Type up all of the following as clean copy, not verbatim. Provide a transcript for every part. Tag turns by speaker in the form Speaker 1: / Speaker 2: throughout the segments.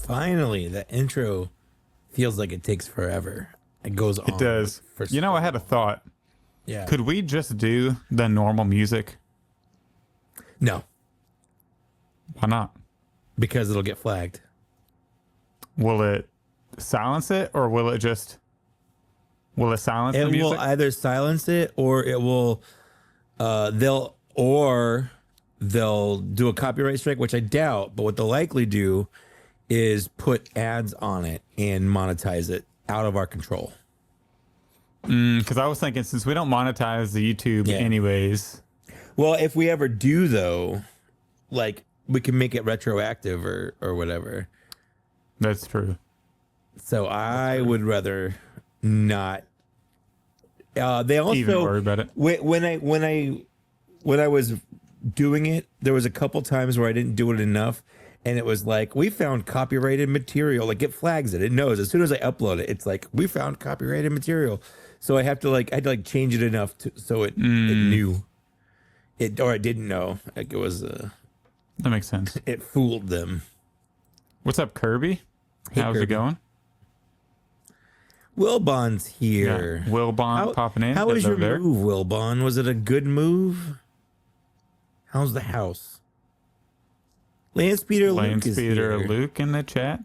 Speaker 1: Finally, the intro feels like it takes forever. It goes on.
Speaker 2: It does. You know, I had a thought.
Speaker 1: Yeah.
Speaker 2: Could we just do the normal music?
Speaker 1: No,
Speaker 2: Why not?
Speaker 1: because it'll get flagged.
Speaker 2: Will it silence it, or will it silence the
Speaker 1: It
Speaker 2: music?
Speaker 1: will either silence it or it will they'll do a copyright strike, which I doubt, but what they'll likely do is put ads on it and monetize it out of our control.
Speaker 2: Because I was thinking, since we don't monetize the YouTube anyways.
Speaker 1: Well, if we ever do, though, like, we can make it retroactive or whatever.
Speaker 2: That's true.
Speaker 1: So I would rather not. They also
Speaker 2: Even worry about it.
Speaker 1: When I was doing it, there was a couple times where I didn't do it enough, and it was like, we found copyrighted material. Like, it flags it. It knows as soon as I upload it. It's like, we found copyrighted material. So I had to change it enough so it knew it, or it didn't know. Like, it was
Speaker 2: That makes sense.
Speaker 1: it fooled them.
Speaker 2: What's up, Kirby?
Speaker 1: Hey,
Speaker 2: How's
Speaker 1: Kirby.
Speaker 2: it going?
Speaker 1: Wilbon's here.
Speaker 2: Yeah, Wilbon popping in.
Speaker 1: How was your
Speaker 2: there.
Speaker 1: move, Wilbon? Was it a good move? How's the house? Lance Peter Luke is here.
Speaker 2: Luke in the chat.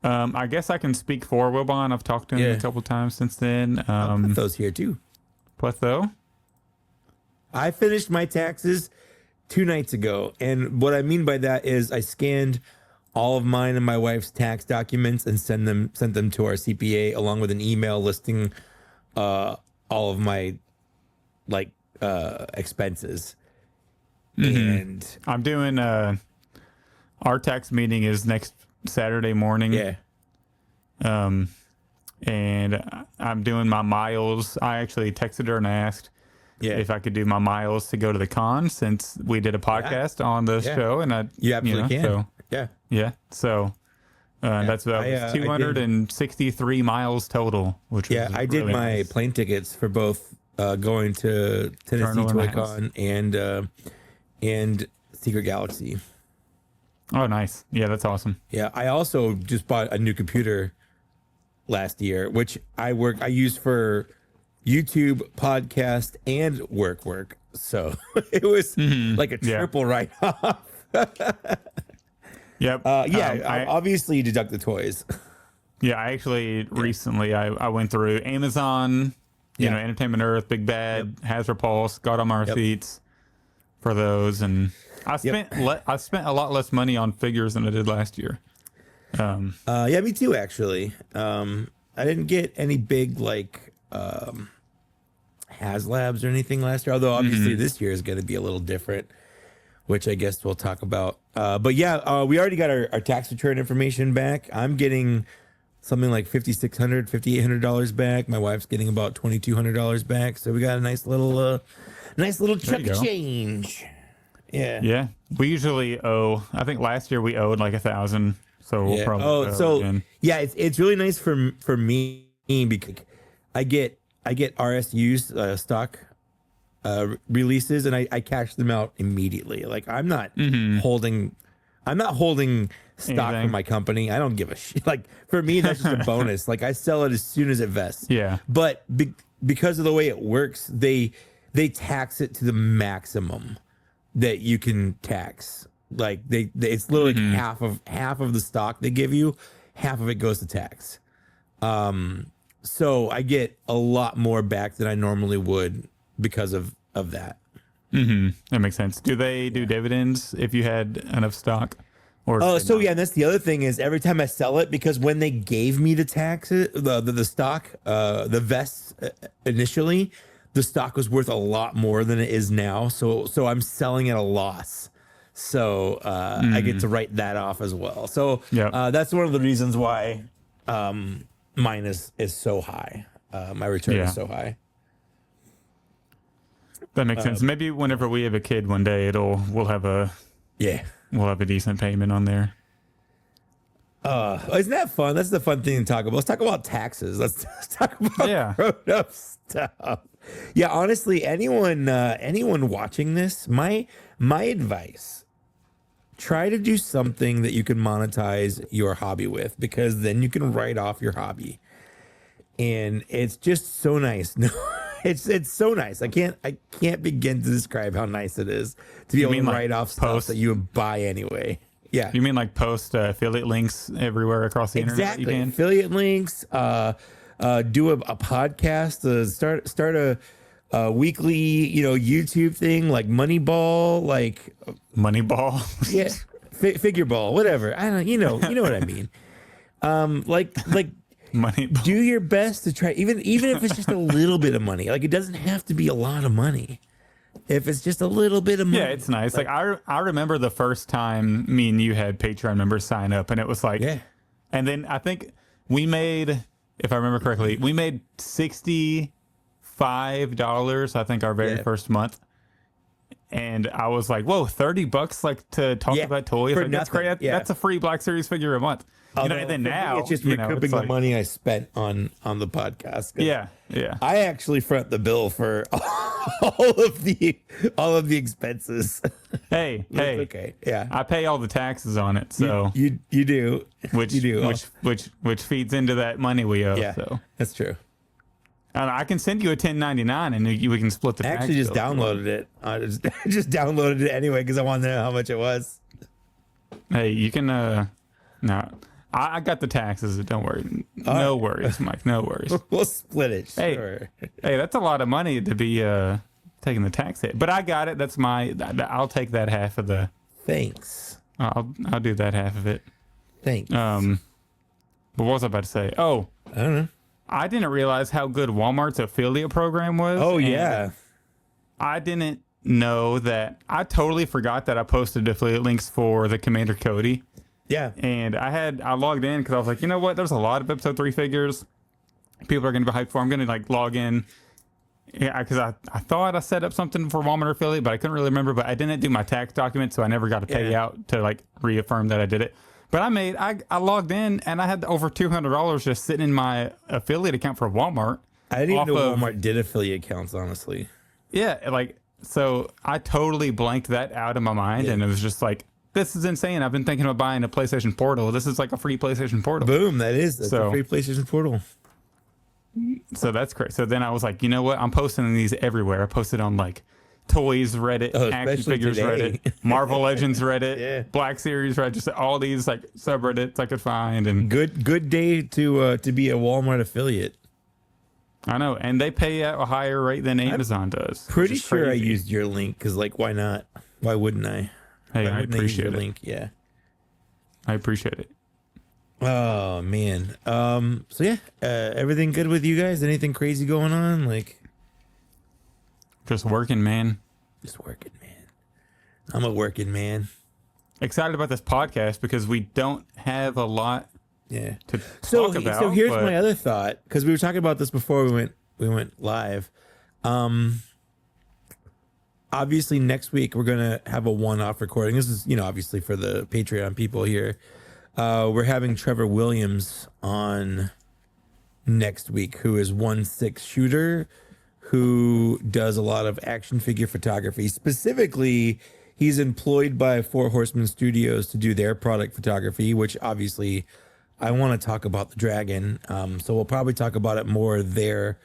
Speaker 2: I guess I can speak for Wilbon. I've talked to him a couple times since then.
Speaker 1: Those here too.
Speaker 2: Pletho.
Speaker 1: I finished my taxes 2 nights ago, and what I mean by that is I scanned all of mine and my wife's tax documents and sent them to our CPA along with an email listing all of my expenses. And
Speaker 2: I'm doing our tax meeting is next Saturday morning.
Speaker 1: yeah.
Speaker 2: And I'm doing my miles. I actually texted her and I asked if I could do my miles to go to the con, since we did a podcast on the show, and
Speaker 1: You absolutely can.
Speaker 2: So
Speaker 1: Yeah.
Speaker 2: so that's about 263 miles total, which was
Speaker 1: I did
Speaker 2: really
Speaker 1: my
Speaker 2: nice.
Speaker 1: plane tickets for both going to Tennessee
Speaker 2: Eternal
Speaker 1: Toy
Speaker 2: and
Speaker 1: Con and Secret Galaxy.
Speaker 2: Oh, nice. Yeah, that's awesome.
Speaker 1: Yeah, I also just bought a new computer last year, which I use for YouTube, podcast, and work. So it was like a triple write-off.
Speaker 2: Yep.
Speaker 1: Obviously you deduct the toys.
Speaker 2: Yeah, I actually recently I went through Amazon, Entertainment Earth, Big Bad, Hazard Pulse, got on my receipts. for those, and I spent I spent a lot less money on figures than I did last year.
Speaker 1: Yeah, me too. Actually, I didn't get any big like HasLabs or anything last year. Although obviously this year is going to be a little different, which I guess we'll talk about. But yeah, we already got our tax return information back. I'm getting something like $5,600, $5,800 back. My wife's getting about $2,200 back. So we got a nice little chunk of change. Yeah.
Speaker 2: Yeah. We usually owe. I think last year we owed like 1,000. So we'll probably. Again.
Speaker 1: Yeah, it's really nice for me because I get RSUs stock releases, and I cash them out immediately. Like I'm not holding stock for my company. I don't give a shit. Like for me, that's just a bonus. Like I sell it as soon as it vests.
Speaker 2: Yeah.
Speaker 1: But because of the way it works, they tax it to the maximum that you can tax. Like it's literally like half of the stock they give you, half of it goes to tax. So I get a lot more back than I normally would because of that.
Speaker 2: That makes sense. Do they do dividends if you had enough stock? Or
Speaker 1: so yeah, and that's the other thing is every time I sell it, because when they gave me the stock, the vests initially, the stock was worth a lot more than it is now. So I'm selling at a loss. So I get to write that off as well. So that's one of the reasons why mine is so high. My return is so high.
Speaker 2: That makes sense. Maybe whenever we have a kid one day, we'll have a decent payment on there.
Speaker 1: Isn't that fun? That's the fun thing to talk about. Let's talk about taxes. Let's talk about grown-up stuff. Yeah, honestly, anyone watching this, my advice, try to do something that you can monetize your hobby with, because then you can write off your hobby. And it's just so nice. No, it's so nice. I can't begin to describe how nice it is to be able to write off stuff that you would buy anyway. Yeah.
Speaker 2: You mean like post affiliate links everywhere across the internet?
Speaker 1: Exactly. Affiliate links, do a podcast, start a weekly, YouTube thing like Moneyball, yeah, figure ball, whatever. I don't, you know what I mean. Like
Speaker 2: Moneyball.
Speaker 1: Do your best to try, even if it's just a little bit of money. Like it doesn't have to be a lot of money. If it's just a little bit of money.
Speaker 2: Yeah, it's nice. Like I remember the first time me and you had Patreon members sign up, and it was like, and then I think we made, if I remember correctly, we made $65, I think, our very first month. And I was like, whoa, $30 like to talk about toys. Like, that's great. That's a free Black Series figure a month. And then now
Speaker 1: it's just recouping the money I spent on the podcast.
Speaker 2: Yeah.
Speaker 1: I actually front the bill for all of the expenses.
Speaker 2: Hey,
Speaker 1: okay, yeah.
Speaker 2: I pay all the taxes on it, so
Speaker 1: you do,
Speaker 2: which feeds into that money we owe.
Speaker 1: Yeah,
Speaker 2: so
Speaker 1: that's true.
Speaker 2: And I can send you a 1099, and we can split the.
Speaker 1: I actually just downloaded it. I just downloaded it anyway because I wanted to know how much it was.
Speaker 2: Hey, you can. No. I got the taxes. Don't worry. No worries, Mike. No worries.
Speaker 1: We'll split it. Sure.
Speaker 2: Hey, that's a lot of money to be taking the tax hit. But I got it. That's I'll take that half of the.
Speaker 1: Thanks.
Speaker 2: I'll do that half of it.
Speaker 1: Thanks.
Speaker 2: But what was I about to say? Oh,
Speaker 1: I don't know.
Speaker 2: I didn't realize how good Walmart's affiliate program was.
Speaker 1: Oh yeah.
Speaker 2: I didn't know that. I totally forgot that I posted affiliate links for the Commander Cody.
Speaker 1: Yeah.
Speaker 2: And I logged in because I was like, you know what? There's a lot of episode 3 figures people are going to be hyped for. I'm going to log in. Yeah, because I thought I set up something for Walmart affiliate, but I couldn't really remember. But I didn't do my tax document, so I never got a payout to reaffirm that I did it. But I logged in and I had over $200 just sitting in my affiliate account for Walmart.
Speaker 1: I didn't even know Walmart did affiliate accounts, honestly.
Speaker 2: Yeah, so I totally blanked that out of my mind, and it was just like, this is insane. I've been thinking about buying a PlayStation Portal. This is like a free PlayStation Portal.
Speaker 1: Boom, that's a free PlayStation Portal.
Speaker 2: So that's great. So then I was like, you know what? I'm posting these everywhere. I posted on Toys Reddit, Action Figures
Speaker 1: today.
Speaker 2: Reddit, Marvel Legends Reddit, Black Series Reddit, just all these subreddits I could find. And
Speaker 1: good day to be a Walmart affiliate.
Speaker 2: I know, and they pay at a higher rate than Amazon does.
Speaker 1: Pretty
Speaker 2: which is
Speaker 1: sure
Speaker 2: crazy.
Speaker 1: I used your link because, like, why not? Why wouldn't I?
Speaker 2: Hey,
Speaker 1: Why
Speaker 2: I
Speaker 1: wouldn't use your
Speaker 2: appreciate it.
Speaker 1: link? Yeah.
Speaker 2: I appreciate it.
Speaker 1: Oh man. So yeah, everything good with you guys? Anything crazy going on? Like,
Speaker 2: Just working, man.
Speaker 1: just working, man. I'm a working man.
Speaker 2: Excited about this podcast because we don't have a lot
Speaker 1: Yeah.
Speaker 2: to
Speaker 1: So
Speaker 2: talk about.
Speaker 1: so here's
Speaker 2: but
Speaker 1: my other thought, because we were talking about this before we went live. Obviously next week we're gonna have a one-off recording. This is, obviously for the Patreon people here. We're having Trevor Williams on next week, who is 1/6 shooter, who does a lot of action figure photography. Specifically, he's employed by Four Horsemen Studios to do their product photography, which obviously I want to talk about the dragon. So we'll probably talk about it more there,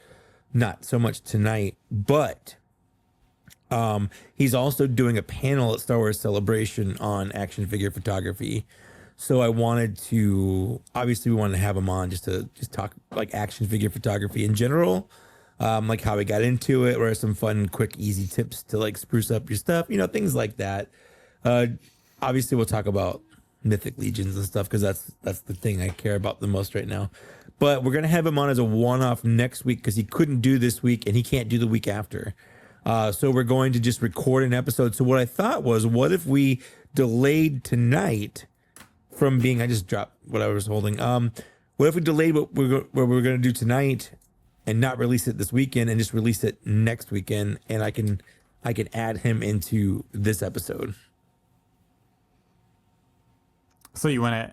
Speaker 1: not so much tonight, but he's also doing a panel at Star Wars Celebration on action figure photography. So I wanted to, obviously we wanted to have him on just talk like action figure photography in general, like how he got into it, or some fun, quick, easy tips to like spruce up your stuff, things like that. Obviously we'll talk about Mythic Legions and stuff, because that's the thing I care about the most right now. But we're going to have him on as a one-off next week because he couldn't do this week and he can't do the week after. So we're going to just record an episode. So what I thought was, what if we delayed tonight from being, I just dropped what I was holding. What if we delayed what we're going to do tonight and not release it this weekend and just release it next weekend, and I can add him into this episode.
Speaker 2: So you want to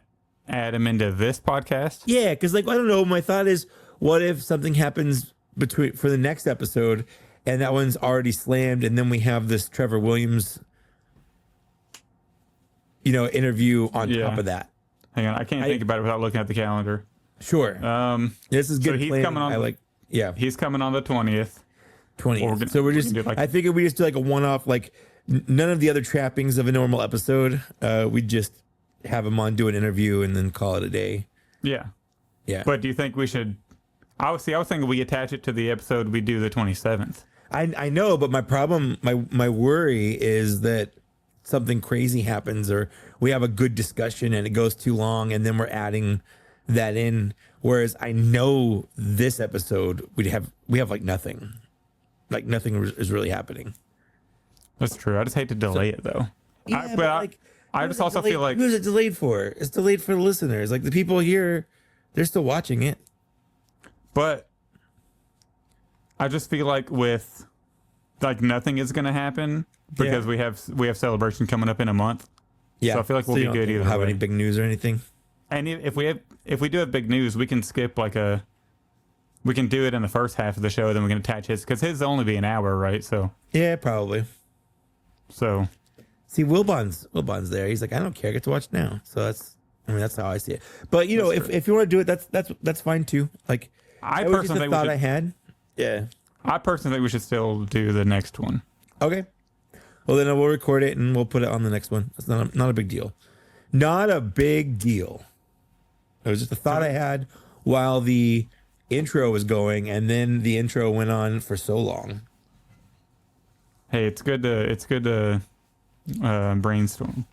Speaker 2: add him into this podcast?
Speaker 1: Yeah, because I don't know. My thought is, what if something happens for the next episode, and that one's already slammed, and then we have this Trevor Williams, interview on top of that.
Speaker 2: Hang on, I can't think about it without looking at the calendar.
Speaker 1: Sure. This is good.
Speaker 2: So he's
Speaker 1: planning.
Speaker 2: coming on. He's coming on the 20th.
Speaker 1: 20th. So we're just. I figured we just do like a one-off, like none of the other trappings of a normal episode. We just have him on, do an interview, and then call it a day.
Speaker 2: Yeah.
Speaker 1: Yeah.
Speaker 2: But do you think we should? I was thinking we attach it to the episode we do the 27th.
Speaker 1: I know, but my problem, my worry is that something crazy happens, or we have a good discussion and it goes too long, and then we're adding that in. Whereas I know this episode we have like nothing is really happening.
Speaker 2: That's true. I just hate to delay it though.
Speaker 1: Yeah,
Speaker 2: I just also feel like,
Speaker 1: who's it delayed for? It's delayed for the listeners. Like the people here, they're still watching it.
Speaker 2: But I just feel like with nothing is going to happen because we have Celebration coming up in a month.
Speaker 1: Yeah.
Speaker 2: So I feel like we'll be good either way.
Speaker 1: Have any big news or anything?
Speaker 2: And if we do have big news, we can skip we can do it in the first half of the show, then we can attach his, because his will only be an hour, right? So
Speaker 1: yeah, probably.
Speaker 2: So
Speaker 1: see, Wilbon's there. He's like, I don't care. I get to watch now. So that's how I see it. But if you want to do it, that's fine too. Like
Speaker 2: I
Speaker 1: was
Speaker 2: personally
Speaker 1: just a thought I had. Yeah.
Speaker 2: I personally think we should still do the next one.
Speaker 1: Okay. Well, then we'll record it and we'll put it on the next one. It's not a big deal. Not a big deal. It was just a thought I had while the intro was going, and then the intro went on for so long.
Speaker 2: Hey, it's good to brainstorm.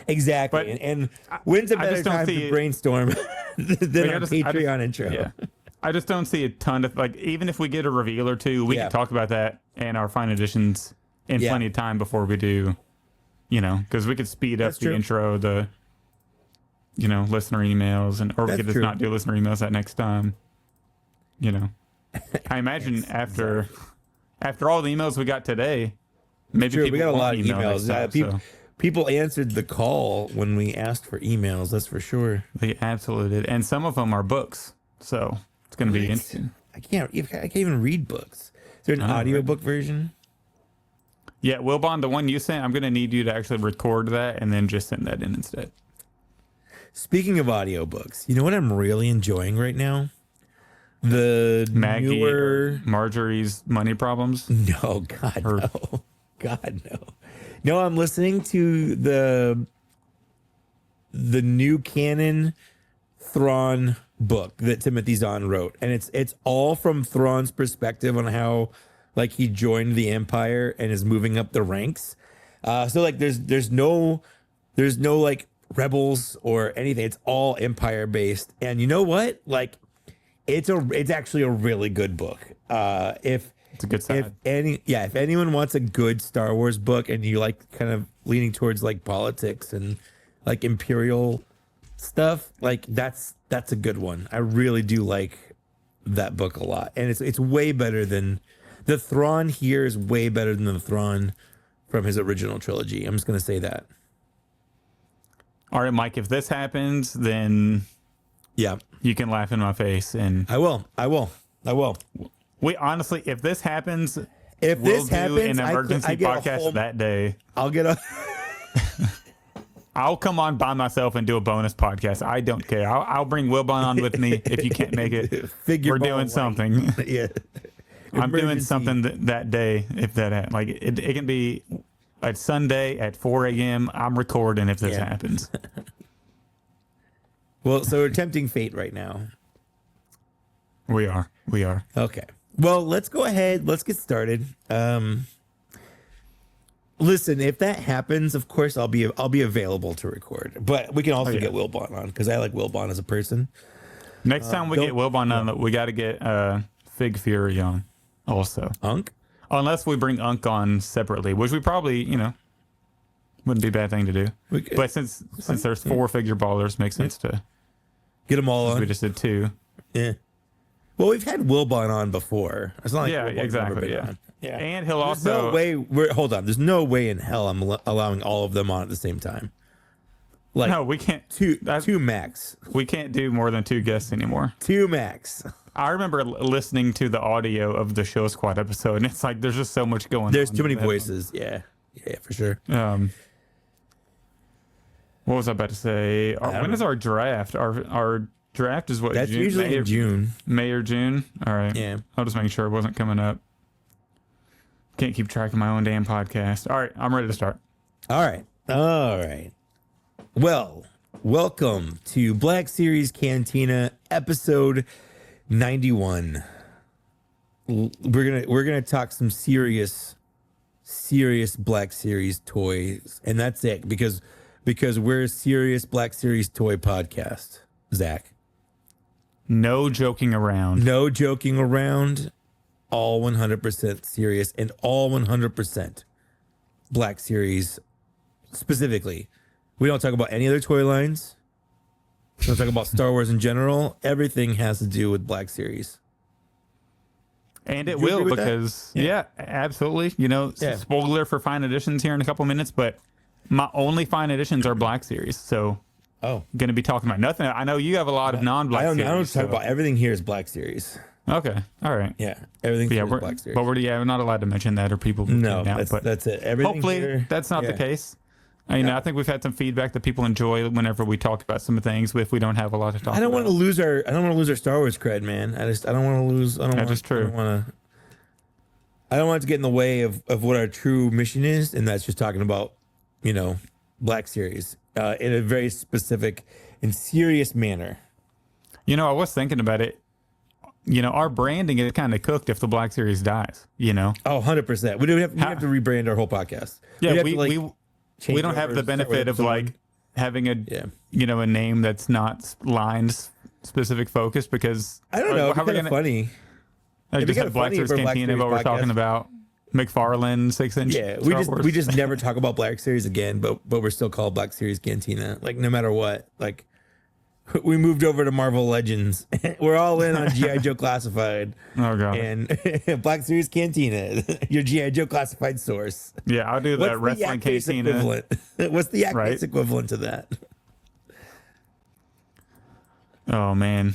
Speaker 1: Exactly.
Speaker 2: But
Speaker 1: and when's a better time to brainstorm than our Patreon intro?
Speaker 2: Yeah. I just don't see a ton of, even if we get a reveal or two, we can talk about that and our fine editions in plenty of time before we do, because we could speed up the intro, the, listener emails, or we could just not do listener emails that next time. I imagine after all the emails we got today, maybe people
Speaker 1: we got a lot of
Speaker 2: email
Speaker 1: emails. People answered the call when we asked for emails. That's for sure.
Speaker 2: They absolutely did, and some of them are books. So it's going to be interesting.
Speaker 1: I can't even read books. Is there an audiobook version?
Speaker 2: Yeah, Wilbon, the one you sent, I'm going to need you to actually record that and then just send that in instead.
Speaker 1: Speaking of audiobooks, you know what I'm really enjoying right now? The
Speaker 2: Maggie
Speaker 1: newer
Speaker 2: Marjorie's Money Problems.
Speaker 1: No, God, no. God, no. No, I'm listening to the new canon Thrawn book that Timothy Zahn wrote, and it's all from Thrawn's perspective on how like he joined the Empire and is moving up the ranks. So like there's no like rebels or anything. It's all Empire based, and you know what? Like it's actually a really good book. If
Speaker 2: It's a good side.
Speaker 1: if anyone wants a good Star Wars book and you like kind of leaning towards like politics and like Imperial stuff, like that's a good one. I really do like that book a lot, and it's way better than the Thrawn here is way better than the Thrawn from his original trilogy. I'm just gonna say that.
Speaker 2: All right, Mike, if this happens, then
Speaker 1: Yeah,
Speaker 2: you can laugh in my face. And
Speaker 1: I will.
Speaker 2: we honestly, if this happens,
Speaker 1: If
Speaker 2: we'll
Speaker 1: this
Speaker 2: do
Speaker 1: happens,
Speaker 2: an emergency
Speaker 1: I get a
Speaker 2: podcast
Speaker 1: whole-
Speaker 2: that day.
Speaker 1: I'll get a.
Speaker 2: I'll come on by myself and do a bonus podcast. I don't care. I'll bring Wilbon on with me if you can't make it.
Speaker 1: Figure
Speaker 2: We're
Speaker 1: ball
Speaker 2: doing
Speaker 1: light.
Speaker 2: something.
Speaker 1: Yeah.
Speaker 2: I'm doing
Speaker 1: Emergency.
Speaker 2: something that day if that like it can be at Sunday at 4 a.m. I'm recording if this
Speaker 1: Yeah.
Speaker 2: happens.
Speaker 1: Well, so we're tempting fate right now.
Speaker 2: We are.
Speaker 1: Okay. Well, let's go ahead. Let's get started. Listen, if that happens, of course I'll be available to record. But we can also
Speaker 2: yeah.
Speaker 1: get Wilbon on because I like Wilbon as a person.
Speaker 2: Next time we get Wilbon on, we got to get Fig Fury on also.
Speaker 1: Unk?
Speaker 2: Unless we bring Unk on separately, which we probably, wouldn't be a bad thing to do.
Speaker 1: We could-
Speaker 2: But since there's 4 figure ballers, makes sense to.
Speaker 1: Get them all
Speaker 2: We
Speaker 1: on.
Speaker 2: just did 2.
Speaker 1: Yeah. Well, we've had Wilbon on before. It's not like
Speaker 2: Yeah,
Speaker 1: Wilbon's never
Speaker 2: exactly.
Speaker 1: been
Speaker 2: Yeah.
Speaker 1: on. Yeah.
Speaker 2: And he'll
Speaker 1: There's
Speaker 2: also.
Speaker 1: no way. Hold on. There's no way in hell I'm allowing all of them on at the same time. Like
Speaker 2: No, we can't.
Speaker 1: two max.
Speaker 2: We can't do more than 2 guests anymore.
Speaker 1: Two max.
Speaker 2: I remember listening to the audio of the Show Squad episode, and it's like there's just so much going on.
Speaker 1: There's too many
Speaker 2: that-
Speaker 1: voices. Yeah. Yeah, for sure.
Speaker 2: What was I about to say?
Speaker 1: don't
Speaker 2: When is our draft? Our draft is what?
Speaker 1: That's
Speaker 2: June,
Speaker 1: usually
Speaker 2: May,
Speaker 1: in June.
Speaker 2: May or June. All right.
Speaker 1: Yeah.
Speaker 2: I'll just make sure it wasn't coming up. Can't keep track of my own damn podcast. All right, I'm ready to start.
Speaker 1: All right. Well, welcome to Black Series Cantina episode 91. We're gonna talk some serious Black Series toys, and that's it because we're a serious Black Series toy podcast. Zach,
Speaker 2: No joking around.
Speaker 1: no joking around. All 100% serious and all 100% Black Series specifically. We don't talk about any other toy lines. We don't talk about Star Wars in general. Everything has to do with Black Series.
Speaker 2: And it
Speaker 1: You agree
Speaker 2: will
Speaker 1: with that?
Speaker 2: because,
Speaker 1: Yeah.
Speaker 2: yeah, absolutely.
Speaker 1: Yeah.
Speaker 2: Spoiler for fine editions here in a couple minutes, but my only fine editions are Black Series. So,
Speaker 1: Oh,
Speaker 2: going to be talking about nothing. I know you have a lot of non-Black
Speaker 1: I don't
Speaker 2: Series.
Speaker 1: talk about everything here is Black Series.
Speaker 2: Okay. All right.
Speaker 1: Yeah, everything
Speaker 2: Yeah,
Speaker 1: here is
Speaker 2: we're,
Speaker 1: Black Series.
Speaker 2: but we're not allowed to mention that or people will
Speaker 1: No,
Speaker 2: tune out, but
Speaker 1: that's it. Everything
Speaker 2: hopefully
Speaker 1: here,
Speaker 2: that's not the
Speaker 1: yeah.
Speaker 2: case. I think we've had some feedback that people enjoy whenever we talk about some things if we don't have a lot to talk about.
Speaker 1: I don't want to lose our Star Wars cred, man. I don't want to lose.
Speaker 2: That is true.
Speaker 1: I don't want it to get in the way of what our true mission is, and that's just talking about, Black Series in a very specific and serious manner.
Speaker 2: I was thinking about it. Our branding is kind of cooked if the Black Series dies,
Speaker 1: Oh, 100%. We have to rebrand our whole podcast.
Speaker 2: Yeah,
Speaker 1: We'd have
Speaker 2: we,
Speaker 1: to, like,
Speaker 2: we
Speaker 1: change
Speaker 2: don't have
Speaker 1: over,
Speaker 2: the
Speaker 1: start with
Speaker 2: benefit of
Speaker 1: episode
Speaker 2: like
Speaker 1: one.
Speaker 2: having a
Speaker 1: Yeah.
Speaker 2: a name that's not lines specific focus because
Speaker 1: I don't know. It's
Speaker 2: how are we
Speaker 1: kind of
Speaker 2: gonna
Speaker 1: funny.
Speaker 2: like,
Speaker 1: It'd be
Speaker 2: just have
Speaker 1: kinda
Speaker 2: Black
Speaker 1: funny
Speaker 2: Series
Speaker 1: for a Black
Speaker 2: Cantina,
Speaker 1: Series
Speaker 2: but we're talking
Speaker 1: podcast.
Speaker 2: about McFarlane 6-inch.
Speaker 1: Yeah,
Speaker 2: Star
Speaker 1: we
Speaker 2: Wars.
Speaker 1: just never talk about Black Series again, but we're still called Black Series Cantina. Like no matter what, like we moved over to Marvel Legends. We're all in on GI Joe Classified
Speaker 2: Oh god.
Speaker 1: and Black Series Cantina, your GI Joe Classified source.
Speaker 2: Yeah, I'll do that
Speaker 1: What's the
Speaker 2: wrestling
Speaker 1: Yak-Base
Speaker 2: Cantina.
Speaker 1: equivalent? What's the Yak-Base
Speaker 2: Right.
Speaker 1: equivalent to that?
Speaker 2: Oh man.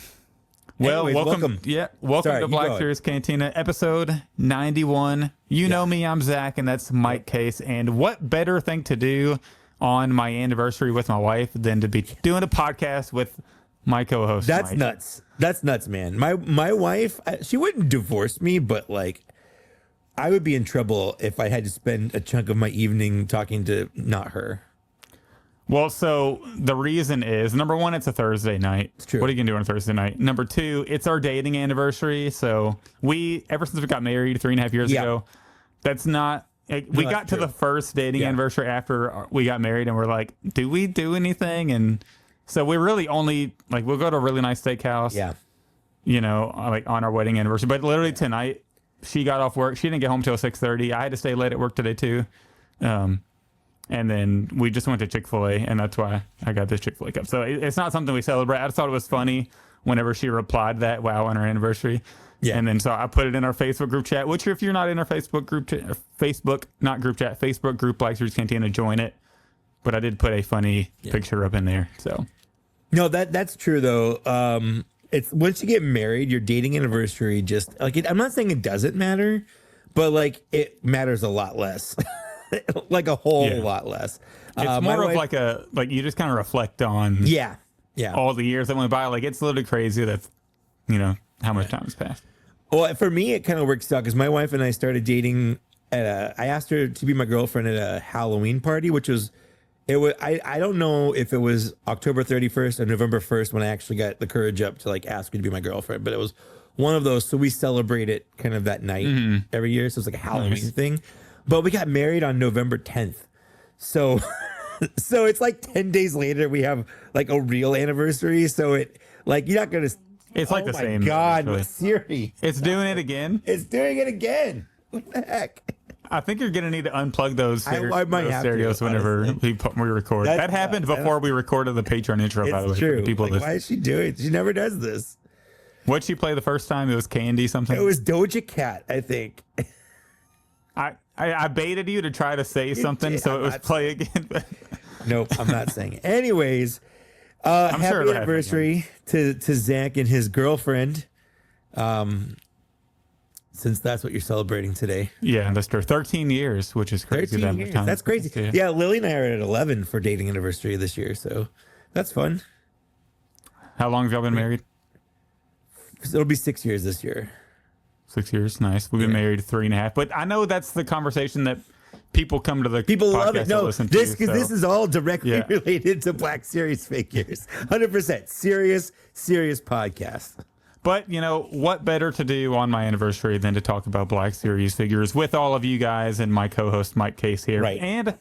Speaker 2: Well,
Speaker 1: Anyways,
Speaker 2: welcome. Yeah, welcome
Speaker 1: Sorry,
Speaker 2: to
Speaker 1: you
Speaker 2: Black
Speaker 1: go.
Speaker 2: Series Cantina, episode 91. You know me, I'm Zach, and that's Mike Case. And what better thing to do on my anniversary with my wife than to be doing a podcast with my co-host?
Speaker 1: That's
Speaker 2: Mike.
Speaker 1: nuts. That's nuts, man. My wife, she wouldn't divorce me, but like I would be in trouble if I had to spend a chunk of my evening talking to not her.
Speaker 2: Well, so the reason is, number one, it's a Thursday night.
Speaker 1: It's true.
Speaker 2: What are you going to do on a Thursday night? Number two, it's our dating anniversary. So ever since we got married 3.5 years ago, that's not, we got to the first dating anniversary after we got married and we're like, do we do anything? And so we really only, like, we'll go to a really nice steakhouse.
Speaker 1: Yeah.
Speaker 2: You know, like on our wedding anniversary. But literally tonight, she got off work. She didn't get home till 6:30. I had to stay late at work today too. And then we just went to Chick-fil-A, and that's why I got this Chick-fil-A cup. So it's not something we celebrate. I just thought it was funny whenever she replied that, wow, on our anniversary. Yeah. And then so I put it in our Facebook group chat, which if you're not in our Facebook group, Facebook group, Black Series Cantina, join it. But I did put a funny picture up in there. So
Speaker 1: no, that's true though. It's once you get married, your dating anniversary just like I'm not saying it doesn't matter, but like it matters a lot less. Like a whole lot less.
Speaker 2: It's more of like you just kind of reflect on all the years that went by. Like it's literally crazy that how much time has passed.
Speaker 1: Well, for me, it kind of works out because my wife and I started dating I asked her to be my girlfriend at a Halloween party, which was I don't know if it was October 31st or November 1st when I actually got the courage up to like ask her to be my girlfriend, but it was one of those. So we celebrate it kind of that night every year. So it's like a Halloween thing. But we got married on November 10th. So it's like 10 days later we have like a real anniversary. So it like you're not gonna
Speaker 2: it's like the same.
Speaker 1: Oh my God, Siri.
Speaker 2: It's doing it again.
Speaker 1: It's doing it again. What the heck?
Speaker 2: I think you're gonna need to unplug those,
Speaker 1: I might have
Speaker 2: stereos
Speaker 1: to,
Speaker 2: whenever we record. That happened before we recorded the Patreon intro, by the way.
Speaker 1: True.
Speaker 2: For the people
Speaker 1: like, why is she doing it? She never does this.
Speaker 2: What'd she play the first time? It was Candy something?
Speaker 1: It was Doja Cat, I think.
Speaker 2: I baited you to try to say something, so it was play again.
Speaker 1: Nope, I'm not saying it. Anyways, happy anniversary to Zach and his girlfriend. Since that's what you're celebrating today.
Speaker 2: Yeah, that's true. 13 years, which is crazy.
Speaker 1: 13 years. That's crazy. Yeah, Lily and I are at 11 for dating anniversary this year, so that's fun.
Speaker 2: How long have y'all been married?
Speaker 1: It'll be 6 years this year.
Speaker 2: 6 years, nice. We've been married 3.5, but I know that's the conversation that people come to the
Speaker 1: people
Speaker 2: podcast
Speaker 1: love it. No,
Speaker 2: listen
Speaker 1: this
Speaker 2: to.
Speaker 1: This is all directly related to Black Series figures. 100% serious podcast.
Speaker 2: But, what better to do on my anniversary than to talk about Black Series figures with all of you guys and my co-host, Mike Case here.
Speaker 1: Right.
Speaker 2: And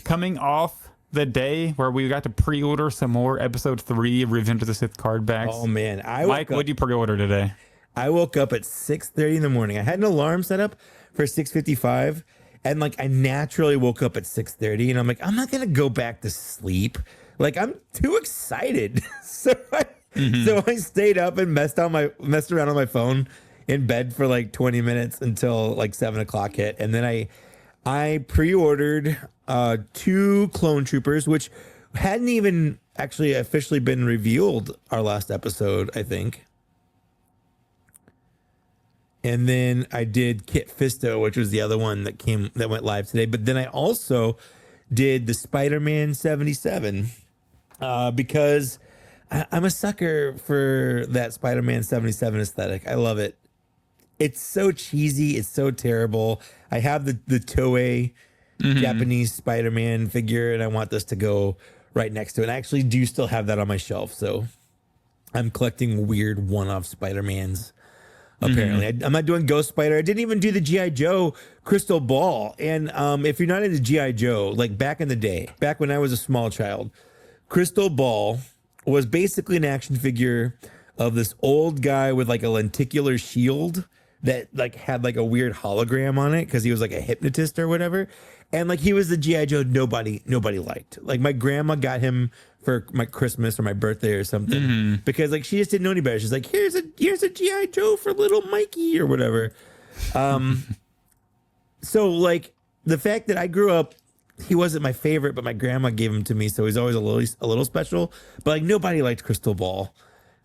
Speaker 2: coming off the day where we got to pre-order some more Episode 3 of Revenge of the Sith card backs.
Speaker 1: Oh, man.
Speaker 2: Mike, what did you pre-order today?
Speaker 1: I woke up at 6:30 in the morning. I had an alarm set up for 6:55. And, I naturally woke up at 6:30. And I'm like, I'm not going to go back to sleep. I'm too excited. So I stayed up and messed around on my phone in bed for 20 minutes until 7 o'clock hit. And then I pre-ordered 2 clone troopers, which hadn't even actually officially been revealed our last episode, I think. And then I did Kit Fisto, which was the other one that went live today. But then I also did the Spider-Man 77 because I'm a sucker for that Spider-Man 77 aesthetic. I love it. It's so cheesy. It's so terrible. I have the Toei Japanese Spider-Man figure, and I want this to go right next to it. I actually do still have that on my shelf. So I'm collecting weird one-off Spider-Mans. Apparently, I'm not doing Ghost Spider. I didn't even do the G.I. Joe Crystal Ball. And if you're not into G.I. Joe, back in the day, back when I was a small child, Crystal Ball was basically an action figure of this old guy with a lenticular shield that had a weird hologram on it because he was a hypnotist or whatever. And he was the G.I. Joe nobody liked. My grandma got him for my Christmas or my birthday or something because she just didn't know any better. She's like, here's a G.I. Joe for little Mikey or whatever. So the fact that I grew up, he wasn't my favorite, but my grandma gave him to me, so he's always a little special. But nobody liked Crystal Ball.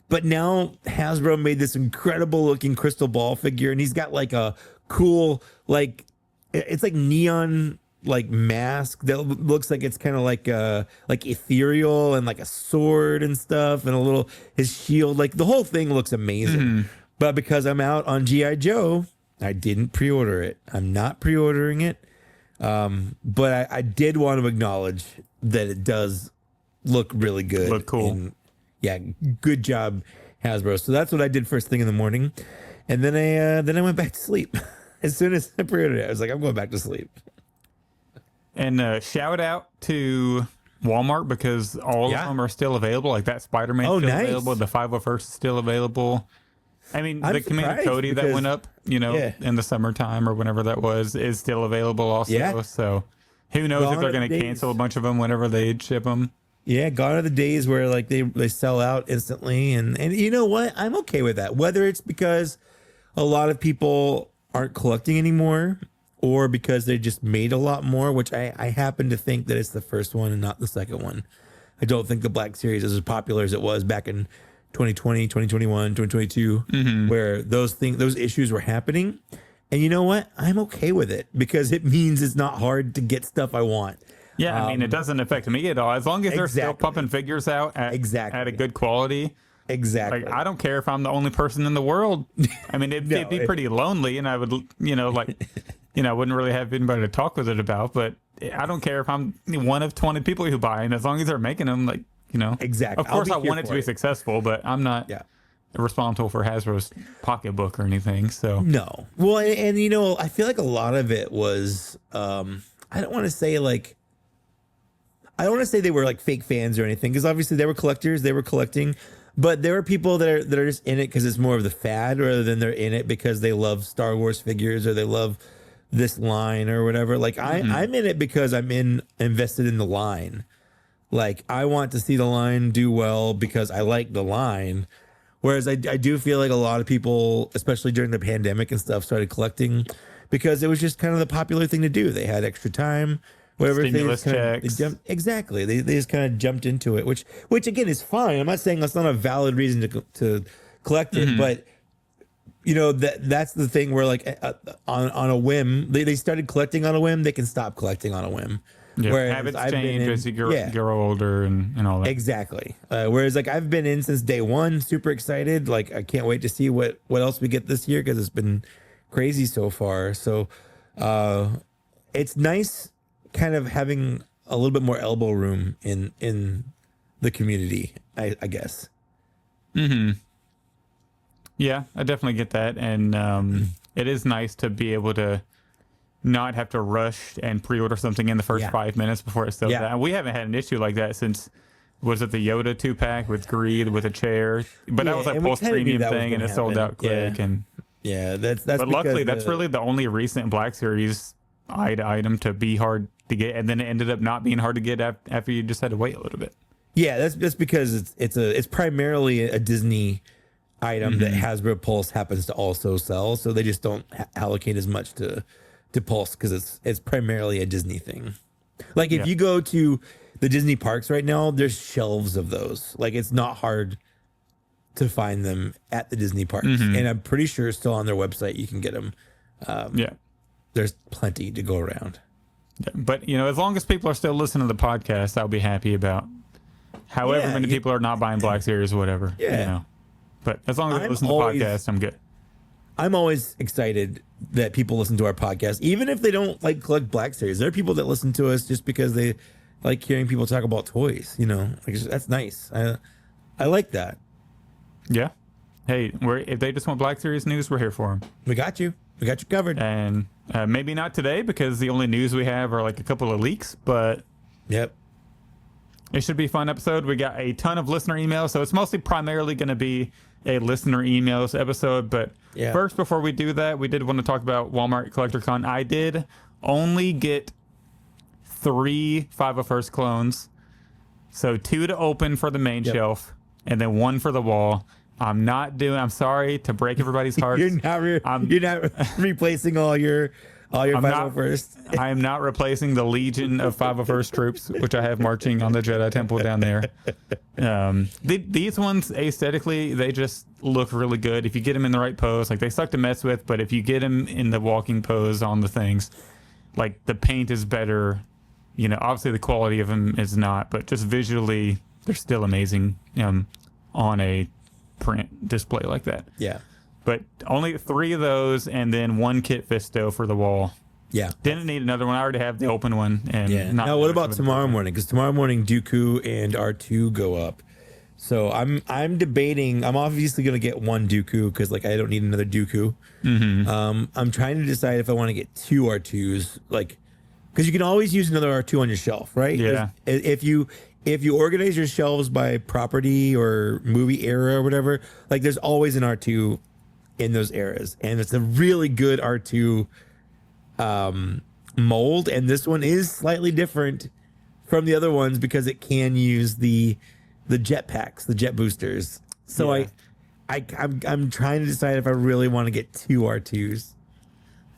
Speaker 1: But now Hasbro made this incredible looking Crystal Ball figure, and he's got a cool it's neon mask that looks like it's kind of ethereal and a sword and stuff, and his shield. The whole thing looks amazing. But because I'm out on G.I. Joe, I didn't pre-order it. I'm not pre-ordering it. But I did want to acknowledge that it does look really good.
Speaker 2: Look cool.
Speaker 1: And yeah, good job, Hasbro. So that's what I did first thing in the morning, and then I went back to sleep. As soon as I pre-ordered it, I was like, I'm going back to sleep.
Speaker 2: And shout out to Walmart because all of them are still available. Like that Spider-Man still available. The 501st is still available. I mean, the Commander Cody that went up, in the summertime or whenever that was, is still available also. Yeah. So who knows if they're going to cancel a bunch of them whenever they ship them.
Speaker 1: Yeah, gone are the days where like they sell out instantly. And you know what? I'm okay with that. Whether it's because a lot of people aren't collecting anymore or because they just made a lot more, which I happen to think that it's the first one and not the second one. I don't think the Black Series is as popular as it was back in 2020, 2021, 2022, where those issues were happening. And you know what? I'm okay with it because it means it's not hard to get stuff I want.
Speaker 2: Yeah, I mean, it doesn't affect me at all. As long as they're still pumping figures out at a good quality.
Speaker 1: Exactly.
Speaker 2: Like, I don't care if I'm the only person in the world. I mean, it'd be pretty lonely, and I would, I wouldn't really have anybody to talk with it about. But I don't care if I'm one of 20 people who buy, and as long as they're making them,
Speaker 1: Exactly.
Speaker 2: Of course, I want it to be successul, but I'm not responsible for Hasbro's pocketbook or anything. So
Speaker 1: no. Well, and I feel like a lot of it was, I don't want to say they were like fake fans or anything, because obviously they were collectors, they were collecting. But there are people that are just in it because it's more of the fad rather than they're in it because they love Star Wars figures or they love this line or whatever. Like I'm in it because I'm invested in the line. Like I want to see the line do well because I like the line. Whereas I do feel like a lot of people, especially during the pandemic and stuff, started collecting because it was just kind of the popular thing to do. They had extra time. Whatever
Speaker 2: stimulus checks.
Speaker 1: Exactly. They just kind of jumped into it, which again is fine. I'm not saying that's not a valid reason to collect it, but that's the thing where like on a whim, they started collecting on a whim. They can stop collecting on a whim.
Speaker 2: Yeah, habits change as you grow older and all that.
Speaker 1: Exactly. Whereas like I've been in since day one, super excited. Like I can't wait to see what else we get this year because it's been crazy so far. So it's nice kind of having a little bit more elbow room in the community, I guess.
Speaker 2: Yeah, I definitely get that. And it is nice to be able to not have to rush and pre-order something in the first 5 minutes before it sells out. We haven't had an issue like that since, was it the Yoda 2-pack with Greed with a chair? But that was like post-premium thing and it sold out quick. And
Speaker 1: that's
Speaker 2: but luckily, that's really the only recent Black Series item to be hard to get, and then it ended up not being hard to get after you just had to wait a little bit.
Speaker 1: Yeah, that's because it's primarily a Disney item that Hasbro Pulse happens to also sell, so they just don't allocate as much to Pulse because it's primarily a Disney thing. Like if you go to the Disney parks right now, there's shelves of those. Like it's not hard to find them at the Disney parks, and I'm pretty sure still on their website you can get them. There's plenty to go around.
Speaker 2: But, as long as people are still listening to the podcast, I'll be happy about however many people are not buying Black Series or whatever. Yeah. But as long as they listen to the podcast, I'm good.
Speaker 1: I'm always excited that people listen to our podcast, even if they don't like collect Black Series. There are people that listen to us just because they like hearing people talk about toys, that's nice. I like that.
Speaker 2: Yeah. Hey, if they just want Black Series news, we're here for them.
Speaker 1: We got you. We got you covered.
Speaker 2: And maybe not today because the only news we have are like a couple of leaks, but
Speaker 1: it
Speaker 2: should be a fun episode. We got a ton of listener emails, so it's primarily going to be a listener emails episode. But first, before we do that, we did want to talk about Walmart CollectorCon. I did only get 3 501st clones, so 2 to open for the main shelf, and then 1 for the wall. I'm sorry to break everybody's hearts.
Speaker 1: You're not replacing all your 501st.
Speaker 2: I am not replacing the legion of 501st troops, which I have marching on the Jedi Temple down there. These ones, aesthetically, they just look really good. If you get them in the right pose, like they suck to mess with, but if you get them in the walking pose on the things, like the paint is better. Obviously the quality of them is not, but just visually, they're still amazing on a print display like that.
Speaker 1: Yeah.
Speaker 2: But only 3 of those and then 1 Kit Fisto for the wall.
Speaker 1: Yeah.
Speaker 2: Didn't need another one. I already have the open one. And
Speaker 1: Yeah.
Speaker 2: not
Speaker 1: Now, what about tomorrow morning? Because tomorrow morning, Dooku and R2 go up. So I'm debating. I'm obviously gonna get one Dooku because like I don't need another Dooku. I'm trying to decide if I want to get two R2s, like because you can always use another R2 on your shelf, right?
Speaker 2: Yeah.
Speaker 1: If you organize your shelves by property or movie era or whatever, like there's always an R2 in those eras, and it's a really good R2 mold. And this one is slightly different from the other ones because it can use the jet packs, the jet boosters. So
Speaker 2: Yeah.
Speaker 1: I'm trying to decide if I really want to get two R2s.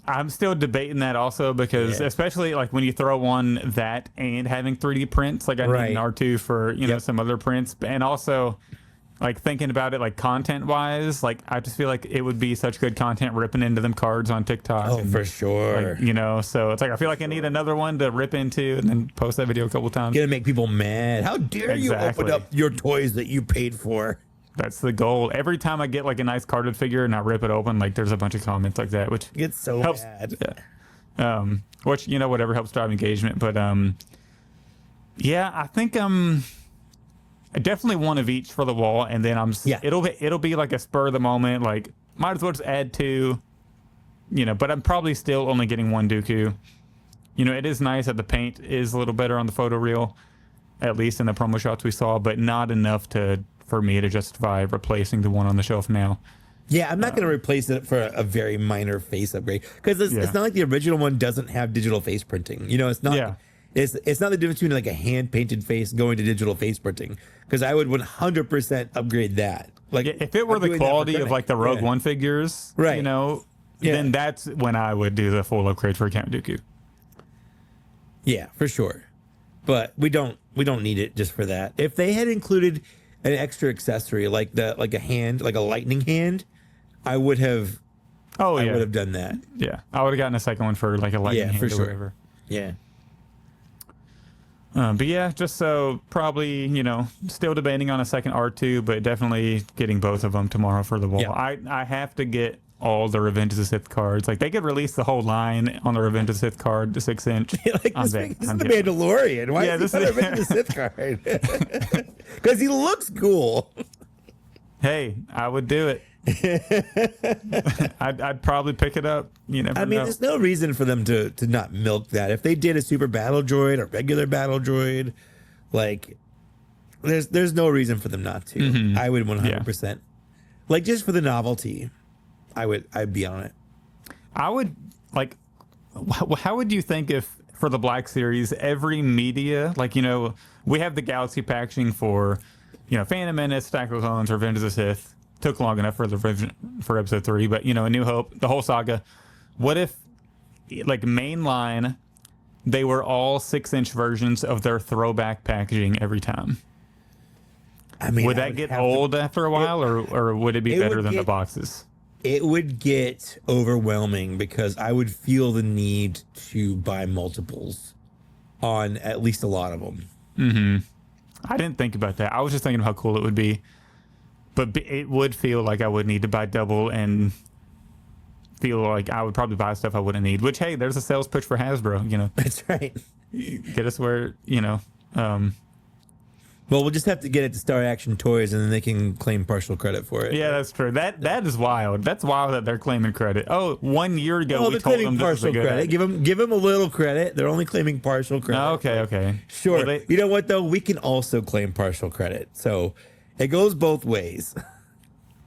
Speaker 2: I'm still debating that also because especially like when you throw on that and having 3D prints, like I need an R2 for, you know, some other prints. And also like thinking about it like content wise, like I just feel like it would be such good content ripping into them cards on TikTok.
Speaker 1: Oh, for sure.
Speaker 2: Like, you know, so it's like I feel like I need another one to rip into and then post that video a couple times.
Speaker 1: Gonna make people mad. How dare you open up your toys that you paid for?
Speaker 2: That's the goal. Every time I get like a nice carded figure and I rip it open, like there's a bunch of comments like that, which
Speaker 1: It's so
Speaker 2: helps.
Speaker 1: bad.
Speaker 2: Yeah. Which, you know, whatever helps drive engagement. But yeah, I think definitely one of each for the wall, and then it'll be like a spur of the moment, like might as well just add two, you know, but I'm probably still only getting one Dooku. You know, it is nice that the paint is a little better on the photo reel, at least in the promo shots we saw, but not enough for me to justify replacing the one on the shelf now.
Speaker 1: Yeah, I'm not going to replace it for a very minor face upgrade because it's not like the original one doesn't have digital face printing. You know, it's not.
Speaker 2: Yeah.
Speaker 1: It's not the difference between like a hand painted face going to digital face printing, because I would 100% upgrade that. Like
Speaker 2: if it were the quality of like the Rogue One figures,
Speaker 1: right?
Speaker 2: You know, then that's when I would do the full upgrade for Count Dooku.
Speaker 1: Yeah, for sure. But we don't need it just for that. If they had included an extra accessory like a hand, like a lightning hand, I would have.
Speaker 2: Oh yeah,
Speaker 1: I would have done that.
Speaker 2: Yeah, I would have gotten a second one for like a lightning hand
Speaker 1: for
Speaker 2: or
Speaker 1: sure.
Speaker 2: whatever.
Speaker 1: Yeah.
Speaker 2: But yeah, just so probably, you know, still debating on a second R2, but definitely getting both of them tomorrow for the wall.
Speaker 1: Yeah.
Speaker 2: I have to get all the Revenge of the Sith cards. Like they could release the whole line on the Revenge of the Sith card, the 6-inch.
Speaker 1: Like this is the Mandalorian. Why is he Revenge of the Sith card? Because he looks cool.
Speaker 2: Hey, I would do it. I'd probably pick it up. You never know.
Speaker 1: There's no reason for them to not milk that. If they did a super battle droid, a regular battle droid, like there's no reason for them not to.
Speaker 2: Mm-hmm.
Speaker 1: I would 100%. Like just for the novelty, I'd be on it. I
Speaker 2: would like. How would you think if for the Black Series every media, like, you know, we have the Galaxy packaging for, you know, Phantom Menace, Attack of the Clones, Revenge of the Sith. Took long enough for episode 3, but you know, A New Hope, the whole saga. What if, like, mainline, they were all 6-inch versions of their throwback packaging every time? Would that get old after a while, or would it be better than the boxes?
Speaker 1: It would get overwhelming because I would feel the need to buy multiples on at least a lot of them.
Speaker 2: Mm-hmm. I didn't think about that. I was just thinking of how cool it would be. But it would feel like I would need to buy double and feel like I would probably buy stuff I wouldn't need. Which, hey, there's a sales pitch for Hasbro, you know.
Speaker 1: That's right.
Speaker 2: Get us where, you know.
Speaker 1: Well, we'll just have to get it to Star Action Toys, and then they can claim partial credit for it.
Speaker 2: Yeah, that's true. That is wild. That's wild that they're claiming credit. Oh, 1 year ago we told them this was a good
Speaker 1: credit. Give them a little credit. They're only claiming partial credit.
Speaker 2: Okay.
Speaker 1: Sure. Well, you know what though? We can also claim partial credit. So it goes both ways.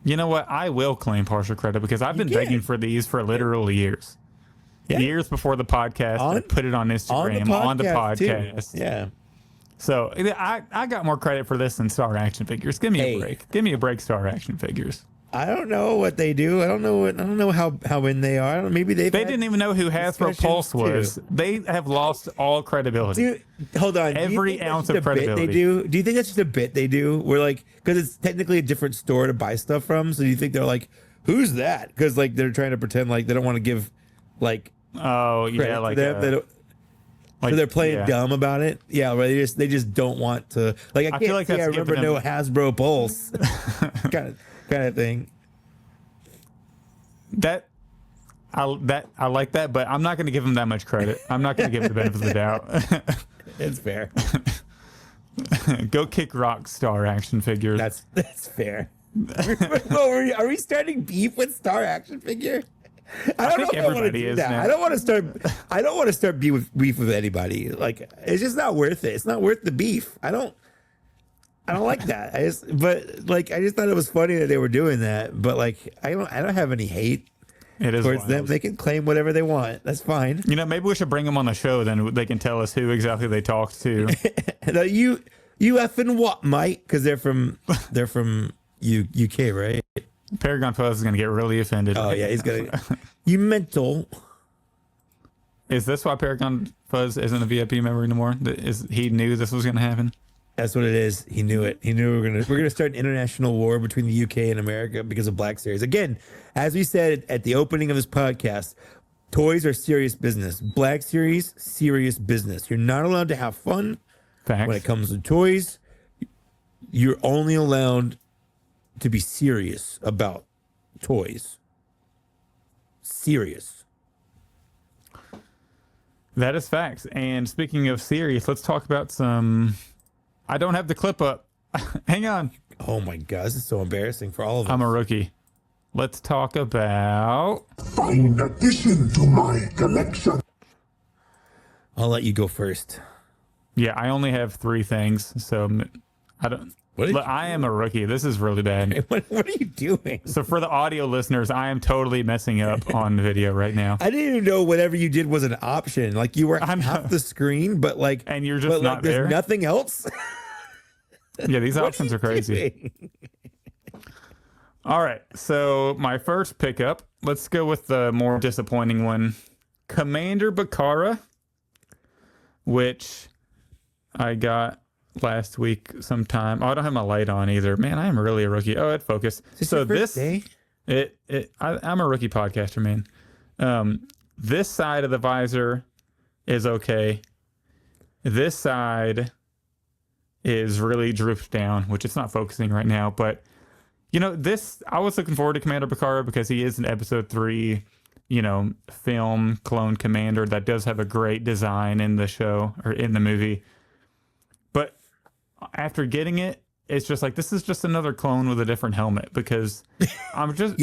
Speaker 2: You know what? I will claim partial credit because I've been begging for these for literally years. Yeah. Years before the podcast. I put it on Instagram, on the podcast.
Speaker 1: Too. Yeah.
Speaker 2: So I got more credit for this than Star Action Figures. Give me a break. Give me a break, Star Action Figures.
Speaker 1: I don't know what they do. I don't know how in they are. Maybe they
Speaker 2: didn't even know who Hasbro Pulse was. Too. They have lost all credibility.
Speaker 1: Hold on.
Speaker 2: Every ounce of credibility.
Speaker 1: They do. Do you think that's just a bit they do? We're like, because it's technically a different store to buy stuff from. So do you think they're like, who's that? Because like they're trying to pretend like they don't want to give like
Speaker 2: like
Speaker 1: them. They don't. Like, so they're playing dumb about it. Yeah, where they just don't want to. Like I can't
Speaker 2: feel like
Speaker 1: say I remember no Hasbro Pulse kind of thing.
Speaker 2: That I like that, but I'm not going to give him that much credit. I'm not going to give him the benefit of the doubt.
Speaker 1: It's fair.
Speaker 2: Go kick rock star action figures.
Speaker 1: That's fair. Well, are we starting beef with Star action figure? I don't know if I want to do that. I don't want to start beef with anybody. Like, it's just not worth it. It's not worth the beef. I don't like that. I just thought it was funny that they were doing that. But like, I don't have any hate towards them. They can claim whatever they want. That's fine.
Speaker 2: You know, maybe we should bring them on the show. Then they can tell us who exactly they talked to.
Speaker 1: you effing what, mate? Because they're from UK, right?
Speaker 2: Paragon Fuzz is going to get really offended.
Speaker 1: Oh yeah, he's gonna. You mental.
Speaker 2: Is this why Paragon Fuzz isn't a VIP member anymore? He knew this was going to happen?
Speaker 1: That's what it is. He knew it. He knew we're gonna start an international war between the UK and America because of Black Series. Again, as we said at the opening of this podcast, toys are serious business. Black Series, serious business. You're not allowed to have fun.
Speaker 2: Facts.
Speaker 1: When it comes to toys. You're only allowed to be serious about toys. Serious.
Speaker 2: That is facts. And speaking of serious, let's talk about some. I don't have the clip up. Hang on.
Speaker 1: Oh my God, this is so embarrassing for all of us.
Speaker 2: I'm a rookie. Let's talk about.
Speaker 3: Fine addition to my collection.
Speaker 1: I'll let you go first.
Speaker 2: Yeah, I only have 3 things, so I don't. Look, I am a rookie. This is really bad.
Speaker 1: What are you doing?
Speaker 2: So for the audio listeners, I am totally messing up on video right now.
Speaker 1: I didn't even know whatever you did was an option. Like you were half the screen, but like,
Speaker 2: and you're just not
Speaker 1: there's
Speaker 2: there.
Speaker 1: Nothing else.
Speaker 2: Yeah, these options are crazy. All right, so my first pickup. Let's go with the more disappointing one, Commander Bakara, which I got last week sometime. Oh, I don't have my light on either. Man, I am really a rookie. Oh, it focused. So this, I'm a rookie podcaster, man. This side of the visor is okay. This side is really drooped down, which it's not focusing right now. But you know, I was looking forward to Commander Bakara because he is an episode 3, film clone commander that does have a great design in the show or in the movie. But after getting it, it's just like, this is just another clone with a different helmet because I'm just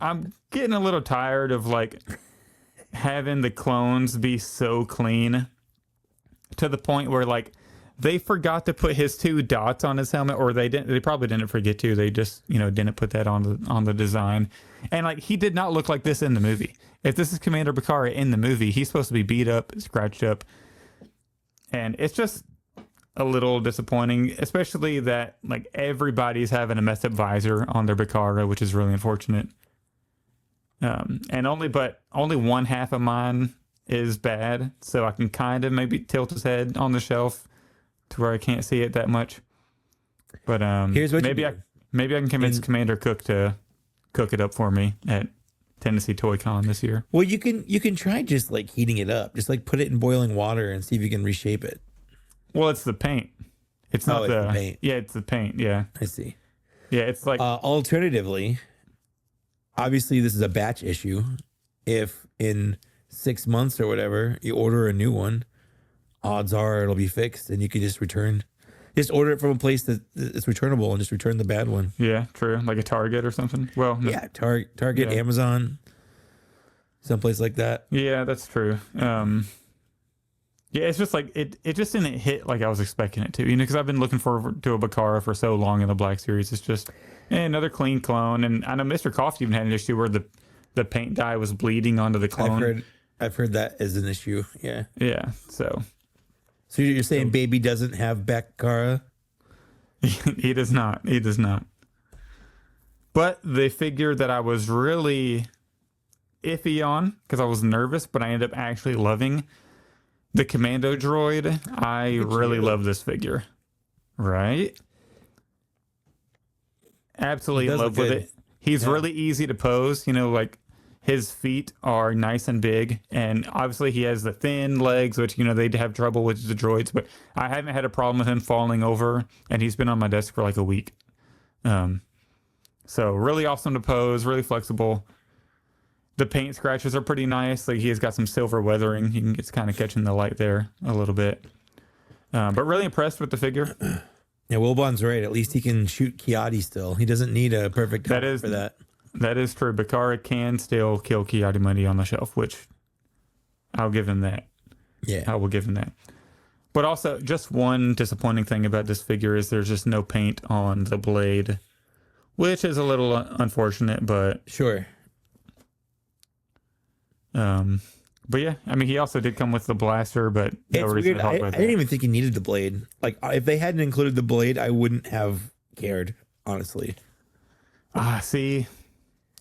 Speaker 2: I'm getting a little tired of like having the clones be so clean to the point where like they forgot to put his 2 dots on his helmet, or they probably didn't forget to. They just, didn't put that on the design. And like, he did not look like this in the movie. If this is Commander Bakara in the movie, he's supposed to be beat up, scratched up. And it's just a little disappointing, especially that like everybody's having a messed up visor on their Bakara, which is really unfortunate. And only one half of mine is bad, so I can kind of maybe tilt his head on the shelf to where I can't see it that much. But
Speaker 1: here's what
Speaker 2: maybe I can convince Commander Cook to cook it up for me at Tennessee Toy Con this year.
Speaker 1: Well, you can try just like heating it up, just like put it in boiling water and see if you can reshape it.
Speaker 2: Well, it's the paint. It's not the paint. Yeah, it's the paint. Yeah,
Speaker 1: I see.
Speaker 2: Yeah, it's like
Speaker 1: alternatively, obviously this is a batch issue. If in 6 months or whatever you order a new one, odds are it'll be fixed and you can just order it from a place that it's returnable and just return the bad one.
Speaker 2: Yeah, true. Like a Target or something. Well, no.
Speaker 1: Yeah, Target, yeah. Amazon, someplace like that.
Speaker 2: Yeah, that's true. Yeah, it's just like it just didn't hit like I was expecting it to, because I've been looking forward to a Bakara for so long in the Black Series. It's just another clean clone. And I know Mr. Coffee even had an issue where the paint dye was bleeding onto the clone.
Speaker 1: I've heard that as an issue. Yeah.
Speaker 2: Yeah. So
Speaker 1: you're saying Baby doesn't have Bakara?
Speaker 2: He does not. He does not. But the figure that I was really iffy on because I was nervous, but I ended up actually loving, the Commando droid. I really love this figure. Right? Absolutely in love with it. He's really easy to pose. Like his feet are nice and big. And obviously he has the thin legs, which, they have trouble with the droids. But I haven't had a problem with him falling over. And he's been on my desk for like a week. So really awesome to pose, really flexible. The paint scratches are pretty nice. Like he has got some silver weathering. You can get kind of catching the light there a little bit. But really impressed with the figure.
Speaker 1: Yeah, Wilbon's right. At least he can shoot Kiadi still. He doesn't need a perfect
Speaker 2: That
Speaker 1: helmet
Speaker 2: is
Speaker 1: for that.
Speaker 2: That is true. Bakara can still kill Kiadi Mundi on the shelf, which I'll give him that.
Speaker 1: Yeah.
Speaker 2: I will give him that. But also, just one disappointing thing about this figure is there's just no paint on the blade, which is a little unfortunate, but
Speaker 1: Sure.
Speaker 2: but yeah, I mean, he also did come with the blaster, but no
Speaker 1: It's
Speaker 2: reason
Speaker 1: weird.
Speaker 2: to talk
Speaker 1: I
Speaker 2: about that.
Speaker 1: didn't even think he needed the blade. Like, if they hadn't included the blade, I wouldn't have cared, honestly.
Speaker 2: See,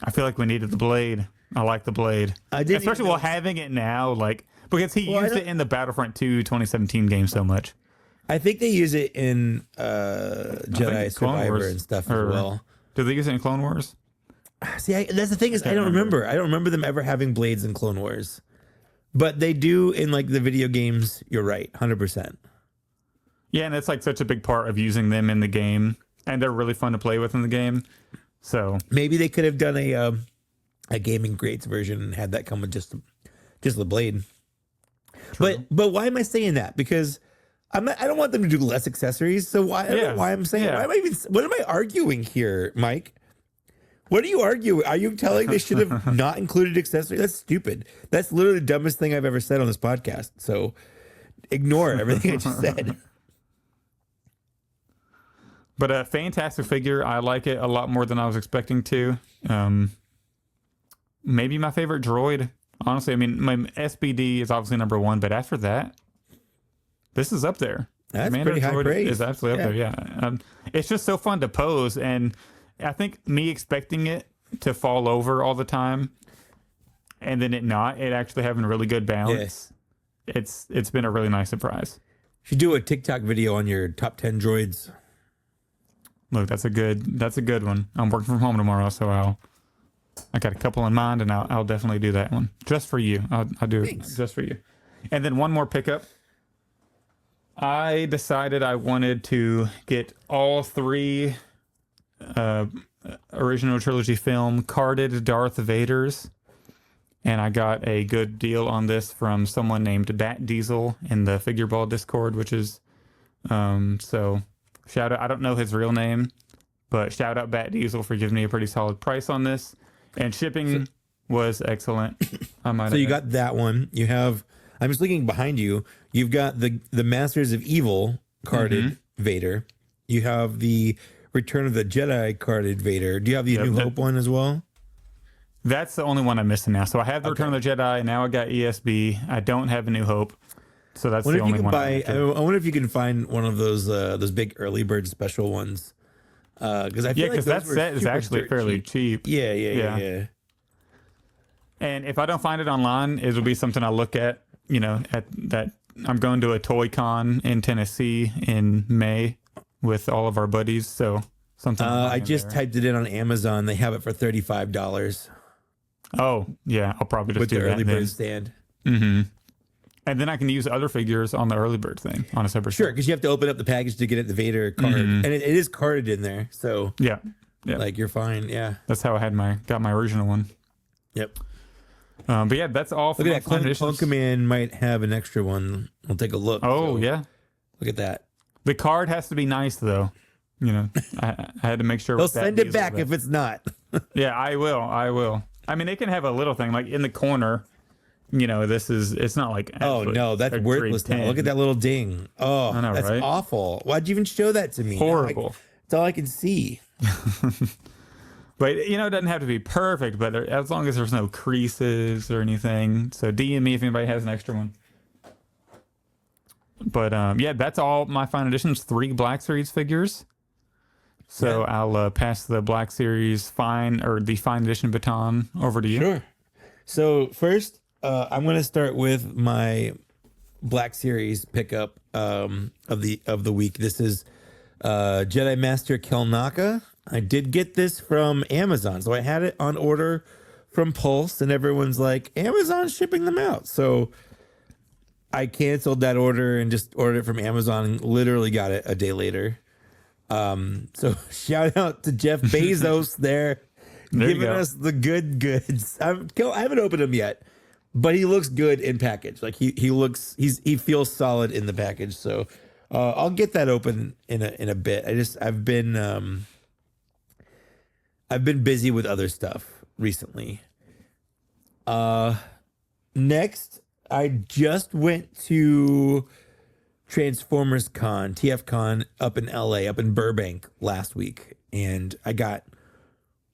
Speaker 2: I feel like we needed the blade. I like the blade,
Speaker 1: I didn't
Speaker 2: especially
Speaker 1: even
Speaker 2: while
Speaker 1: know-
Speaker 2: having it now, like because he
Speaker 1: Well, I
Speaker 2: used
Speaker 1: don't-
Speaker 2: it in the Battlefront 2 2017 game so much.
Speaker 1: I think they use it in Jedi
Speaker 2: Clone
Speaker 1: Survivor
Speaker 2: Wars,
Speaker 1: and stuff
Speaker 2: or-
Speaker 1: as well.
Speaker 2: Did they use it in Clone Wars?
Speaker 1: See, that's the thing is I don't remember. I don't remember them ever having blades in Clone Wars. But they do in like the video games. You're right, 100%.
Speaker 2: Yeah, and it's like such a big part of using them in the game, and they're really fun to play with in the game. So
Speaker 1: Maybe they could have done a gaming grades version and had that come with just the blade. But why am I saying that? Because I don't want them to do less accessories. So why? I don't know why I'm saying.
Speaker 2: Yeah.
Speaker 1: Why am I even? What am I arguing here, Mike? What are you arguing? Are you telling they should have not included accessories? That's stupid. That's literally the dumbest thing I've ever said on this podcast. So ignore everything I just said.
Speaker 2: But a fantastic figure. I like it a lot more than I was expecting to. Maybe my favorite droid. Honestly, I mean, my SBD is obviously number one, but after that, this is up there.
Speaker 1: That's
Speaker 2: Commander
Speaker 1: pretty high
Speaker 2: droid
Speaker 1: praise.
Speaker 2: is absolutely up there. Yeah, it's just so fun to pose, and I think me expecting it to fall over all the time, and then it actually having really good balance. It's been a really nice surprise.
Speaker 1: You should do a TikTok video on your top 10 droids.
Speaker 2: Look, that's a good one. I'm working from home tomorrow, so I got a couple in mind, and I'll definitely do that one just for you. I'll do it just for you. And then one more pickup. I decided I wanted to get all three original trilogy film carded Darth Vaders, and I got a good deal on this from someone named Bat Diesel in the Figure Ball Discord, which is so. Shout out, I don't know his real name, but shout out Bat Diesel for giving me a pretty solid price on this. And shipping was excellent.
Speaker 1: So you got that one. You have, I'm just looking behind you. You've got the Masters of Evil carded Vader. You have the Return of the Jedi carded Vader. Do you have the New Hope one as well?
Speaker 2: That's the only one I'm missing now. So I have the Return of the Jedi. Now I got ESB. I don't have a New Hope. So that's the only one.
Speaker 1: I wonder if you can find one of those big early bird special ones. Because I feel like
Speaker 2: that set is actually fairly cheap.
Speaker 1: Yeah.
Speaker 2: And if I don't find it online, it'll be something I look at. At that, I'm going to a toy con in Tennessee in May with all of our buddies. So something.
Speaker 1: I just typed it in on Amazon. They have it for $35
Speaker 2: Oh yeah, I'll probably just
Speaker 1: with
Speaker 2: do
Speaker 1: the
Speaker 2: that
Speaker 1: early
Speaker 2: then.
Speaker 1: bird stand.
Speaker 2: And then I can use other figures on the early bird thing on a separate.
Speaker 1: Sure, because you have to open up the package to get it the Vader card, and it is carded in there. So
Speaker 2: Yeah.
Speaker 1: like you're fine. Yeah.
Speaker 2: That's how I got my original one.
Speaker 1: Yep.
Speaker 2: But yeah, that's all for
Speaker 1: Look
Speaker 2: my
Speaker 1: at that.
Speaker 2: fun
Speaker 1: Clone
Speaker 2: editions.
Speaker 1: Command might have an extra one. We'll take a look.
Speaker 2: Oh
Speaker 1: So,
Speaker 2: yeah,
Speaker 1: Look at that.
Speaker 2: the card has to be nice though. I had to make sure.
Speaker 1: They'll
Speaker 2: with that
Speaker 1: send it
Speaker 2: diesel
Speaker 1: back
Speaker 2: that-
Speaker 1: if it's not.
Speaker 2: Yeah, I will. I mean, they can have a little thing like in the corner. It's not like.
Speaker 1: Oh no, that's
Speaker 2: a
Speaker 1: worthless
Speaker 2: grade
Speaker 1: now.
Speaker 2: 10.
Speaker 1: Look at that little ding. Oh,
Speaker 2: I know,
Speaker 1: that's
Speaker 2: right?
Speaker 1: awful. Why'd you even show that to me?
Speaker 2: Horrible.
Speaker 1: That's all I can see.
Speaker 2: But it doesn't have to be perfect. But as long as there's no creases or anything. So DM me if anybody has an extra one. But yeah, that's all my fine editions. 3 Black Series figures. So I'll pass the Black Series fine edition baton over to you.
Speaker 1: Sure. So first, I'm going to start with my Black Series pickup of the week. This is Jedi Master Kelnaka. I did get this from Amazon, so I had it on order from Pulse, and everyone's like, Amazon's shipping them out. So I canceled that order and just ordered it from Amazon and literally got it a day later. So shout out to Jeff Bezos there giving us the good goods. I haven't opened them yet, but he looks good in package. Like he he feels solid in the package. So I'll get that open in a bit. I've been busy with other stuff recently. Next, I just went to Transformers Con, TF Con up in LA, up in Burbank last week, and I got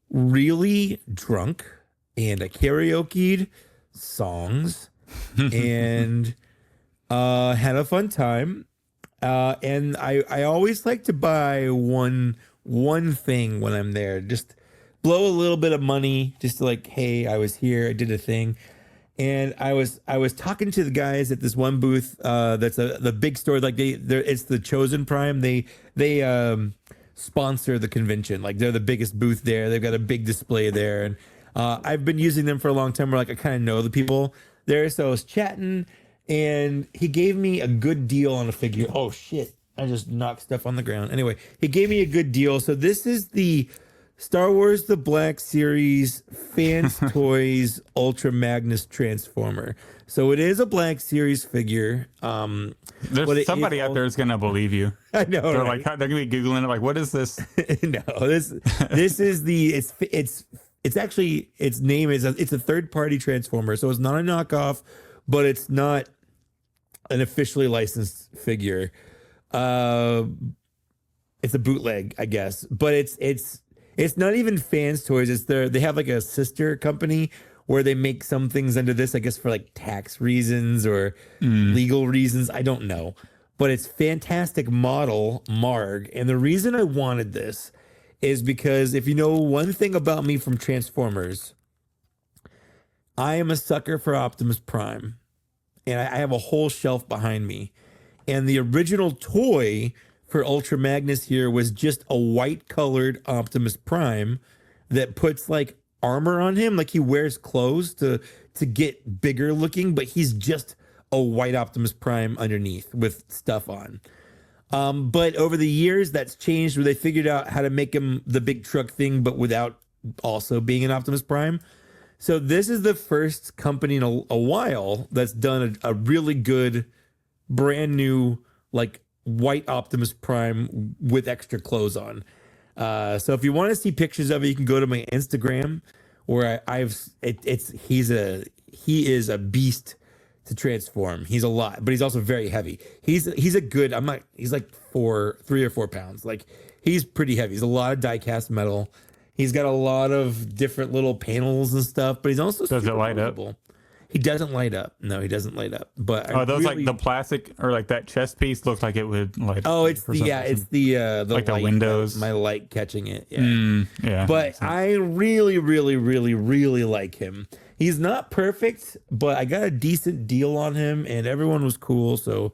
Speaker 1: really drunk and I karaoke'd songs and had a fun time. And I always like to buy one thing when I'm there, just blow a little bit of money, just to like, hey, I was here, I did a thing. And I was talking to the guys at this one booth that's the big store, like it's the Chosen Prime. They sponsor the convention, like they're the biggest booth there. They've got a big display there, and I've been using them for a long time. Where like I kind of know the people there, so I was chatting, and he gave me a good deal on a figure. Oh shit! I just knocked stuff on the ground. Anyway, he gave me a good deal. So this is the Star Wars The Black Series Fans Toys Ultra Magnus Transformer. So it is a Black Series figure.
Speaker 2: There's somebody out there is gonna believe you.
Speaker 1: I know.
Speaker 2: They're
Speaker 1: right?
Speaker 2: like they're gonna be googling it. Like, what is this?
Speaker 1: No, this is the it's actually its name is it's a third party Transformer. So it's not a knockoff, but it's not an officially licensed figure. It's a bootleg, I guess, but it's not even Fans Toys. It's they have like a sister company where they make some things under this, I guess, for like tax reasons or legal reasons. I don't know. But it's fantastic model, Marg. And the reason I wanted this is because if you know one thing about me from Transformers, I am a sucker for Optimus Prime. And I have a whole shelf behind me. And the original toy for Ultra Magnus here was just a white colored Optimus Prime that puts like armor on him, like he wears clothes to get bigger looking, but he's just a white Optimus Prime underneath with stuff on. But over the years that's changed where they figured out how to make him the big truck thing, but without also being an Optimus Prime. So this is the first company in a while that's done a really good brand new like white Optimus Prime with extra clothes on. So if you want to see pictures of it, you can go to my Instagram where he is a beast to transform. He's a lot, but he's also very heavy. He's a good, he's like 3 or 4 pounds. Like he's pretty heavy. He's a lot of die cast metal. He's got a lot of different little panels and stuff, but he's also
Speaker 2: does it light
Speaker 1: up? He doesn't light up. No, he doesn't light up. But
Speaker 2: those really, like the plastic or like that chest piece looks like it would light up.
Speaker 1: Oh, it's the
Speaker 2: like
Speaker 1: light,
Speaker 2: the windows.
Speaker 1: My light catching it. Yeah.
Speaker 2: Yeah.
Speaker 1: But I really, really, really, really like him. He's not perfect, but I got a decent deal on him, and everyone was cool. So,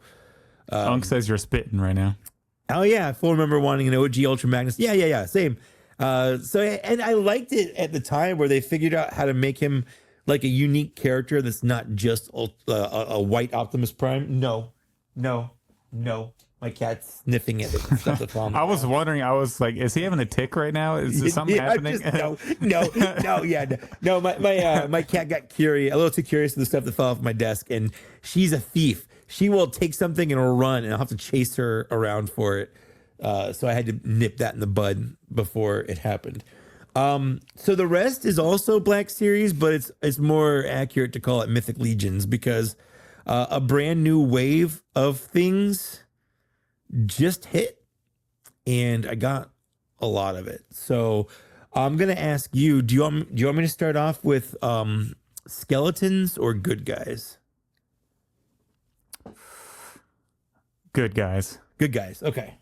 Speaker 2: Unk says you're spitting right now.
Speaker 1: Oh yeah, I full remember wanting an OG Ultra Magnus. Yeah. Same. And I liked it at the time where they figured out how to make him like a unique character that's not just a white Optimus Prime. No. My cat's sniffing at it.
Speaker 2: I was wondering. I was like, is he having a tick right now? Is there something happening?
Speaker 1: No. My cat got curious, a little too curious to the stuff that fell off my desk, and she's a thief. She will take something and run, and I'll have to chase her around for it. So I had to nip that in the bud before it happened. So the rest is also Black Series, but it's more accurate to call it Mythic Legions because a brand new wave of things just hit, and I got a lot of it. So I'm gonna ask you: do you want me to start off with skeletons or good guys?
Speaker 2: Good guys.
Speaker 1: Good guys. Okay.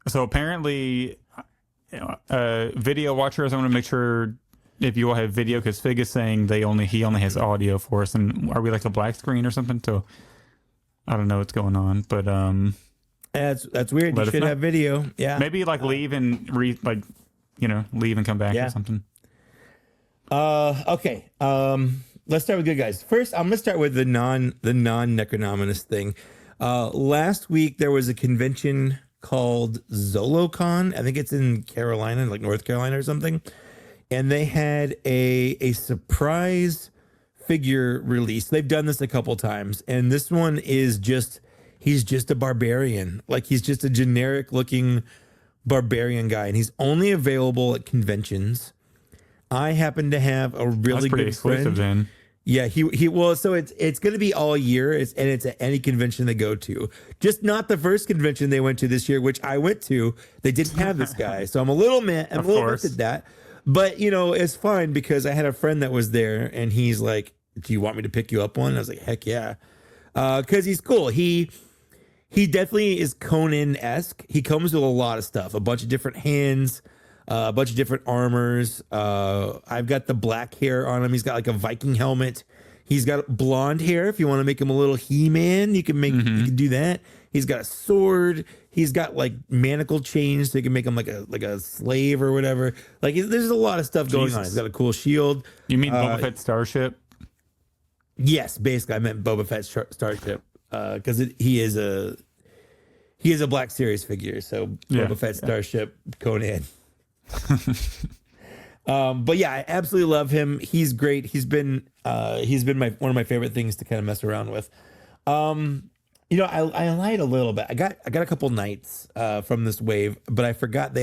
Speaker 2: So apparently, video watchers, I want to make sure if you all have video, because Fig is saying he only has audio for us, and are we like a black screen or something? So I don't know what's going on, but
Speaker 1: that's weird. You should have video. Yeah,
Speaker 2: maybe like leave and leave and come back or something.
Speaker 1: Okay. Let's start with good guys. First, I'm gonna start with the non Necronominous thing. Last week there was a convention called ZoloCon. I think it's in Carolina, like North Carolina or something. And they had a surprise figure release. They've done this a couple times, and this one is just he's just a barbarian. Like he's just a generic looking barbarian guy, and he's only available at conventions. I happen to have a really
Speaker 2: pretty
Speaker 1: good
Speaker 2: exclusive
Speaker 1: friend.
Speaker 2: then.
Speaker 1: Yeah, he well, so it's going to be all year, and it's at any convention they go to. Just not the first convention they went to this year, which I went to. They didn't have this guy, so I'm a little mad. I'm a little mad at that. But you know, it's fine because I had a friend that was there, and he's like, "Do you want me to pick you up one?" I was like, "Heck yeah," because he's cool. He definitely is Conan-esque. He comes with a lot of stuff, a bunch of different hands, a bunch of different armors. I've got the black hair on him. He's got like a Viking helmet. He's got blonde hair. If you want to make him a little He-Man, you can you can do that. He's got a sword. He's got like manacle chains, so you can make him like a slave or whatever. Like there's a lot of stuff going on. He's got a cool shield.
Speaker 2: You mean Boba Fett starship?
Speaker 1: Yes, basically, I meant Boba Fett starship because he is a Black Series figure. So Boba Fett starship Conan. But yeah, I absolutely love him. He's great. He's been one of my favorite things to kind of mess around with. You know, I lied a little bit. I got a couple knights from this wave, but I forgot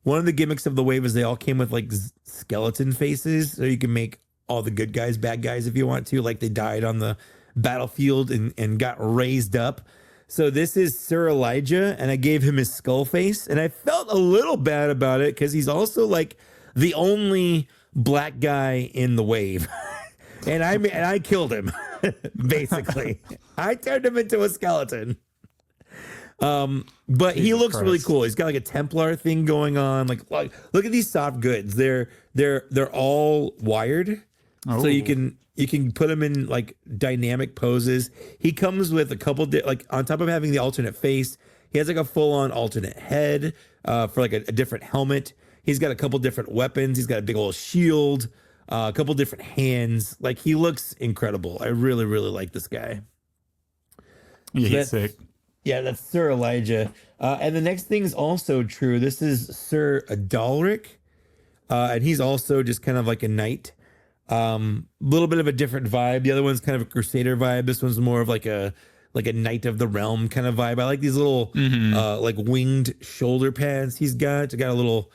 Speaker 1: one of the gimmicks of the wave is they all came with like skeleton faces, so you can make all the good guys bad guys if you want to, like they died on the battlefield and got raised up. So this is Sir Elijah, and I gave him his skull face, and I felt a little bad about it because he's also like the only black guy in the wave. And I killed him, basically. I turned him into a skeleton. But he looks really cool. He's got like a Templar thing going on. Like look at these soft goods. They're all wired, so you can put him in like dynamic poses. He comes with a couple like on top of having the alternate face, he has like a full on alternate head for like a different helmet. He's got a couple different weapons. He's got a big old shield. A couple different hands. Like he looks incredible. I really, really like this guy.
Speaker 2: Yeah, he's sick.
Speaker 1: Yeah, that's Sir Elijah. And the next thing is also true. This is Sir Adalric. And he's also just kind of like a knight. Little bit of a different vibe. The other one's kind of a crusader vibe. This one's more of like a knight of the realm kind of vibe. I like these little like winged shoulder pads he's got. I got a little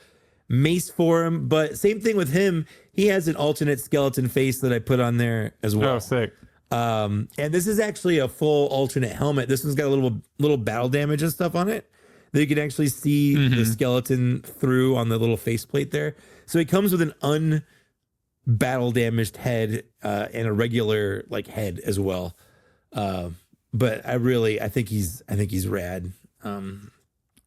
Speaker 1: mace for him, but same thing with him. He has an alternate skeleton face that I put on there as well.
Speaker 2: Oh, sick.
Speaker 1: And this is actually a full alternate helmet. This one's got a little battle damage and stuff on it that you can actually see the skeleton through on the little faceplate there. So he comes with an unbattle damaged head and a regular like head as well. But I think he's rad.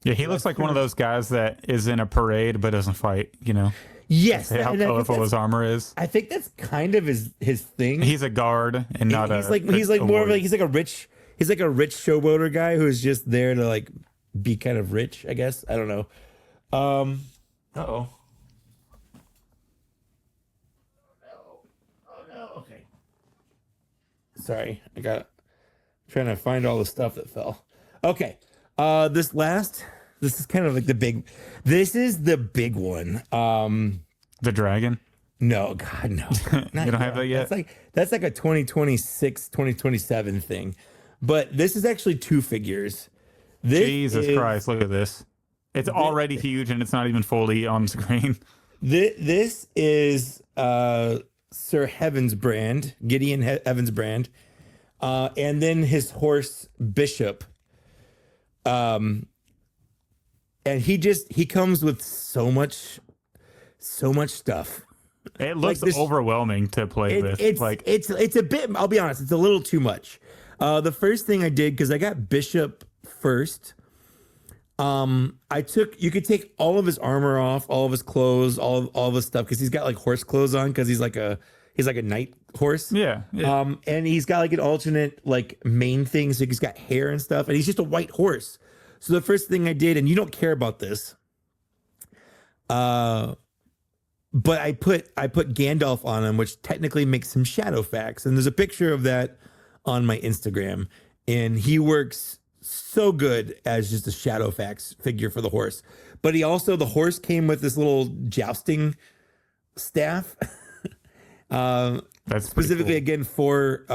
Speaker 2: Yeah, he looks like one of those guys that is in a parade but doesn't fight, you know?
Speaker 1: Yes.
Speaker 2: How colorful his armor is.
Speaker 1: I think that's kind of his thing.
Speaker 2: He's a guard and not
Speaker 1: he's like more of like he's like a rich showboater guy who's just there to like be kind of rich, I guess. I don't know. Oh no. Okay. Sorry. Trying to find all the stuff that fell. Okay. This is kind of like this is the big one.
Speaker 2: The dragon?
Speaker 1: No, God, no.
Speaker 2: You don't have that yet?
Speaker 1: That's like a 2026, 2027 thing. But this is actually two figures.
Speaker 2: Jesus Christ, look at this. It's already huge and it's not even fully on screen.
Speaker 1: This is Sir Heaven's brand, Gideon Heaven's brand. And then his horse Bishop. And he comes with so much stuff.
Speaker 2: It looks like overwhelming to play this.
Speaker 1: It's a bit, I'll be honest, it's a little too much. The first thing I did, because I got Bishop first, you could take all of his armor off, all of his clothes, all of his stuff, because he's got like horse clothes on, because he's like a night horse.
Speaker 2: Yeah.
Speaker 1: And he's got like an alternate like mane thing, so he's got hair and stuff, and he's just a white horse. So the first thing I did, and you don't care about this, but I put Gandalf on him, which technically makes him Shadowfax, and there's a picture of that on my Instagram. and he works so good as just a Shadowfax figure for the horse. But the horse came with this little jousting staff,
Speaker 2: That's
Speaker 1: specifically
Speaker 2: cool.
Speaker 1: again for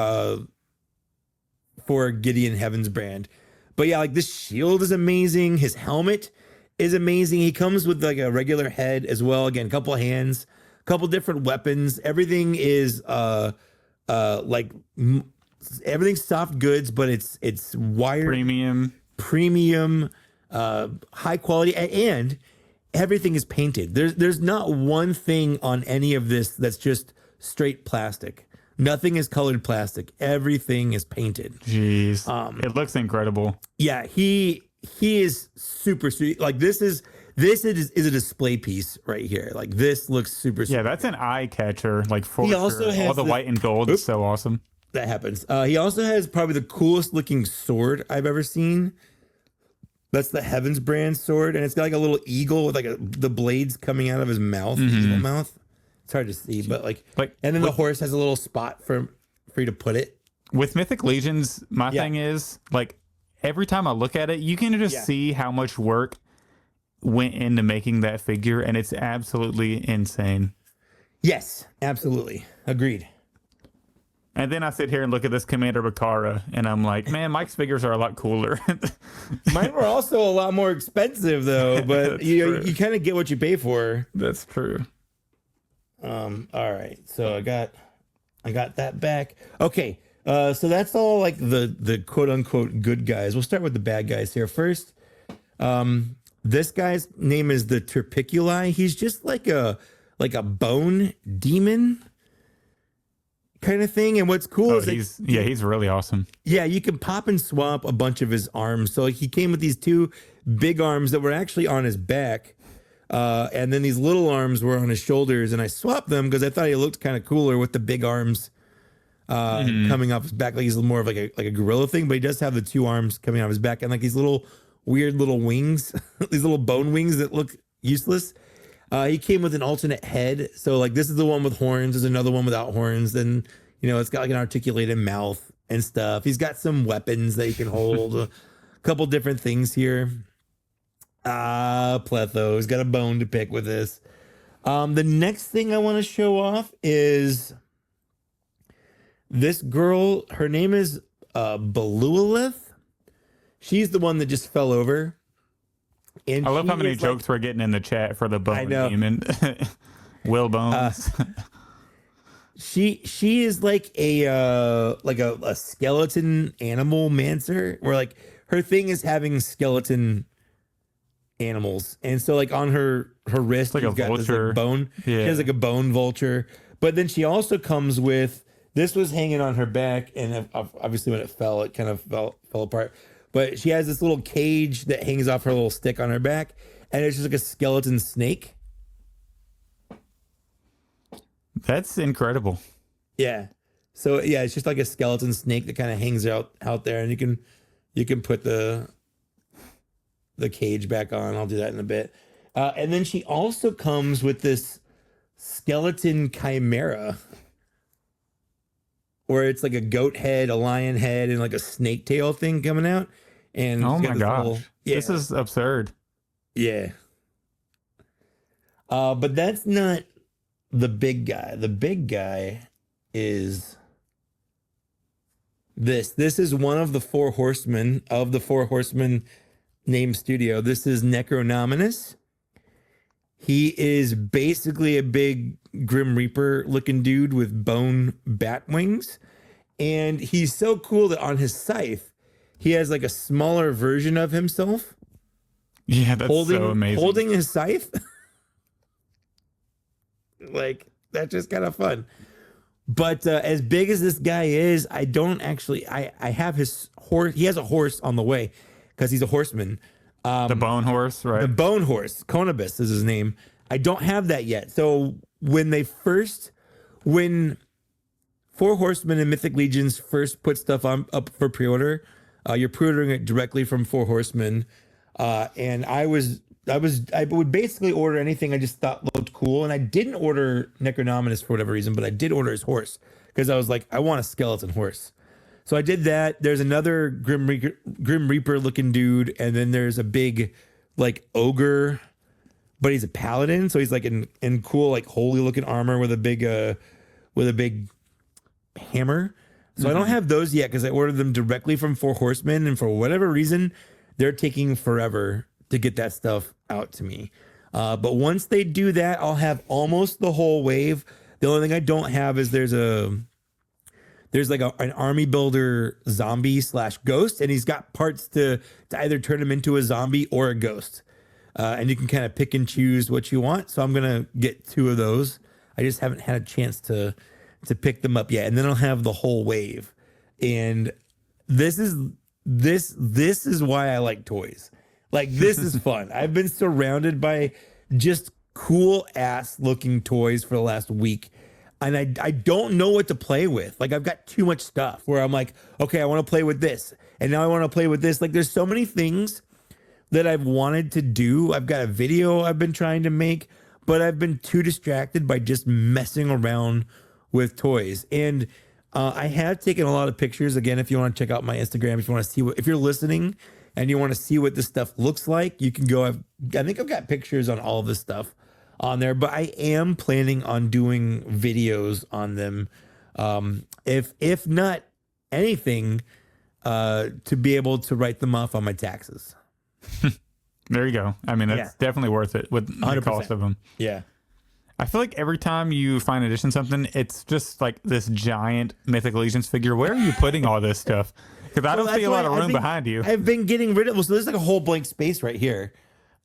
Speaker 1: Gideon Heaven's brand. But yeah, like this shield is amazing. His helmet is amazing. He comes with like a regular head as well. Again, a couple of hands, a couple different weapons. Everything is like everything's soft goods, but it's wired premium, high quality, and everything is painted. There's not one thing on any of this that's just straight plastic. Nothing is colored plastic. Everything is painted.
Speaker 2: Jeez, it looks incredible.
Speaker 1: Yeah, he is super sweet. Like this is a display piece right here. Like this looks super.
Speaker 2: Yeah, that's an eye catcher. Like for
Speaker 1: He also
Speaker 2: sure.
Speaker 1: has
Speaker 2: All the white and gold is so awesome.
Speaker 1: That happens. He also has probably the coolest looking sword I've ever seen. That's the Heavens brand sword, and it's got like a little eagle with like the blades coming out of his mouth, evil mouth. It's hard to see, but like and then the horse has a little spot for you to put it.
Speaker 2: With Mythic Legions, my thing is like every time I look at it, you can just see how much work went into making that figure, and it's absolutely insane.
Speaker 1: Yes, absolutely. Agreed.
Speaker 2: And then I sit here and look at this Commander Bakara, and I'm like, man, Mike's figures are a lot cooler.
Speaker 1: Mine were also a lot more expensive though, but you kind of get what you pay for.
Speaker 2: That's true.
Speaker 1: All right. So I got that back. Okay. So that's all like the quote unquote good guys. We'll start with the bad guys here first. This guy's name is the Terpiculi. He's just like a bone demon kind of thing. And what's cool is
Speaker 2: he's really awesome.
Speaker 1: Yeah, you can pop and swap a bunch of his arms. So he came with these two big arms that were actually on his back. And then these little arms were on his shoulders, and I swapped them because I thought he looked kind of cooler with the big arms coming off his back. Like he's more of like a gorilla thing, but he does have the two arms coming off his back and like these little weird little wings, these little bone wings that look useless. He came with an alternate head. So like this is the one with horns. There's another one without horns. Then, it's got like an articulated mouth and stuff. He's got some weapons that he can hold, a couple different things here. Pletho. He's got a bone to pick with this. The next thing I want to show off is this girl. Her name is Belualith. She's the one that just fell over. And
Speaker 2: I love how many jokes we're getting in the chat for the bone demon. Will Bones.
Speaker 1: She is like a skeleton animal mancer, where like her thing is having skeleton animals, and so like on her wrist,
Speaker 2: like a
Speaker 1: got
Speaker 2: vulture.
Speaker 1: This, like, bone.
Speaker 2: Yeah.
Speaker 1: She has like a bone vulture, but then she also comes with this was hanging on her back, and obviously when it fell, it kind of fell apart. But she has this little cage that hangs off her little stick on her back, and it's just like a skeleton snake.
Speaker 2: That's incredible.
Speaker 1: Yeah. So yeah, it's just like a skeleton snake that kind of hangs out there, and you can put the cage back on. I'll do that in a bit. And then she also comes with this skeleton chimera, where it's like a goat head, a lion head, and like a snake tail thing coming out. And
Speaker 2: oh my gosh, this is absurd.
Speaker 1: Yeah. But that's not the big guy. The big guy is this. This is one of the four horsemen of the Four Horsemen named studio. This is Necronominus. He is basically a big Grim Reaper looking dude with bone bat wings. And he's so cool that on his scythe, he has like a smaller version of himself.
Speaker 2: Yeah, that's so amazing.
Speaker 1: Holding his scythe. Like, that's just kind of fun. But as big as this guy is, I don't actually, I have his horse. He has a horse on the way because he's a horseman.
Speaker 2: The bone horse, right?
Speaker 1: The bone horse, Conibus is his name. I don't have that yet. So when Four Horsemen and Mythic Legions first put stuff up for pre-order, you're pre-ordering it directly from Four Horsemen. And I would basically order anything I just thought looked cool. And I didn't order Necronominus for whatever reason, but I did order his horse because I was like, I want a skeleton horse. So I did that. There's another Grim Reaper looking dude, and then there's a big like ogre, but he's a paladin, so he's like in cool like holy looking armor with a big hammer. So I don't have those yet because I ordered them directly from Four Horsemen, and for whatever reason, they're taking forever to get that stuff out to me. But once they do that, I'll have almost the whole wave. The only thing I don't have is there's like an army builder zombie / ghost, and he's got parts to either turn him into a zombie or a ghost. And you can kind of pick and choose what you want. So I'm gonna get 2 of those. I just haven't had a chance to pick them up yet, and then I'll have the whole wave. And this is why I like toys. Like, this is fun. I've been surrounded by just cool ass looking toys for the last week, and I don't know what to play with. Like, I've got too much stuff where I'm like, okay, I want to play with this, and now I want to play with this. Like, there's so many things that I've wanted to do. I've got a video I've been trying to make, but I've been too distracted by just messing around with toys. And I have taken a lot of pictures. Again, if you want to check out my Instagram, if you want to see if you're listening and you want to see what this stuff looks like, you can go. I think I've got pictures on all of this stuff on there, but I am planning on doing videos on them. If not anything, to be able to write them off on my taxes.
Speaker 2: There you go. I mean, it's definitely worth it with the
Speaker 1: 100%.
Speaker 2: cost of them.
Speaker 1: Yeah.
Speaker 2: I feel like every time you find edition something, it's just like this giant Mythic Legions figure. Where are you putting all this stuff? Because I don't see a lot of room behind you.
Speaker 1: I've been getting rid of. So there's like a whole blank space right here.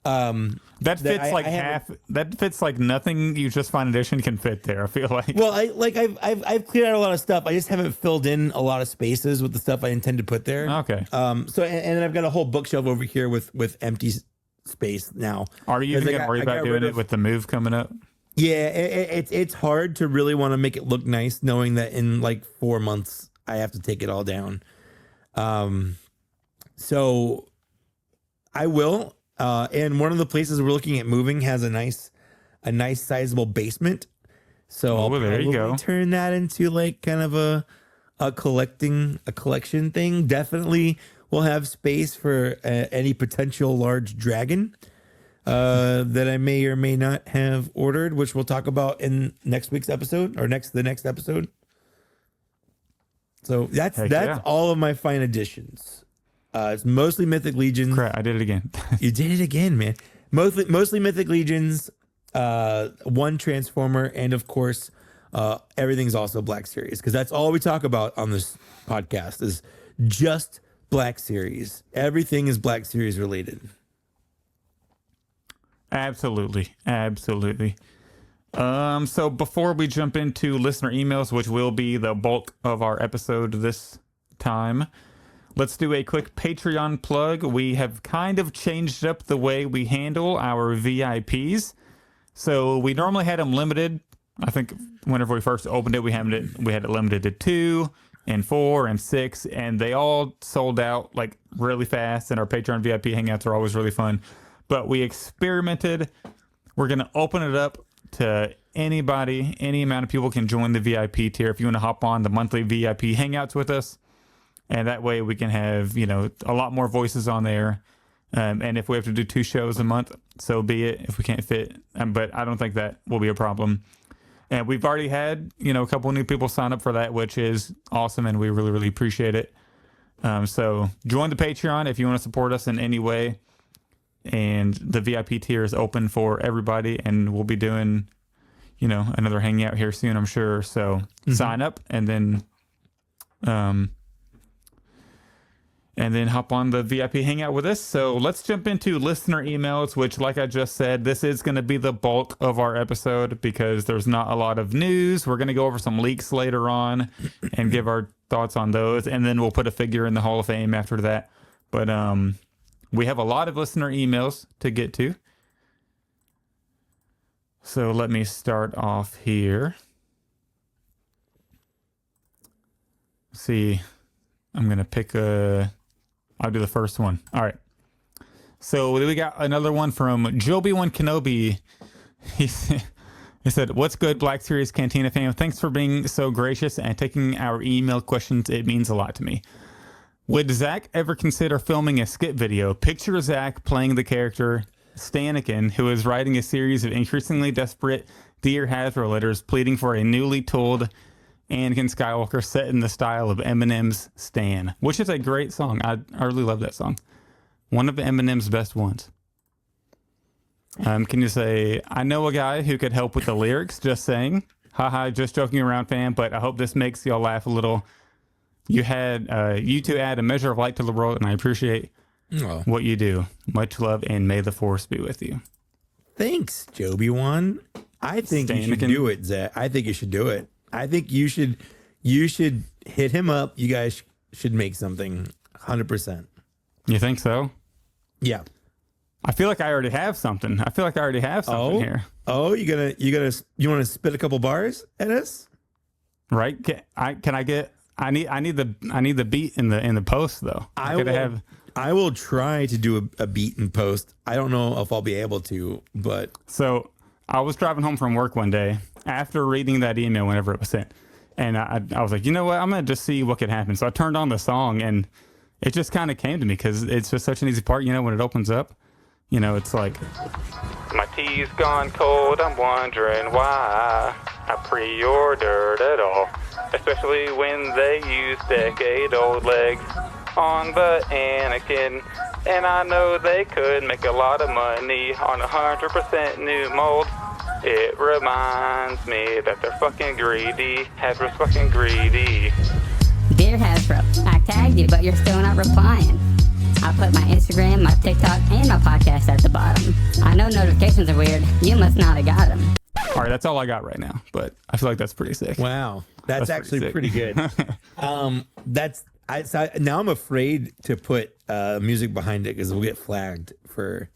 Speaker 2: That fits like half. That fits like nothing you just find edition can fit there. I feel like.
Speaker 1: Well, I've cleared out a lot of stuff. I just haven't filled in a lot of spaces with the stuff I intend to put there.
Speaker 2: Okay.
Speaker 1: So and then I've got a whole bookshelf over here with empty space now.
Speaker 2: Are you even gonna worry about doing it with the move coming up?
Speaker 1: Yeah, it's hard to really want to make it look nice, knowing that in like 4 months I have to take it all down. So I will. And one of the places we're looking at moving has a nice sizable basement. So I'll probably turn that into like kind of a collection thing. Definitely we'll have space for any potential large dragon that I may or may not have ordered, which we'll talk about in next week's episode or the next episode. So that's all of my fine additions. It's mostly Mythic Legions.
Speaker 2: Crap, I did it again.
Speaker 1: You did it again, man. Mostly Mythic Legions, one Transformer, and of course, everything's also Black Series, because that's all we talk about on this podcast is just Black Series. Everything is Black Series related.
Speaker 2: Absolutely. So before we jump into listener emails, which will be the bulk of our episode this time, let's do a quick Patreon plug. We have kind of changed up the way we handle our VIPs. So we normally had them limited. I think whenever we first opened it, we had it limited to 2 and 4 and 6, and they all sold out like really fast. And our Patreon VIP hangouts are always really fun. But we experimented. We're going to open it up to anybody. Any amount of people can join the VIP tier if you want to hop on the monthly VIP hangouts with us. And that way we can have, a lot more voices on there. And if we have to do 2 shows a month, so be it, if we can't fit. But I don't think that will be a problem. And we've already had, a couple of new people sign up for that, which is awesome. And we really, really appreciate it. So join the Patreon if you want to support us in any way. And the VIP tier is open for everybody. And we'll be doing, another hangout here soon, I'm sure. So sign up and then hop on the VIP hangout with us. So let's jump into listener emails, which, like I just said, this is going to be the bulk of our episode because there's not a lot of news. We're going to go over some leaks later on and give our thoughts on those. And then we'll put a figure in the Hall of Fame after that. But we have a lot of listener emails to get to. So let me start off here. Let's see. I'm going to pick I'll do the first one. All right. So we got another one from Joby1 Kenobi. He He said, "What's good, Black Series Cantina fam? Thanks for being so gracious and taking our email questions. It means a lot to me. Would Zach ever consider filming a skit video? Picture Zach playing the character Stanakin, who is writing a series of increasingly desperate Dear Hasbro letters pleading for a newly told Anakin Skywalker set in the style of Eminem's Stan," which is a great song. I really love that song. One of Eminem's best ones. Can you say, "I know a guy who could help with the lyrics, just saying. Haha, just joking around, fam, but I hope this makes y'all laugh a little. You two add a measure of light to the world, and I appreciate what you do. Much love, and may the force be with you."
Speaker 1: Thanks, Joby One. I think you should do it, Zach. I think you should do it. I think you should hit him up. You guys should make something 100%.
Speaker 2: You think so?
Speaker 1: Yeah.
Speaker 2: I feel like I already have something. Here.
Speaker 1: Oh, you want to spit a couple bars at us?
Speaker 2: Right? I need the beat in the post though.
Speaker 1: I will try to do a beat in post. I don't know if I'll be able to, but
Speaker 2: so I was driving home from work one day after reading that email whenever it was sent, and I was like, you know what? I'm gonna just see what could happen. So I turned on the song, and it just kind of came to me because it's just such an easy part. You know, when it opens up, you know, it's like, "My tea's gone cold. I'm wondering why I pre-ordered it all, especially when they use decade-old legs on the Anakin. And I know they could make a lot of money on 100% new mold. It reminds me that they're fucking greedy. Hasbro's fucking greedy."
Speaker 4: Dear Hasbro, I tagged you, but you're still not replying. I put my Instagram, my TikTok, and my podcast at the bottom. I know notifications are weird. You must not have got them.
Speaker 2: All right, that's all I got right now, but I feel like that's pretty sick.
Speaker 1: wow, that's actually pretty good. Now I'm afraid to put music behind it because we'll get flagged for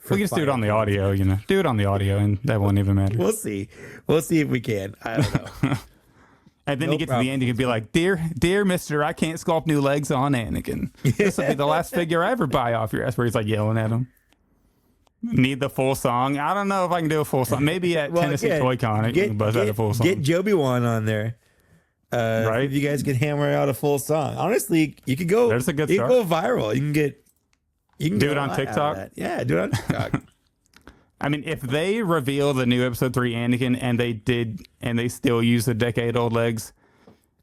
Speaker 2: we can just do it on the audio, you know. Do it on the audio, and that won't even matter.
Speaker 1: We'll see if we can. I don't know.
Speaker 2: And then you get to the end, you can be like, dear mister, I can't sculpt new legs on Anakin. This will be the last figure I ever buy off your ass," where he's like yelling at him. Need the full song? I don't know if I can do a full song. Maybe at Tennessee Toy Con, you can buzz out a full song.
Speaker 1: Get Joby One on there.
Speaker 2: Right?
Speaker 1: If you guys can hammer out a full song. Honestly, you could go.
Speaker 2: There's a good
Speaker 1: you
Speaker 2: start.
Speaker 1: can go viral. You can
Speaker 2: do it on TikTok.
Speaker 1: Yeah, do it on TikTok.
Speaker 2: I mean, if they reveal the new episode 3 Anakin and they still use the decade-old legs,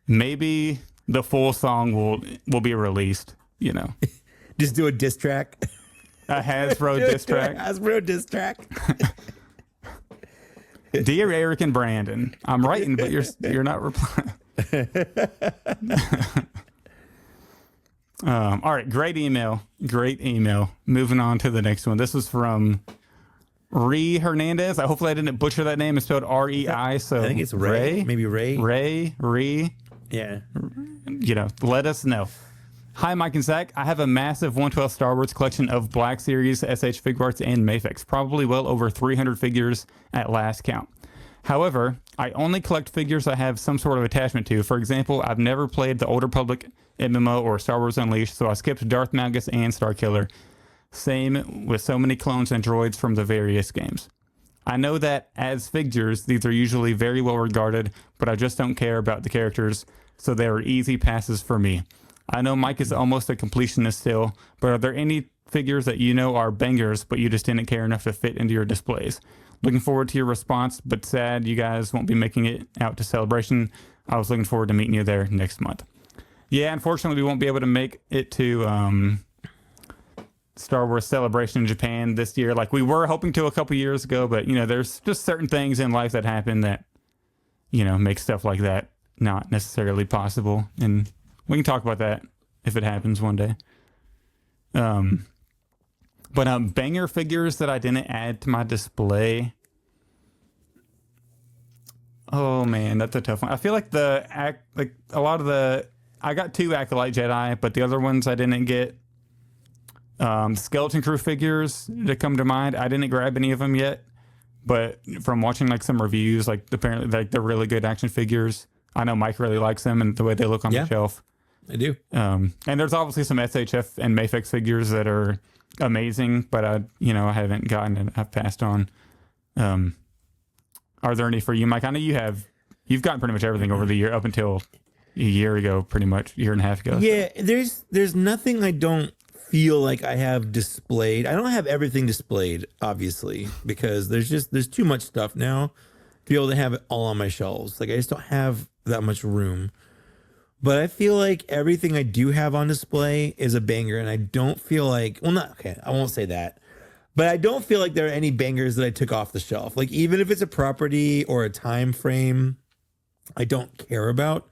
Speaker 2: maybe the full song will be released, you know.
Speaker 1: Just do a diss track.
Speaker 2: A Hasbro diss track.
Speaker 1: Hasbro diss track.
Speaker 2: "Dear Eric and Brandon, I'm writing, but you're not replying." All right, great email. Moving on to the next one. This is from Ree Hernandez. Hopefully I didn't butcher that name. It's spelled R-E-I. So
Speaker 1: I think it's Ray. Maybe Ray.
Speaker 2: Ree.
Speaker 1: Yeah.
Speaker 2: You know, let us know. "Hi, Mike and Zach. I have a massive 112 Star Wars collection of Black Series, SH Figuarts, and Mafex. Probably well over 300 figures at last count. However, I only collect figures I have some sort of attachment to. For example, I've never played the Old Republic MMO or Star Wars Unleashed, so I skipped Darth Malgus and Starkiller. Same with so many clones and droids from the various games. I know that as figures, these are usually very well regarded, but I just don't care about the characters, so they are easy passes for me. I know Mike is almost a completionist still, but are there any figures that you know are bangers, but you just didn't care enough to fit into your displays? Looking forward to your response, but sad you guys won't be making it out to Celebration. I was looking forward to meeting you there next month." Yeah, unfortunately, we won't be able to make it to Star Wars Celebration in Japan this year. Like we were hoping to a couple years ago, but, you know, there's just certain things in life that happen that, you know, make stuff like that not necessarily possible. And we can talk about that if it happens one day. But banger figures that I didn't add to my display. Oh man, that's a tough one. I feel like I got 2 Acolyte Jedi, but the other ones I didn't get. Skeleton Crew figures that come to mind. I didn't grab any of them yet, but from watching like some reviews, like apparently like they're really good action figures. I know Mike really likes them and the way they look on the shelf.
Speaker 1: I do.
Speaker 2: And there's obviously some SHF and Mafex figures that are amazing, but I haven't gotten it. I've passed on. Are there any for you, Mike? I know you've gotten pretty much everything over the year up until a year ago, pretty much year and a half ago.
Speaker 1: Yeah, there's nothing I don't feel like I have displayed. I don't have everything displayed, obviously, because there's too much stuff now to be able to have it all on my shelves. Like I just don't have that much room. But I feel like everything I do have on display is a banger, and I don't feel like, well, not okay, I won't say that. But I don't feel like there are any bangers that I took off the shelf. Like even if it's a property or a time frame I don't care about,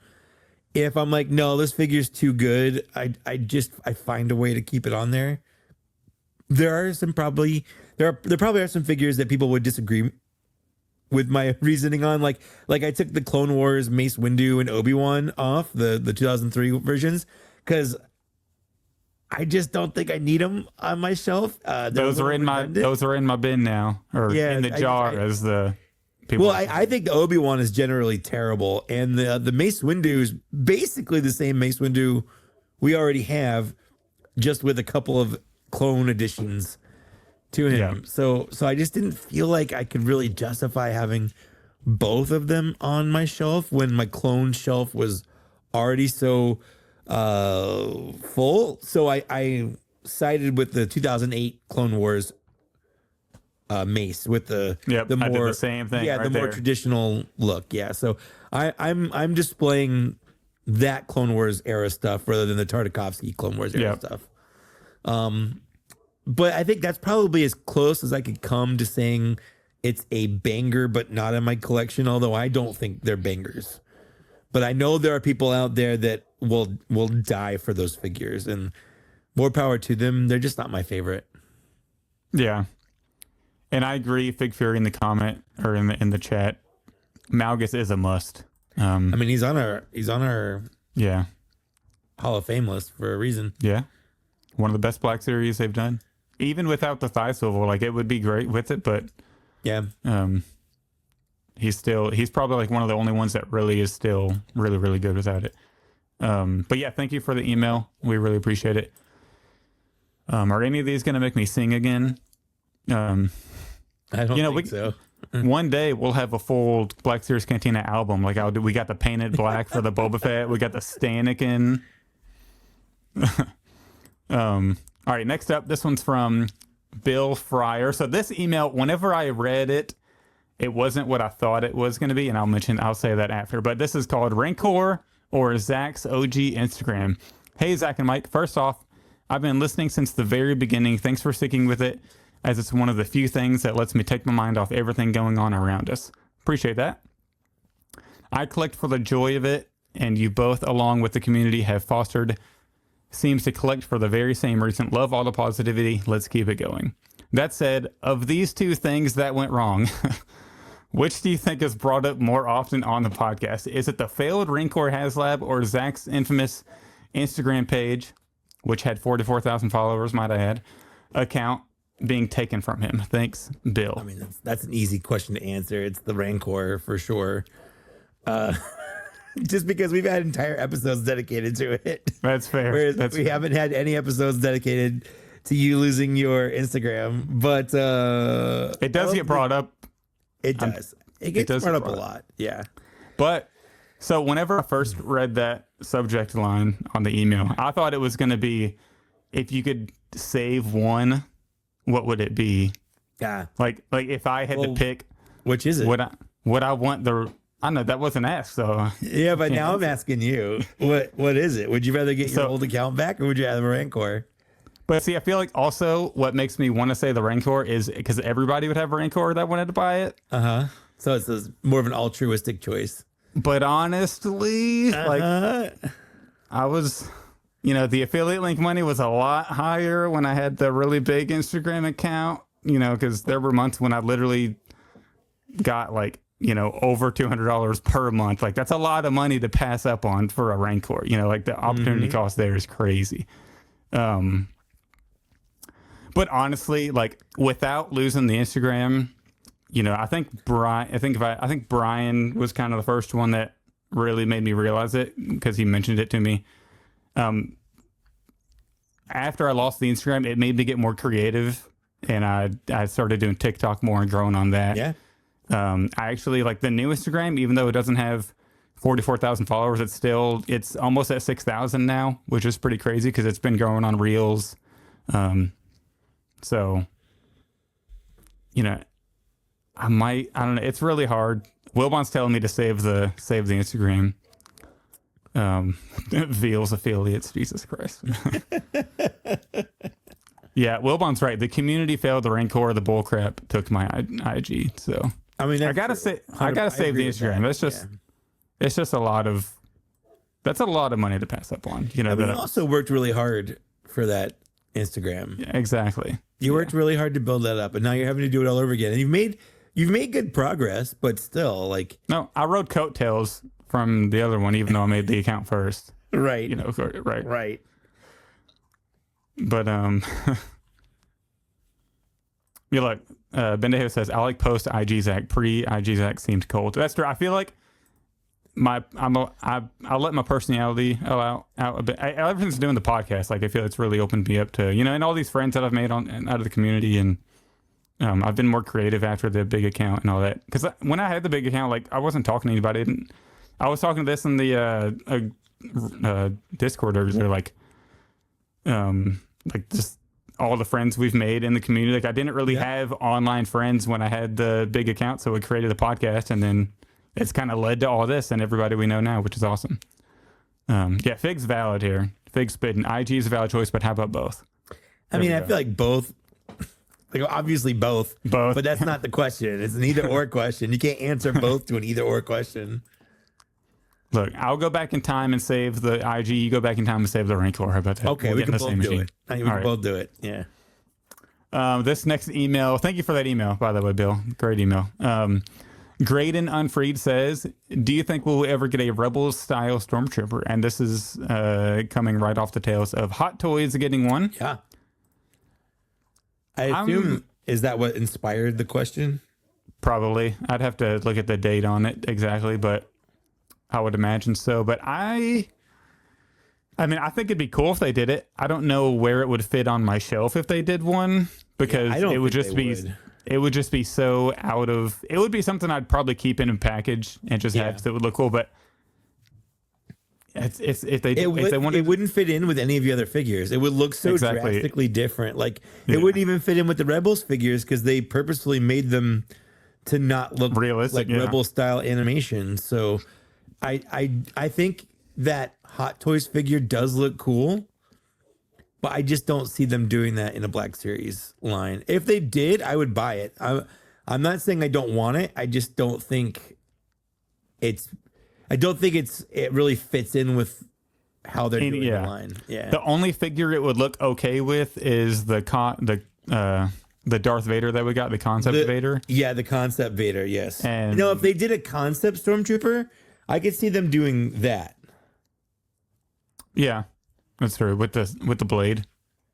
Speaker 1: if I'm like, no, this figure's too good, I find a way to keep it on there. There probably are some figures that people would disagree with my reasoning on. Like I took the Clone Wars Mace Windu and Obi-Wan off the 2003 versions because I just don't think I need them on my shelf.
Speaker 2: Those are in my bin now, or in the jar as the people.
Speaker 1: Well, I think the Obi-Wan is generally terrible, and the Mace Windu is basically the same Mace Windu we already have, just with a couple of clone additions to him. Yeah. So I just didn't feel like I could really justify having both of them on my shelf when my clone shelf was already so full. So I sided with the 2008 Clone Wars Mace with the more,
Speaker 2: I did the same thing.
Speaker 1: Yeah, right, the more traditional look. Yeah, so I'm displaying that Clone Wars era stuff rather than the Tartakovsky Clone Wars era stuff. But I think that's probably as close as I could come to saying it's a banger, but not in my collection. Although I don't think they're bangers, but I know there are people out there that will die for those figures, and more power to them. They're just not my favorite.
Speaker 2: Yeah. And I agree, Fig Fury in the comment or in the chat. Malgus is a must.
Speaker 1: I mean, he's on our Hall of Fame list for a reason.
Speaker 2: Yeah, one of the best Black Series they've done. Even without the thigh swivel, like it would be great with it, but
Speaker 1: yeah,
Speaker 2: he's probably like one of the only ones that really is still really, really good without it. But yeah, thank you for the email. We really appreciate it. Are any of these going to make me sing again?
Speaker 1: I don't think so.
Speaker 2: One day we'll have a full Black Series Cantina album. Like we got the painted black for the Boba Fett. We got the Stanakin. All right, next up, this one's from Bill Fryer. So this email, whenever I read it, it wasn't what I thought it was going to be, and I'll say that after. But this is called Rancor or Zach's OG Instagram. Hey, Zach and Mike. First off, I've been listening since the very beginning. Thanks for sticking with it, as it's one of the few things that lets me take my mind off everything going on around us. Appreciate that. I collect for the joy of it, and you both, along with the community, have fostered seems to collect for the very same reason. Love all the positivity. Let's keep it going. That said, of these two things that went wrong, which do you think is brought up more often on the podcast? Is it the failed Rancor HasLab or Zach's infamous Instagram page, which had 44,000 followers, might I add, account being taken from him? Thanks, Bill.
Speaker 1: I mean, that's an easy question to answer. It's the Rancor for sure. Just because we've had entire episodes dedicated to it.
Speaker 2: That's fair.
Speaker 1: Whereas we haven't had any episodes dedicated to you losing your Instagram. But
Speaker 2: it does get brought up.
Speaker 1: It does. It gets brought up a lot. Yeah.
Speaker 2: But so whenever I first read that subject line on the email, I thought it was going to be, if you could save one, what would it be?
Speaker 1: Yeah.
Speaker 2: Like if I had to pick,
Speaker 1: which is it?
Speaker 2: Would I want the? I know that wasn't asked, so
Speaker 1: yeah. But now I'm asking you, what is it? Would you rather get your old account back, or would you have a Rancor?
Speaker 2: But see, I feel like also what makes me want to say the Rancor is because everybody would have a Rancor that wanted to buy it.
Speaker 1: So it's more of an altruistic choice.
Speaker 2: But honestly, like I was, the affiliate link money was a lot higher when I had the really big Instagram account. Because there were months when I literally got like, over $200 per month. Like that's a lot of money to pass up on for a Rancor. Like the opportunity cost there is crazy. But honestly, like without losing the Instagram, I think Brian was kind of the first one that really made me realize it because he mentioned it to me. After I lost the Instagram, it made me get more creative, and I started doing TikTok more and growing on that.
Speaker 1: Yeah.
Speaker 2: I actually like the new Instagram, even though it doesn't have 44,000 followers, it's almost at 6,000 now, which is pretty crazy because it's been going on Reels. So, I don't know. It's really hard. Wilbon's telling me to save the Instagram. Veals affiliates, Jesus Christ. Yeah, Wilbon's right. The community failed. The Rancor, the bullcrap took my IG. So
Speaker 1: I mean,
Speaker 2: I gotta save the Instagram. It's just that's a lot of money to pass up on. You
Speaker 1: also worked really hard for that Instagram.
Speaker 2: Yeah, exactly.
Speaker 1: You worked really hard to build that up, and now you're having to do it all over again. And you've made good progress, but still, like,
Speaker 2: no, I rode coattails from the other one, even though I made the account first.
Speaker 1: Right.
Speaker 2: Right. But you look. Bendejo says, "I like post IG Zach. Pre IG Zach seemed cold." That's true. I feel like I let my personality out a bit. Ever since doing the podcast, like I feel it's really opened me up to and all these friends that I've made out of the community, and I've been more creative after the big account and all that. Because when I had the big account, like I wasn't talking to anybody. I was talking to this in the Discord earlier, like just all the friends we've made in the community. Like I didn't really have online friends when I had the big account, so we created a podcast, and then it's kind of led to all this and everybody we know now, which is awesome. Fig's valid here. Fig's spitting. IG is a valid choice, but how about both?
Speaker 1: I mean, I feel like both. Like obviously both, but that's not the question. It's an either or question. You can't answer both to an either or question.
Speaker 2: Look, I'll go back in time and save the IG. You go back in time and save the Rancor. How about that?
Speaker 1: Okay, we can both do it. We can both do it. Yeah.
Speaker 2: This next email. Thank you for that email, by the way, Bill. Great email. Graydon Unfreed says, "Do you think we'll ever get a Rebels-style Stormtrooper?" And this is coming right off the tails of Hot Toys getting one.
Speaker 1: Yeah. I assume, is that what inspired the question?
Speaker 2: Probably. I'd have to look at the date on it exactly, but I would imagine so. But I mean, I think it'd be cool if they did it. I don't know where it would fit on my shelf if they did one, because it would just be so out of. It would be something I'd probably keep in a package and just have so it would look cool. But it
Speaker 1: wouldn't fit in with any of the other figures. It would look so drastically different. Like it wouldn't even fit in with the Rebels figures because they purposefully made them to not look
Speaker 2: realistic,
Speaker 1: like Rebel style animation. So I think that Hot Toys figure does look cool, but I just don't see them doing that in a Black Series line. If they did, I would buy it. I'm not saying I don't want it. I just don't think it really fits in with how they're doing the line. Yeah.
Speaker 2: The only figure it would look okay with is the Darth Vader that we got, the concept Vader.
Speaker 1: Yeah, the concept Vader, yes.
Speaker 2: And
Speaker 1: if they did a concept Stormtrooper, I could see them doing that.
Speaker 2: Yeah. That's true. With the blade.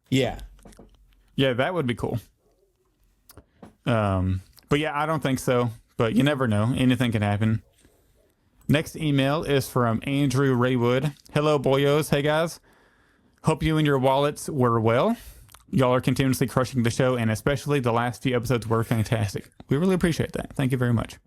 Speaker 1: Yeah.
Speaker 2: Yeah, that would be cool. But yeah, I don't think so. But you never know. Anything can happen. Next email is from Andrew Raywood. Hello, boyos. Hey, guys. Hope you and your wallets were well. Y'all are continuously crushing the show, and especially the last few episodes were fantastic. We really appreciate that. Thank you very much.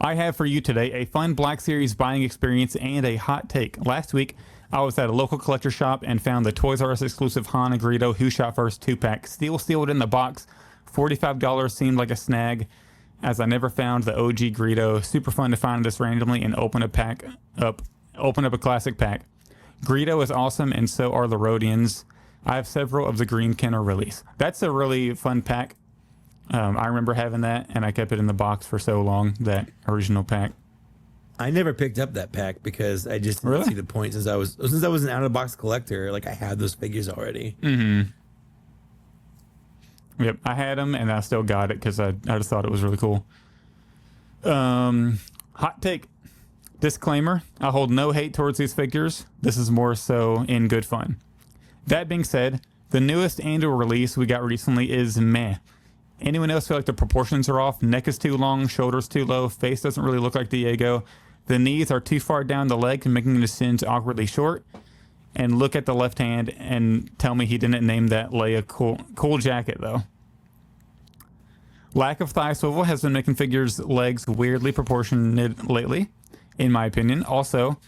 Speaker 2: I have for you today a fun Black Series buying experience and a hot take. Last week, I was at a local collector shop and found the Toys R Us exclusive Han and Greedo Who Shot First 2-pack still sealed in the box. $45 seemed like a snag, as I never found the OG Greedo. Super fun to find this randomly and open up a classic pack. Greedo is awesome, and so are the Rhodians. I have several of the Green Kenner release. That's a really fun pack. I remember having that, and I kept it in the box for so long, that original pack.
Speaker 1: I never picked up that pack because I just didn't see the point since I was an out of the box collector. Like I had those figures already.
Speaker 2: Mm-hmm. Yep, I had them, and I still got it because I just thought it was really cool. Hot take. Disclaimer, I hold no hate towards these figures. This is more so in good fun. That being said, the newest annual release we got recently is meh. Anyone else feel like the proportions are off? Neck is too long, shoulders too low, face doesn't really look like Diego. The knees are too far down the leg, making the shins awkwardly short. And look at the left hand and tell me he didn't name that Leia cool jacket, though. Lack of thigh swivel has been making figures' legs weirdly proportionate lately, in my opinion. Also,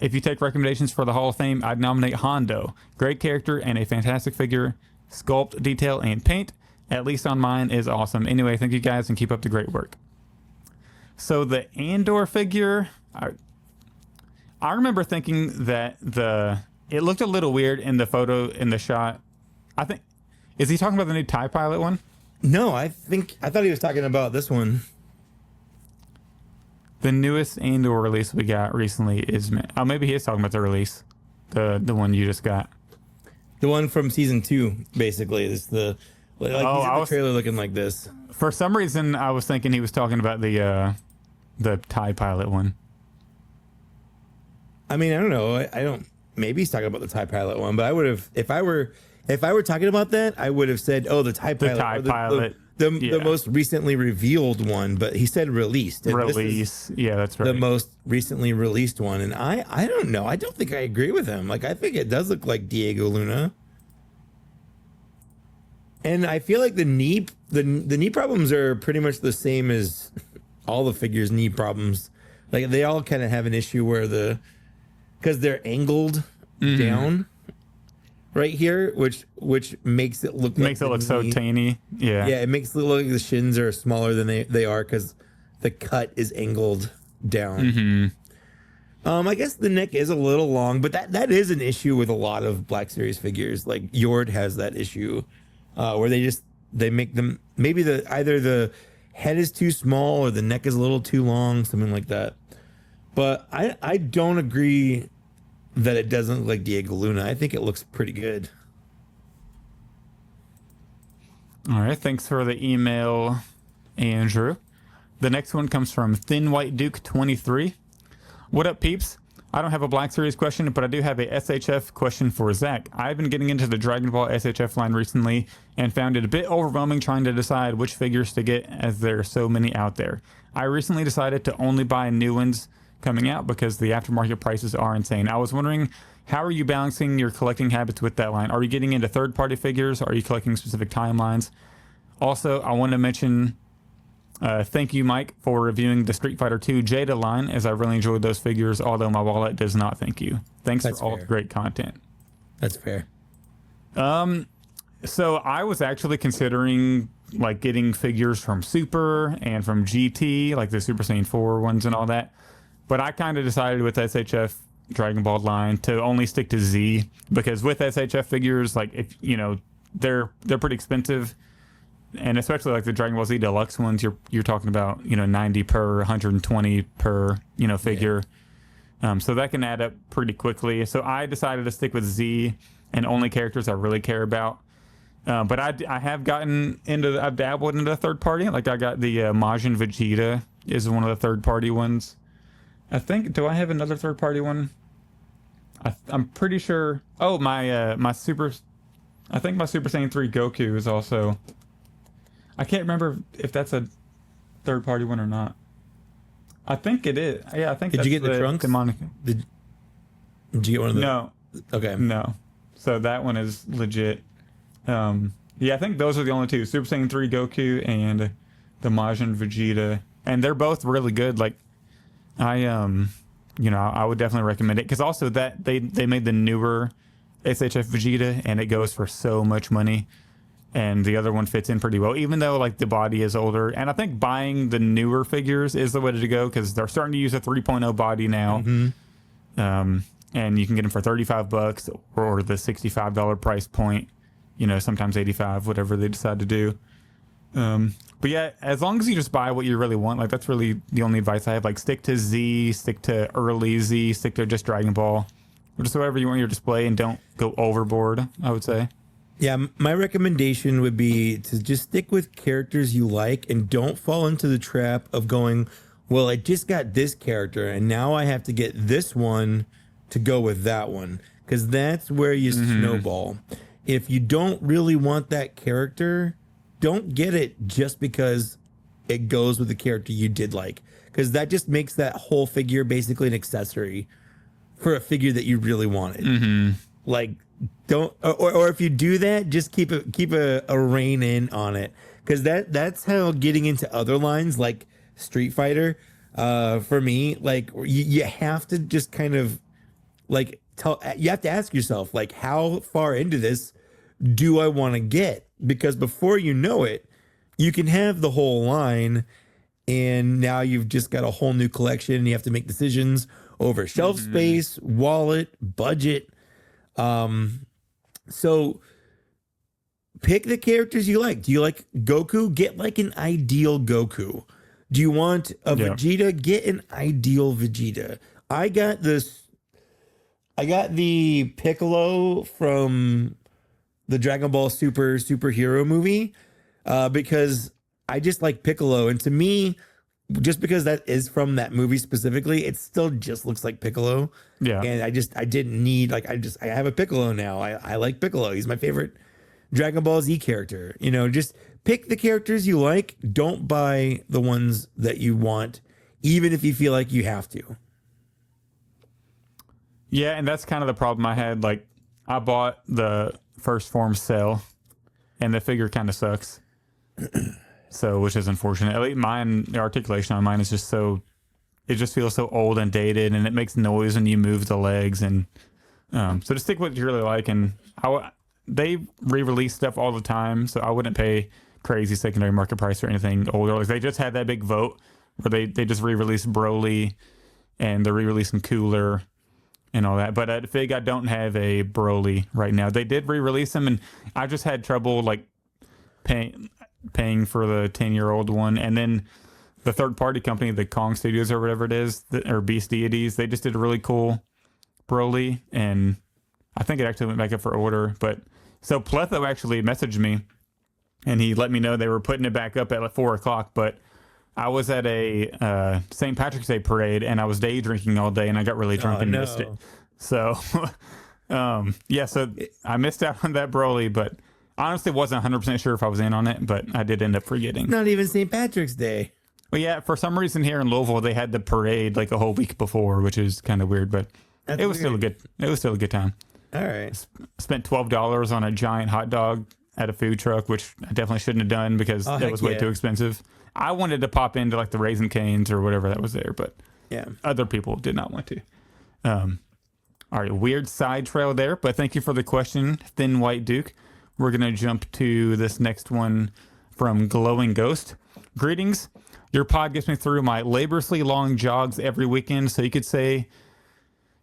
Speaker 2: if you take recommendations for the Hall of Fame, I'd nominate Hondo. Great character and a fantastic figure. Sculpt, detail, and paint, at least on mine, is awesome. Anyway, thank you guys and keep up the great work. So the Andor figure, I remember thinking that it looked a little weird in the photo, in the shot. Is he talking about the new TIE Pilot one?
Speaker 1: No, I thought he was talking about this one.
Speaker 2: The newest Andor release we got recently is... Oh, maybe he is talking about the release. The one you just got.
Speaker 1: The one from season 2, basically. Is the... Like, he's in the trailer looking like this.
Speaker 2: For some reason, I was thinking he was talking about the TIE Pilot one.
Speaker 1: I mean, I don't know. I don't... Maybe he's talking about the TIE Pilot one, but I would have... If I were talking about that, I would have said, oh, the TIE Pilot.
Speaker 2: The TIE Pilot.
Speaker 1: The most recently revealed one, but he said released.
Speaker 2: Release. Yeah, that's right.
Speaker 1: The most recently released one. And I don't know. I don't think I agree with him. Like, I think it does look like Diego Luna. And I feel like the knee problems are pretty much the same as all the figures' knee problems. Like, they all kind of have an issue where because they're angled down right here, which makes it look
Speaker 2: so tiny. Yeah.
Speaker 1: Yeah, it makes it look like the shins are smaller than they are because the cut is angled down. I guess the neck is a little long, but that is an issue with a lot of Black Series figures. Like Yord has that issue where they make them maybe either the head is too small or the neck is a little too long, something like that. But I don't agree that it doesn't look like Diego Luna. I think it looks pretty good.
Speaker 2: All right. Thanks for the email, Andrew. The next one comes from Thin White Duke 23. What up, peeps? I don't have a Black Series question, but I do have a SHF question for Zach. I've been getting into the Dragon Ball SHF line recently and found it a bit overwhelming trying to decide which figures to get as there are so many out there. I recently decided to only buy new ones coming out because the aftermarket prices are insane. I was wondering, how are you balancing your collecting habits with that line? Are you getting into third-party figures? Are you collecting specific timelines? Also, I want to mention thank you, Mike, for reviewing the Street Fighter II Jada line, as I really enjoyed those figures, although my wallet does not thank you. Thanks for all the great content.
Speaker 1: That's fair.
Speaker 2: So I was actually considering like getting figures from Super and from GT, like the Super Saiyan 4 ones and all that. But I kind of decided with SHF Dragon Ball line to only stick to Z, because with SHF figures, like if they're pretty expensive, and especially like the Dragon Ball Z Deluxe ones, you're talking about 90 per, 120 per figure. Yeah. So that can add up pretty quickly. So I decided to stick with Z and only characters I really care about. But I have gotten into I've dabbled into the third party. Like I got the Majin Vegeta is one of the third party ones. I think, do I have another third party one? I'm pretty sure. Oh, my Super, I think my Super Saiyan 3 Goku is also, I can't remember if that's a third party one or not. I think it is. Yeah, I think.
Speaker 1: Did you get the Trunks? Did you get one of the?
Speaker 2: No.
Speaker 1: Okay.
Speaker 2: No. So that one is legit. Yeah, I think those are the only two: Super Saiyan 3 Goku and the Majin Vegeta, and they're both really good. Like, I would definitely recommend it, because also that they made the newer SHF Vegeta and it goes for so much money, and the other one fits in pretty well, even though like the body is older. And I think buying the newer figures is the way to go, because they're starting to use a 3.0 body now. And you can get them for $35 or the $65 price point, sometimes 85, whatever they decide to do. But yeah, as long as you just buy what you really want, like that's really the only advice I have. Like stick to Z, stick to early Z, stick to just Dragon Ball, or just whatever you want your display, and don't go overboard, I would say.
Speaker 1: Yeah, my recommendation would be to just stick with characters you like and don't fall into the trap of going, well, I just got this character and now I have to get this one to go with that one, because that's where you snowball. If you don't really want that character, don't get it just because it goes with the character you did like, because that just makes that whole figure basically an accessory for a figure that you really wanted. Like, don't, or if you do that, just keep a rein in on it, because that's how getting into other lines like Street Fighter, for me, like you have to just kind of like you have to ask yourself, like, how far into this do I want to get? Because before you know it, you can have the whole line, and now you've just got a whole new collection, and you have to make decisions over shelf space, wallet, budget. So pick the characters you like. Do you like Goku? Get like an ideal Goku. Do you want a Vegeta? Get an ideal Vegeta. I got the Piccolo from the Dragon Ball superhero movie, because I just like Piccolo. And to me, just because that is from that movie specifically, it still just looks like Piccolo.
Speaker 2: Yeah.
Speaker 1: And I didn't need, like, I have a Piccolo now. I like Piccolo. He's my favorite Dragon Ball Z character. You know, just pick the characters you like. Don't buy the ones that you want, even if you feel like you have to.
Speaker 2: Yeah, and that's kind of the problem I had. Like, I bought the first form cell, and the figure kind of sucks. So, which is unfortunate. At least mine, the articulation on mine is just so, it just feels so old and dated, and it makes noise when you move the legs. And so just stick with what you really like. And they re-release stuff all the time, so I wouldn't pay crazy secondary market price or anything older. Like, they just had that big vote where they just re-released Broly, and they're re-releasing Cooler and all that. But at Fig, I don't have a Broly right now. They did re-release them, and I just had trouble like paying for the 10-year-old one. And then the third-party company, the Kong Studios or whatever it is, or Beast Deities, they just did a really cool Broly, and I think it actually went back up for order. But so Pletho actually messaged me, and he let me know they were putting it back up at like 4 o'clock. But I was at a St. Patrick's Day parade, and I was day drinking all day, and I got really drunk and missed it. So, so I missed out on that Broly, but honestly wasn't 100% sure if I was in on it, but I did end up forgetting.
Speaker 1: Not even St. Patrick's Day.
Speaker 2: Well, yeah, for some reason here in Louisville, they had the parade like a whole week before, which is kind of weird, but it was still a good time.
Speaker 1: All right.
Speaker 2: Spent $12 on a giant hot dog at a food truck, which I definitely shouldn't have done because that was way too expensive. I wanted to pop into like the Raisin Canes or whatever that was there, but other people did not want to. All right, weird side trail there, but thank you for the question, Thin White Duke. We're going to jump to this next one from Glowing Ghost. Greetings. Your pod gets me through my laboriously long jogs every weekend, so you could say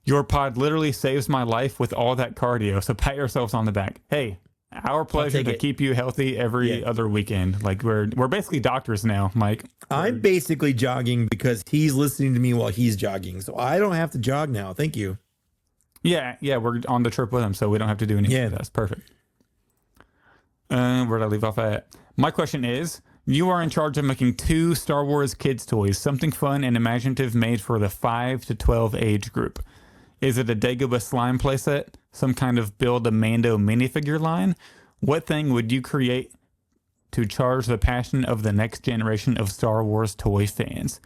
Speaker 2: your pod literally saves my life with all that cardio, so pat yourselves on the back. Hey, our pleasure to keep you healthy every other weekend. Like, we're basically doctors now, Mike.
Speaker 1: I'm basically jogging because he's listening to me while he's jogging, so I don't have to jog now. Thank you.
Speaker 2: Yeah, we're on the trip with him, so we don't have to do anything. Yeah, that's perfect. Where did I leave off at? My question is, you are in charge of making 2 Star Wars kids toys, something fun and imaginative made for the 5 to 12 age group. Is it a Dagobah slime playset? Some kind of Build a Mando minifigure line? What thing would you create to charge the passion of the next generation of Star Wars toy fans?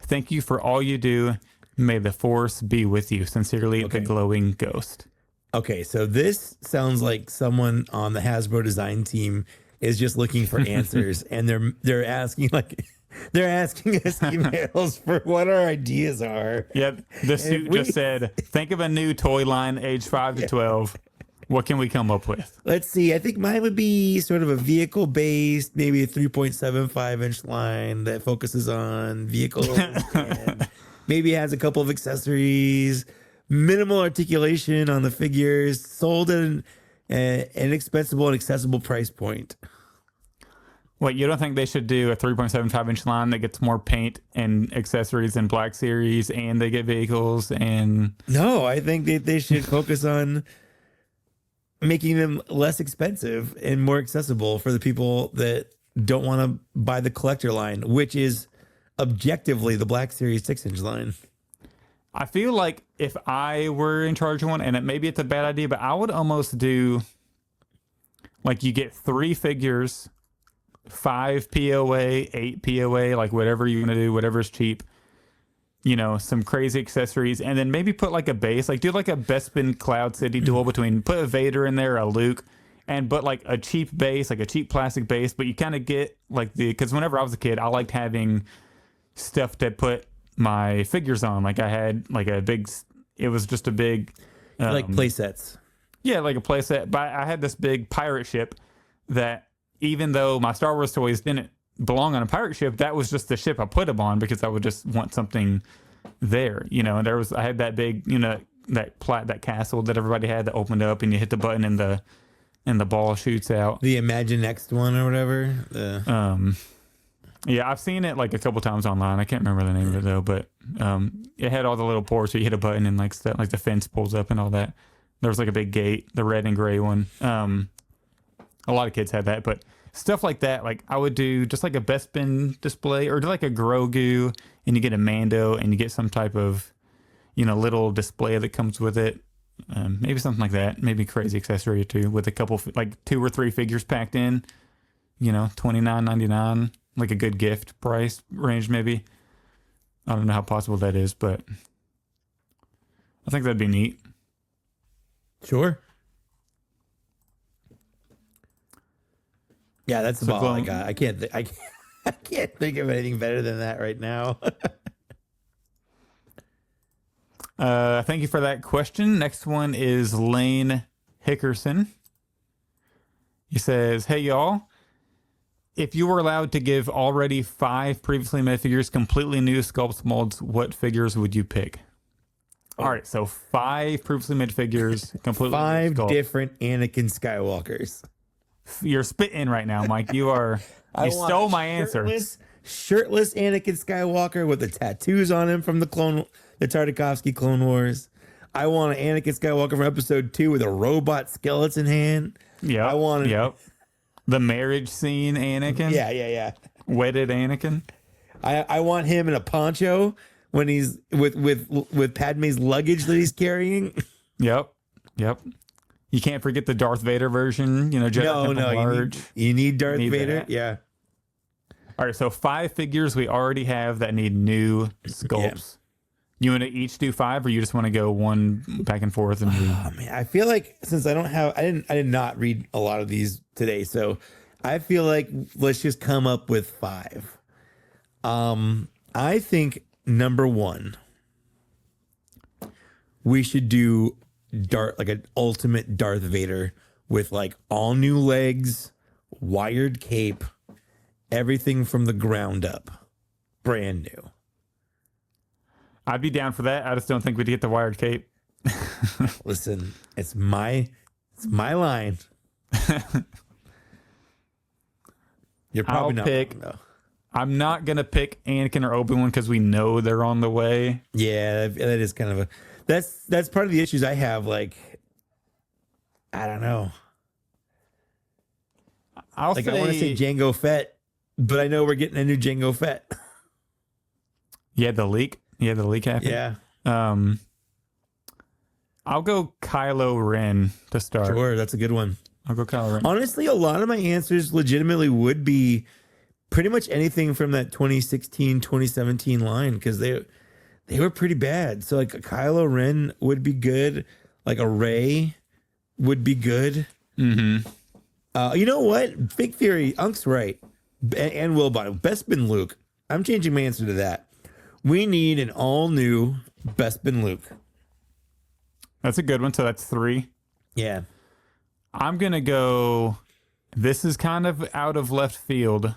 Speaker 2: Thank you for all you do. May the Force be with you. Sincerely, the Glowing Ghost.
Speaker 1: Okay, so this sounds like someone on the Hasbro design team is just looking for answers, and they're asking us emails for what our ideas are.
Speaker 2: Yep, the suit just said, think of a new toy line, age 5 to 12. What can we come up with?
Speaker 1: Let's see. I think mine would be sort of a vehicle-based, maybe a 3.75-inch line that focuses on vehicles and maybe has a couple of accessories. Minimal articulation on the figures, sold at an inexpensive and accessible price point.
Speaker 2: Wait, you don't think they should do a 3.75-inch line that gets more paint and accessories than Black Series, and they get vehicles? And
Speaker 1: no, I think that they should focus on making them less expensive and more accessible for the people that don't want to buy the collector line, which is objectively the Black Series 6-inch line.
Speaker 2: I feel like if I were in charge of one, and maybe it's a bad idea, but I would almost do, like, you get 3 figures, 5 POA, 8 POA, like whatever you want to do, whatever's cheap. some crazy accessories, and then maybe put like a base, like do like a Bespin Cloud City duel between, put a Vader in there, a Luke, but like a cheap base, like a cheap plastic base, but you kind of get like because whenever I was a kid, I liked having stuff to put my figures on. Like I had like it was just a big
Speaker 1: like play sets.
Speaker 2: Yeah, like a play set. But I had this big pirate ship that, even though my Star Wars toys didn't belong on a pirate ship, that was just the ship I put them on because I would just want something there, and I had that big, that castle that everybody had that opened up and you hit the button and the ball shoots out.
Speaker 1: The Imagine Next one or whatever.
Speaker 2: Yeah, I've seen it like a couple times online. I can't remember the name of it though, but it had all the little ports where you hit a button and like the fence pulls up and all that. There was like a big gate, the red and gray one. A lot of kids had that, but stuff like that, like I would do just like a Bespin display, or do like a Grogu and you get a Mando and you get some type of, little display that comes with it. Maybe something like that. Maybe crazy accessory or two with a couple, like 2 or 3 figures packed in, $29.99, like a good gift price range maybe. I don't know how possible that is, but I think that'd be neat.
Speaker 1: Sure. Yeah, that's about all I got. I can't think of anything better than that right now.
Speaker 2: Thank you for that question. Next one is Lane Hickerson. He says, "Hey y'all, if you were allowed to give already 5 previously made figures completely new sculpt molds, what figures would you pick?" All right, so 5 previously made figures, completely
Speaker 1: 5
Speaker 2: new sculpt.
Speaker 1: different Anakin Skywalkers.
Speaker 2: You're spitting right now, Mike. You stole my answer.
Speaker 1: Shirtless Anakin Skywalker with the tattoos on him from the Tartakovsky Clone Wars. I want an Anakin Skywalker from Episode 2 with a robot skeleton hand.
Speaker 2: Yeah,
Speaker 1: I want
Speaker 2: the marriage scene Anakin.
Speaker 1: Yeah.
Speaker 2: Wedded Anakin.
Speaker 1: I want him in a poncho when he's with Padme's luggage that he's carrying.
Speaker 2: Yep. You can't forget the Darth Vader version,
Speaker 1: You need Darth Vader. That. Yeah.
Speaker 2: All right, so 5 figures we already have that need new sculpts. Yeah. You want to each do 5, or you just want to go one back and forth? And
Speaker 1: oh man, I feel like since I did not read a lot of these today, so I feel like let's just come up with 5. I think number 1, we should do like an ultimate Darth Vader with like all new legs, wired cape, everything from the ground up, brand new.
Speaker 2: I'd be down for that. I just don't think we'd get the wired cape.
Speaker 1: Listen, it's my line. You're probably not wrong, though.
Speaker 2: I'm not gonna pick Anakin or Obi-Wan because we know they're on the way.
Speaker 1: Yeah, that is kind of that's part of the issues I have. Like, I don't know. I want to say Jango Fett, but I know we're getting a new Jango Fett.
Speaker 2: Yeah, the leak happened.
Speaker 1: Yeah.
Speaker 2: I'll go Kylo Ren to start.
Speaker 1: Sure, that's a good one.
Speaker 2: I'll go Kylo Ren.
Speaker 1: Honestly, a lot of my answers legitimately would be pretty much anything from that 2016, 2017 line, because they were pretty bad. So like a Kylo Ren would be good. Like a Rey would be good.
Speaker 2: Mm-hmm.
Speaker 1: You know what? Fake Theory, Unk's right. And Wilbon, Bespin Luke. I'm changing my answer to that. We need an all-new Bespin Luke.
Speaker 2: That's a good one. So that's 3.
Speaker 1: Yeah.
Speaker 2: I'm going to go, this is kind of out of left field.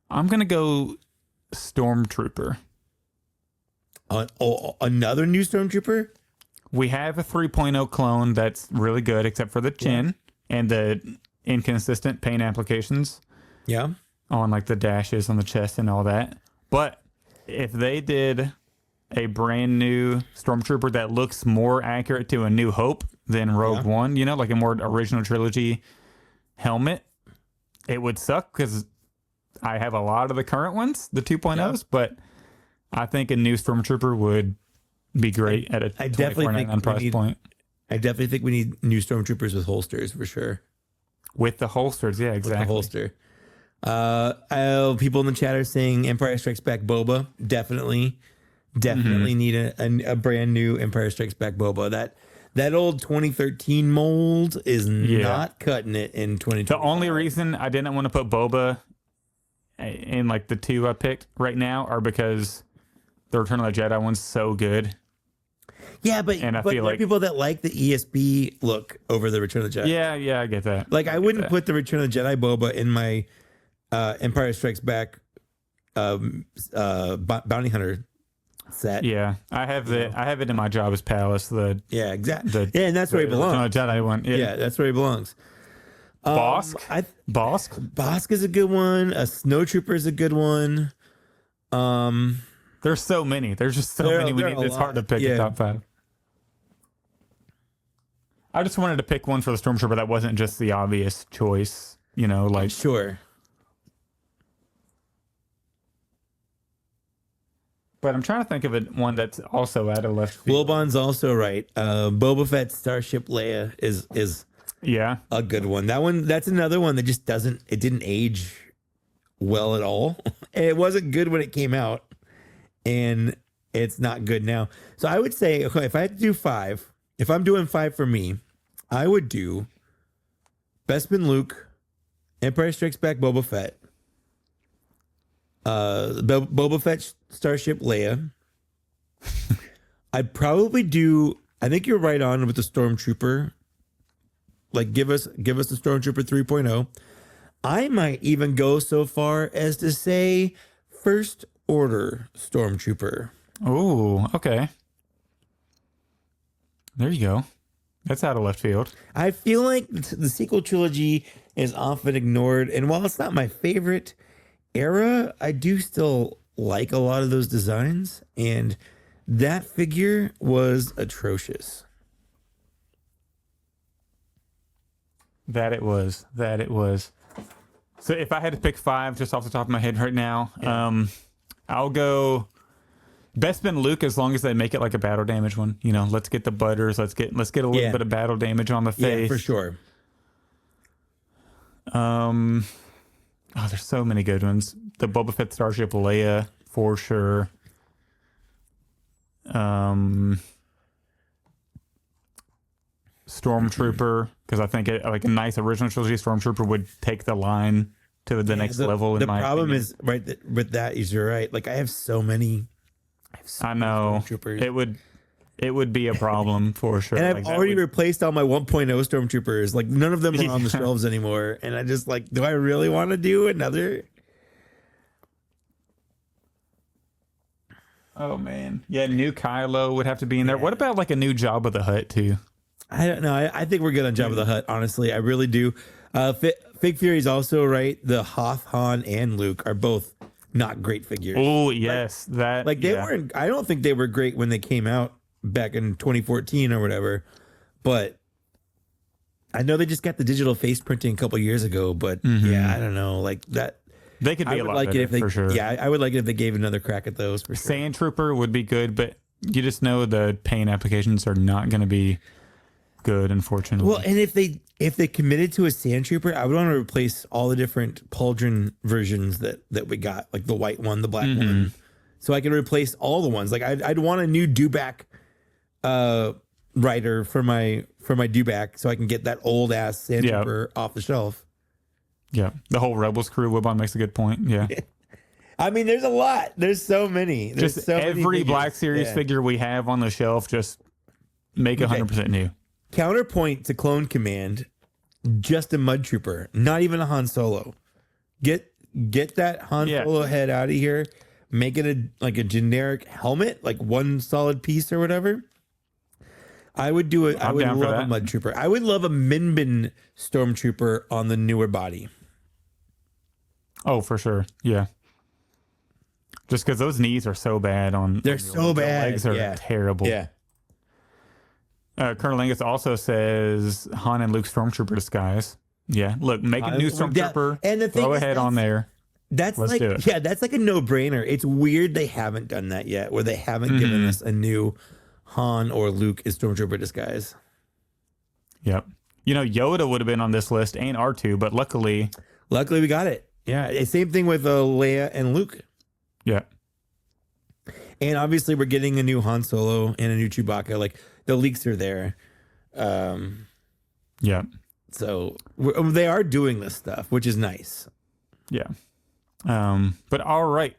Speaker 2: I'm going to go Stormtrooper.
Speaker 1: Another new Stormtrooper?
Speaker 2: We have a 3.0 clone that's really good, except for the chin and the inconsistent paint applications.
Speaker 1: Yeah.
Speaker 2: On like the dashes on the chest and all that. But if they did a brand new Stormtrooper that looks more accurate to A New Hope than Rogue One, like a more original trilogy helmet, it would suck because I have a lot of the current ones, the 2.0s, but I think a new Stormtrooper would be great at a $24.99 price point.
Speaker 1: I definitely think we need new Stormtroopers with holsters for sure.
Speaker 2: With the holsters, yeah, exactly.
Speaker 1: With the holster. People in the chat are saying Empire Strikes Back Boba. Definitely. Definitely need a brand new Empire Strikes Back Boba. That old 2013 mold is not cutting it in 2020.
Speaker 2: The only reason I didn't want to put Boba in like the two I picked right now are because the Return of the Jedi one's so good.
Speaker 1: Yeah, but
Speaker 2: and I
Speaker 1: but
Speaker 2: feel
Speaker 1: there are
Speaker 2: like
Speaker 1: people that like the ESB look over the Return of the Jedi.
Speaker 2: Yeah, I get that.
Speaker 1: Like I wouldn't put the Return of the Jedi Boba in my Empire Strikes Back bounty hunter set.
Speaker 2: Yeah, I have it in my Jabba's palace.
Speaker 1: Exactly. Yeah, and that's where he belongs.
Speaker 2: The Jedi one.
Speaker 1: Yeah, that's where he belongs.
Speaker 2: Bosk.
Speaker 1: Bosk is a good one. A Snowtrooper is a good one.
Speaker 2: There's so many. There's just so many. It's hard to pick a top 5. I just wanted to pick one for the Stormtrooper that wasn't just the obvious choice. Like
Speaker 1: sure.
Speaker 2: But I'm trying to think of one that's also out of left field.
Speaker 1: Wilbon's also right. Boba Fett's Starship Leia is a good one. That's another one that just didn't age well at all. It wasn't good when it came out, and it's not good now. So I would say, okay, if I had to do 5, if I'm doing 5 for me, I would do Bespin Luke, Empire Strikes Back Boba Fett, Boba Fett Starship Leia. I'd probably do, I think you're right on with the Stormtrooper. Like give us the Stormtrooper 3.0. I might even go so far as to say First Order Stormtrooper.
Speaker 2: Oh, okay. There you go. That's out of left field.
Speaker 1: I feel like the sequel trilogy is often ignored, and while it's not my favorite era, I do still like a lot of those designs, and that figure was atrocious.
Speaker 2: That it was. So if I had to pick 5 just off the top of my head right now, I'll go Bespin Luke, as long as they make it like a battle damage one. Let's get the butters. Let's get a little bit of battle damage on the face.
Speaker 1: Yeah, for sure.
Speaker 2: There's so many good ones. The Boba Fett Starship Leia, for sure. Stormtrooper, because I think like a nice original trilogy Stormtrooper would take the line to the next level.
Speaker 1: The problem is with that is you're right. Like I have so many.
Speaker 2: I know it would be a problem for sure.
Speaker 1: And I've already replaced all my 1.0 Stormtroopers. Like none of them are on the shelves anymore. And I just like, do I really want to do another?
Speaker 2: Oh man, yeah. New Kylo would have to be in there. What about like a new Jabba the Hutt too?
Speaker 1: I don't know. I think we're good on Jabba the Hutt. Honestly, I really do. Fig Fury's also right. The Hoth, Han, and Luke are both not great figures.
Speaker 2: Oh yes, they
Speaker 1: weren't. I don't think they were great when they came out back in 2014 or whatever. But I know they just got the digital face printing a couple years ago. But yeah, I don't know. Like that.
Speaker 2: They could be a lot better, for sure.
Speaker 1: Yeah, I would like it if they gave another crack at those. For sure.
Speaker 2: Sand Trooper would be good, but you just know the paint applications are not going to be good, unfortunately.
Speaker 1: Well, and if they committed to a Sand Trooper, I would want to replace all the different Pauldron versions that we got, like the white one, the black one, so I can replace all the ones. Like I'd want a new Dewback rider for my Dewback, so I can get that old ass Sand Trooper off the shelf.
Speaker 2: Yeah, the whole Rebels crew. Wibon makes a good point. Yeah.
Speaker 1: I mean, there's a lot. There's so many. There's
Speaker 2: just
Speaker 1: so
Speaker 2: every
Speaker 1: many
Speaker 2: Black Series figure we have on the shelf, just make 100% new.
Speaker 1: Counterpoint to Clone Command, just a Mud Trooper, not even a Han Solo. Get that Han Solo head out of here. Make it a generic helmet, like one solid piece or whatever. I would do it. I would love a Mud Trooper. I would love a Minbin Stormtrooper on the newer body.
Speaker 2: Oh, for sure. Yeah. Just because those knees are so bad
Speaker 1: They're so bad.
Speaker 2: The legs are terrible.
Speaker 1: Yeah.
Speaker 2: Colonel Angus also says Han and Luke Stormtrooper disguise. Yeah. Look, make a new Stormtrooper. And the thing throw a head on there.
Speaker 1: Let's do it. Yeah, that's like a no-brainer. It's weird they haven't done that yet, where they haven't given us a new Han or Luke is Stormtrooper disguise.
Speaker 2: Yep. Yoda would have been on this list and R2, but luckily we
Speaker 1: got it. Yeah. Same thing with Leia and Luke.
Speaker 2: Yeah.
Speaker 1: And obviously, we're getting a new Han Solo and a new Chewbacca. Like the leaks are there.
Speaker 2: Yeah.
Speaker 1: So they are doing this stuff, which is nice.
Speaker 2: Yeah. But all right.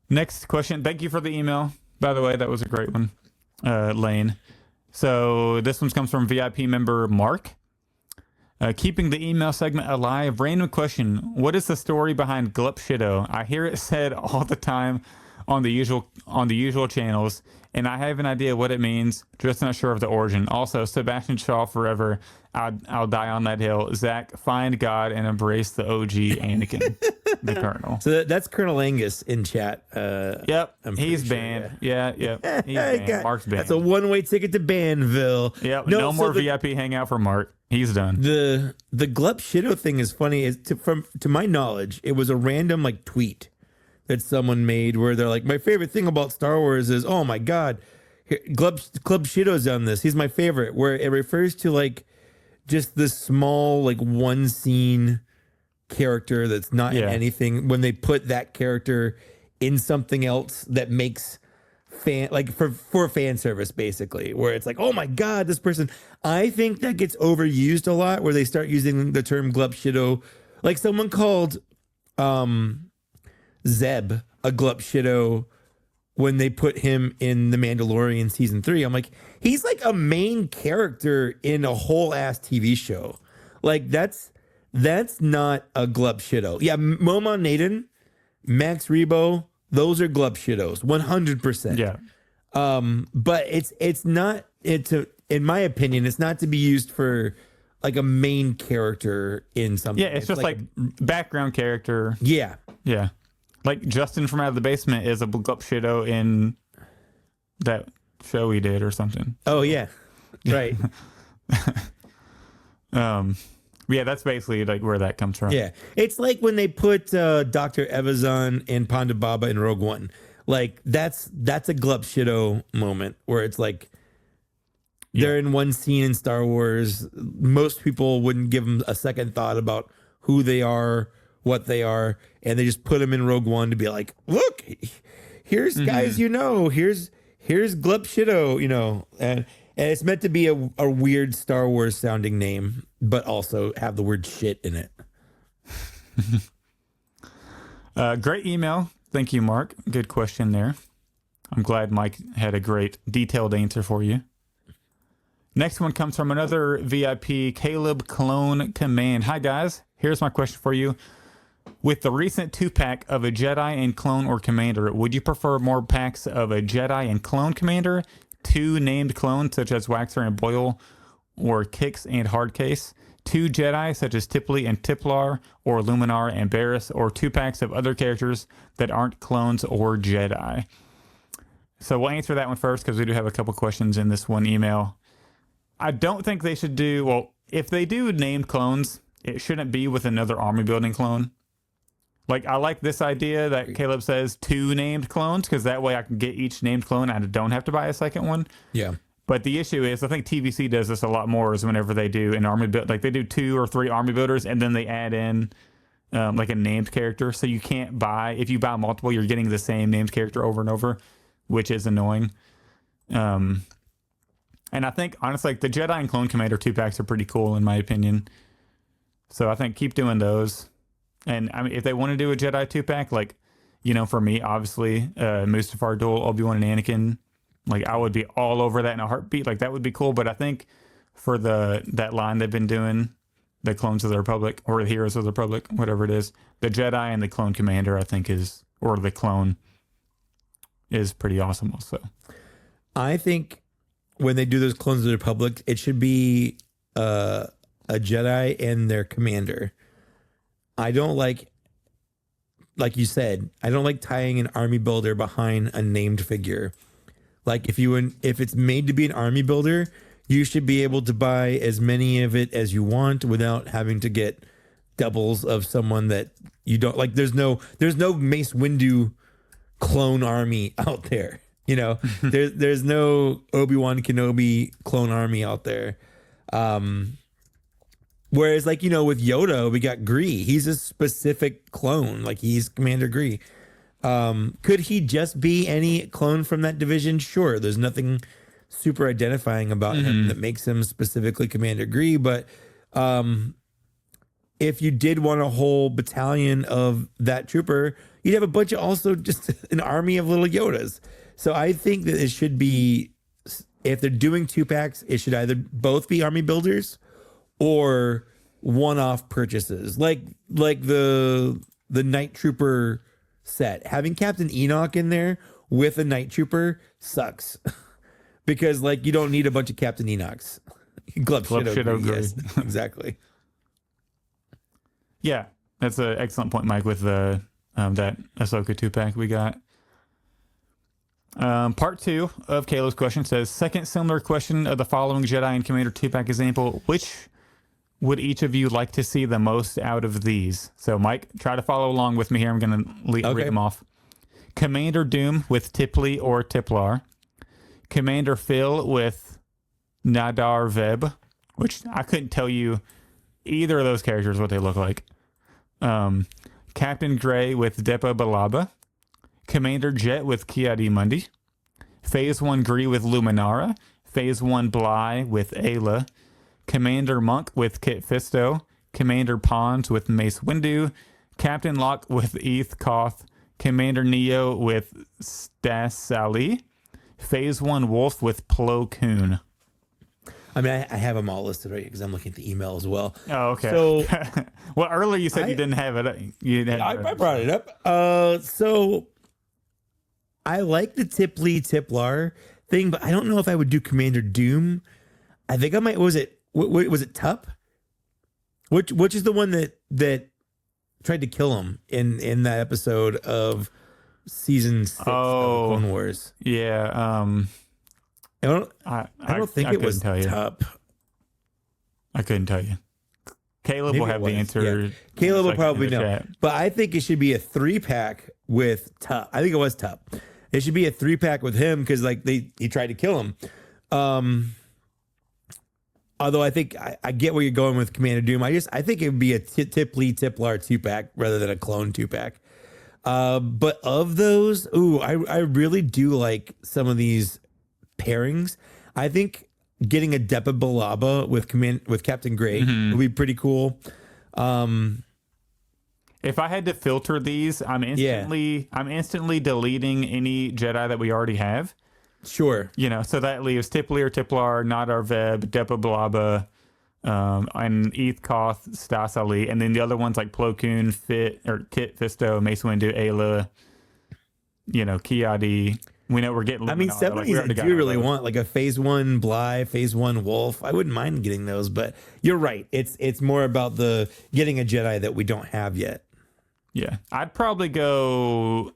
Speaker 2: Next question. Thank you for the email. By the way, that was a great one, Lane. So this one comes from VIP member Mark. Keeping the email segment alive. Random question. What is the story behind Glup Shido? I hear it said all the time on the usual channels, and I have an idea what it means, just not sure of the origin. Also, Sebastian Shaw forever. I'll die on that hill. Zach, find God and embrace the OG Anakin, the Colonel.
Speaker 1: So that's Colonel Angus in chat.
Speaker 2: Yep, he's banned. Yeah. He's banned. Mark's banned.
Speaker 1: That's a one-way ticket to Banville.
Speaker 2: Yep, no more VIP hangout for Mark. He's done.
Speaker 1: The Glup Shido thing is funny. To my knowledge, it was a random like tweet that someone made where they're like, my favorite thing about Star Wars is, oh my God, Club Shido's done this. He's my favorite. Where it refers to like just this small like one scene character that's not in anything. When they put that character in something else that makes for fan service, basically, where it's like, oh my God, this person. I think that gets overused a lot, where they start using the term Glup Shido. Like someone called Zeb a Glup Shido when they put him in The Mandalorian season 3. I'm like, he's like a main character in a whole ass TV show. Like that's not a Glup Shido. Yeah, Moma Naden, Max Rebo, those are Glup Shidos, 100%.
Speaker 2: Yeah.
Speaker 1: But it's not in my opinion, it's not to be used for like a main character in something.
Speaker 2: Yeah, it's just like background character.
Speaker 1: Yeah.
Speaker 2: Yeah. Like Justin from Out of the Basement is a Glup Shido in that show he did or something.
Speaker 1: Oh yeah. Right.
Speaker 2: Yeah, that's basically like where that comes from.
Speaker 1: Yeah. It's like when they put Dr. Evazan and Ponda Baba in Rogue One. Like that's a Glup Shido moment where it's like they're in one scene in Star Wars. Most people wouldn't give them a second thought about who they are, what they are, and they just put them in Rogue One to be like, look, here's guys, here's Glup Shido, and it's meant to be a weird Star Wars sounding name, but also have the word shit in it.
Speaker 2: Great email. Thank you, Mark. Good question there. I'm glad Mike had a great detailed answer for you. Next one comes from another VIP, Caleb Clone Command. Hi, guys. Here's my question for you. With the recent 2-pack of a Jedi and Clone or Commander, would you prefer more packs of a Jedi and Clone Commander, 2 named clones such as Waxer and Boyle, or Kix and Hardcase, 2 Jedi such as Tipley and Tiplar, or Luminar and Barriss, or 2 packs of other characters that aren't clones or Jedi? So we'll answer that one first because we do have a couple questions in this one email. I don't think they should do, well, if they do named clones, it shouldn't be with another army building clone. Like, I like this idea that Caleb says 2 named clones, because that way I can get each named clone and I don't have to buy a second one.
Speaker 1: Yeah.
Speaker 2: But the issue is, I think TVC does this a lot more, is whenever they do an army build, like they do 2 or 3 army builders and then they add in like a named character. So you can't buy, if you buy multiple, you're getting the same named character over and over, which is annoying. And I think, honestly, like the Jedi and Clone Commander 2-packs are pretty cool, in my opinion. So I think keep doing those. And I mean, if they want to do a Jedi 2-pack, like, for me, obviously, Mustafar Duel, Obi-Wan and Anakin, like I would be all over that in a heartbeat. Like that would be cool. But I think for that line they've been doing, the Clones of the Republic or the Heroes of the Republic, whatever it is, the Jedi and the Clone Commander, I think or the Clone is pretty awesome also.
Speaker 1: I think when they do those Clones of the Republic, it should be a Jedi and their commander. I don't like you said, I don't like tying an army builder behind a named figure. Like if it's made to be an army builder, you should be able to buy as many of it as you want without having to get doubles of someone that you don't like. There's no Mace Windu clone army out there. There's no Obi-Wan Kenobi clone army out there. Whereas with Yoda, we got Gree. He's a specific clone. Like he's Commander Gree. Could he just be any clone from that division? Sure. There's nothing super identifying about him that makes him specifically Commander Gree, but if you did want a whole battalion of that trooper, you'd have a bunch of also just an army of little Yodas. So I think that it should be, if they're doing 2-packs, it should either both be army builders or one-off purchases, like the Night Trooper set. Having Captain Enoch in there with a Night Trooper sucks because like you don't need a bunch of Captain Enochs. Glub Shido, yes, exactly.
Speaker 2: Yeah, that's an excellent point, Mike, with the that Ahsoka 2-pack we got. Part 2 of Caleb's question says, second similar question of the following Jedi and Commander 2-pack example. Which would each of you like to see the most out of these? So, Mike, try to follow along with me here. I'm going to read them off. Commander Doom with Tipley or Tiplar. Commander Phil with Nadar Veb, which I couldn't tell you either of those characters what they look like. Captain Gray with Depa Balaba. Commander Jet with Ki-Adi Mundi. Phase 1 Gree with Luminara. Phase 1 Bly with Ayla. Commander Monk with Kit Fisto. Commander Pons with Mace Windu. Captain Locke with Eth Koth. Commander Neo with Stas Sali. Phase 1 Wolf with Plo Koon.
Speaker 1: I mean, I have them all listed right because I'm looking at the email as well.
Speaker 2: Oh, okay.
Speaker 1: So,
Speaker 2: well, earlier you said you didn't have it.
Speaker 1: I brought it up. So I like the Tiplar thing, but I don't know if I would do Commander Doom. I think I might. Was it Tup? Which is the one that tried to kill him in that episode of season 6 of Clone Wars?
Speaker 2: Yeah.
Speaker 1: I don't think it was Tup.
Speaker 2: I couldn't tell you. Caleb
Speaker 1: Maybe
Speaker 2: will have the answer.
Speaker 1: Yeah. Caleb will probably know. But I think it should be a 3-pack with Tup. I think it was Tup. It should be a 3-pack with him because like he tried to kill him. Although I think I get where you're going with Commander Doom. I think it would be a Tiplar 2-pack rather than a clone 2-pack. But of those, I really do like some of these pairings. I think getting a Depa Balaba with Captain Gray would be pretty cool.
Speaker 2: If I had to filter these, I'm instantly deleting any Jedi that we already have.
Speaker 1: Sure.
Speaker 2: So that leaves Tipley or Tiplar, Nadar Veb, Depa Balaba, and Eth Koth, Stas Ali, and then the other ones like Plo Koon, Kit Fisto, Mace Windu, Ayla, Ki-Adi. We know we're getting.
Speaker 1: I mean, some of these I do really want, like a Phase 1 Bly, Phase 1 Wolf. I wouldn't mind getting those, but you're right. It's more about the getting a Jedi that we don't have yet.
Speaker 2: Yeah, I'd probably go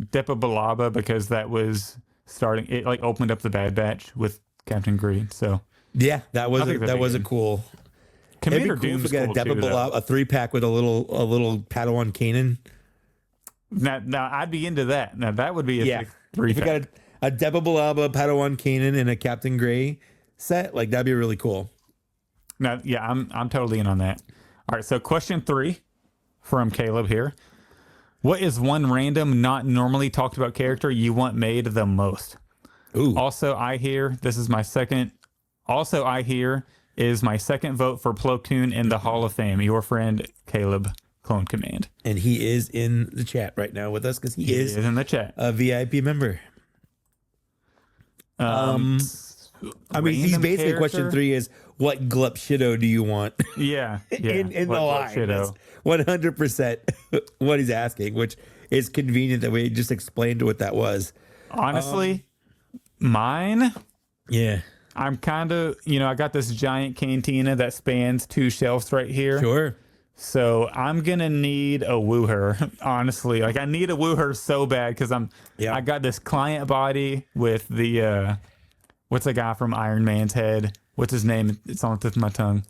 Speaker 2: Depa Balaba because that was starting. It like opened up the Bad Batch with Captain Green. So
Speaker 1: yeah, that was a cool.
Speaker 2: Commander
Speaker 1: Doom's
Speaker 2: cool
Speaker 1: got a Depa Balaba, a 3-pack with a little Padawan Kanan.
Speaker 2: Now I'd be into that. Now that would be a 3-pack.
Speaker 1: If you got a Depa Balaba, Padawan Kanan, and a Captain Gray set, like that'd be really cool.
Speaker 2: Now, yeah, I'm totally in on that. All right, so question 3 from Caleb here. What is one random, not normally talked about character you want made the most?
Speaker 1: Ooh.
Speaker 2: Also, I hear is my second vote for Plo Koon in the Hall of Fame. Your friend Caleb, Clone Command.
Speaker 1: And he is in the chat right now with us because he is
Speaker 2: in the chat.
Speaker 1: A VIP member. I mean, he's basically
Speaker 2: character?
Speaker 1: question 3 is what glup shido do you want?
Speaker 2: Yeah.
Speaker 1: in the line. That's 100% what he's asking, which is convenient that we just explained what that was.
Speaker 2: Honestly, mine.
Speaker 1: Yeah.
Speaker 2: I'm kind of, I got this giant cantina that spans 2 shelves right here.
Speaker 1: Sure.
Speaker 2: So I'm going to need a wooher, honestly. Like I need a wooher so bad because I got this client body with the, what's the guy from Iron Man's head? What's his name? It's on the tip of my tongue.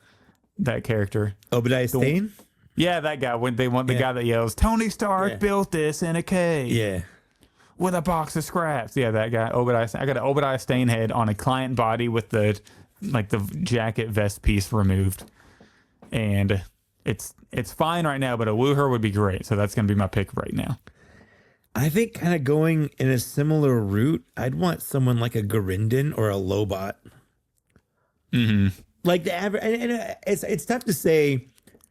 Speaker 2: That character.
Speaker 1: Obadiah Stane?
Speaker 2: Yeah, that guy. When they want the guy that yells, Tony Stark built this in a cave.
Speaker 1: Yeah.
Speaker 2: With a box of scraps. Yeah, that guy. Obadiah. I got an Obadiah Stane head on a client body with the jacket vest piece removed. And it's fine right now, but a Wooher would be great. So that's going to be my pick right now.
Speaker 1: I think kind of going in a similar route, I'd want someone like a Garindin or a Lobot.
Speaker 2: Mm-hmm.
Speaker 1: Like the average, and it's tough to say.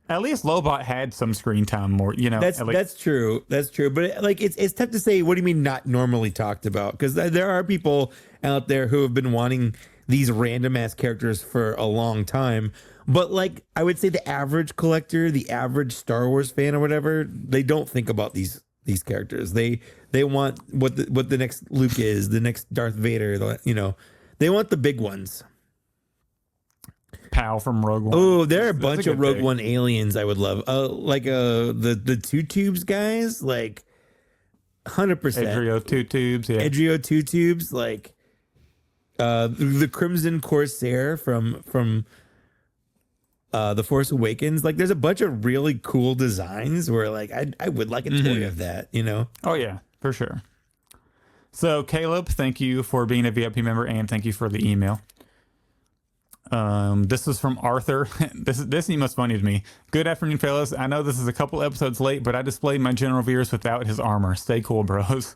Speaker 2: At least Lobot had some screen time more,
Speaker 1: That's true. That's true. But like, it's tough to say. What do you mean not normally talked about? Because there are people out there who have been wanting these random ass characters for a long time. But like, I would say the average collector, the average Star Wars fan or whatever, they don't think about these characters. They want what the next Luke is, the next Darth Vader. They want the big ones.
Speaker 2: Pal from Rogue One.
Speaker 1: Oh, there are a bunch of Rogue
Speaker 2: pick.
Speaker 1: One aliens I would love. The two tubes guys, like 100%.
Speaker 2: Edrio two tubes, yeah.
Speaker 1: Edrio two tubes, like the Crimson Corsair from The Force Awakens. Like, there's a bunch of really cool designs where like I would like a toy of that,
Speaker 2: Oh yeah, for sure. So Caleb, thank you for being a VIP member and thank you for the email. This is from Arthur. This email's funny to me. Good afternoon, fellas. I know this is a couple episodes late, but I displayed my General Veers without his armor. Stay cool, bros.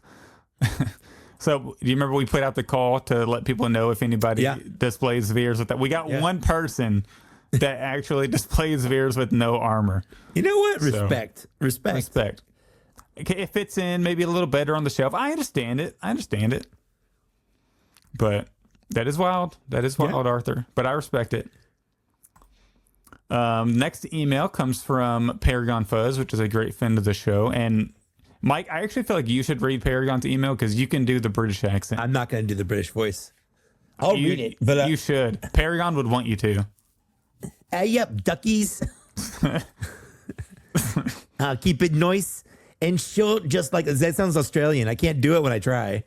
Speaker 2: So, do you remember we put out the call to let people know if anybody displays Veers with that? We got one person that actually displays Veers with no armor.
Speaker 1: You know what? Respect.
Speaker 2: Okay, it fits in maybe a little better on the shelf. I understand it. But that is wild. Arthur. But I respect it. Next email comes from Paragon Fuzz, which is a great friend of the show. And Mike, I actually feel like you should read Paragon's email because you can do the British accent.
Speaker 1: I'm not going to do the British voice. I'll read it, but
Speaker 2: you should. Paragon would want you to.
Speaker 1: Hey up, duckies. Keep it nice and short, just like that. Sounds Australian. I can't do it when I try.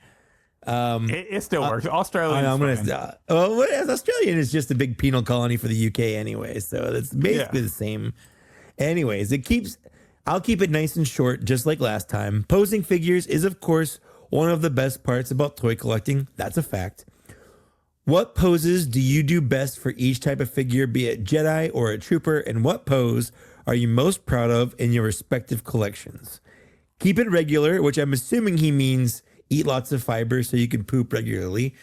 Speaker 2: It still works. Australian.
Speaker 1: Australian is just a big penal colony for the UK anyway, so it's basically the same. Anyways, I'll keep it nice and short, just like last time. Posing figures is, of course, one of the best parts about toy collecting. That's a fact. What poses do you do best for each type of figure, be it Jedi or a trooper, and what pose are you most proud of in your respective collections? Keep it regular, which I'm assuming he means eat lots of fiber so you can poop regularly.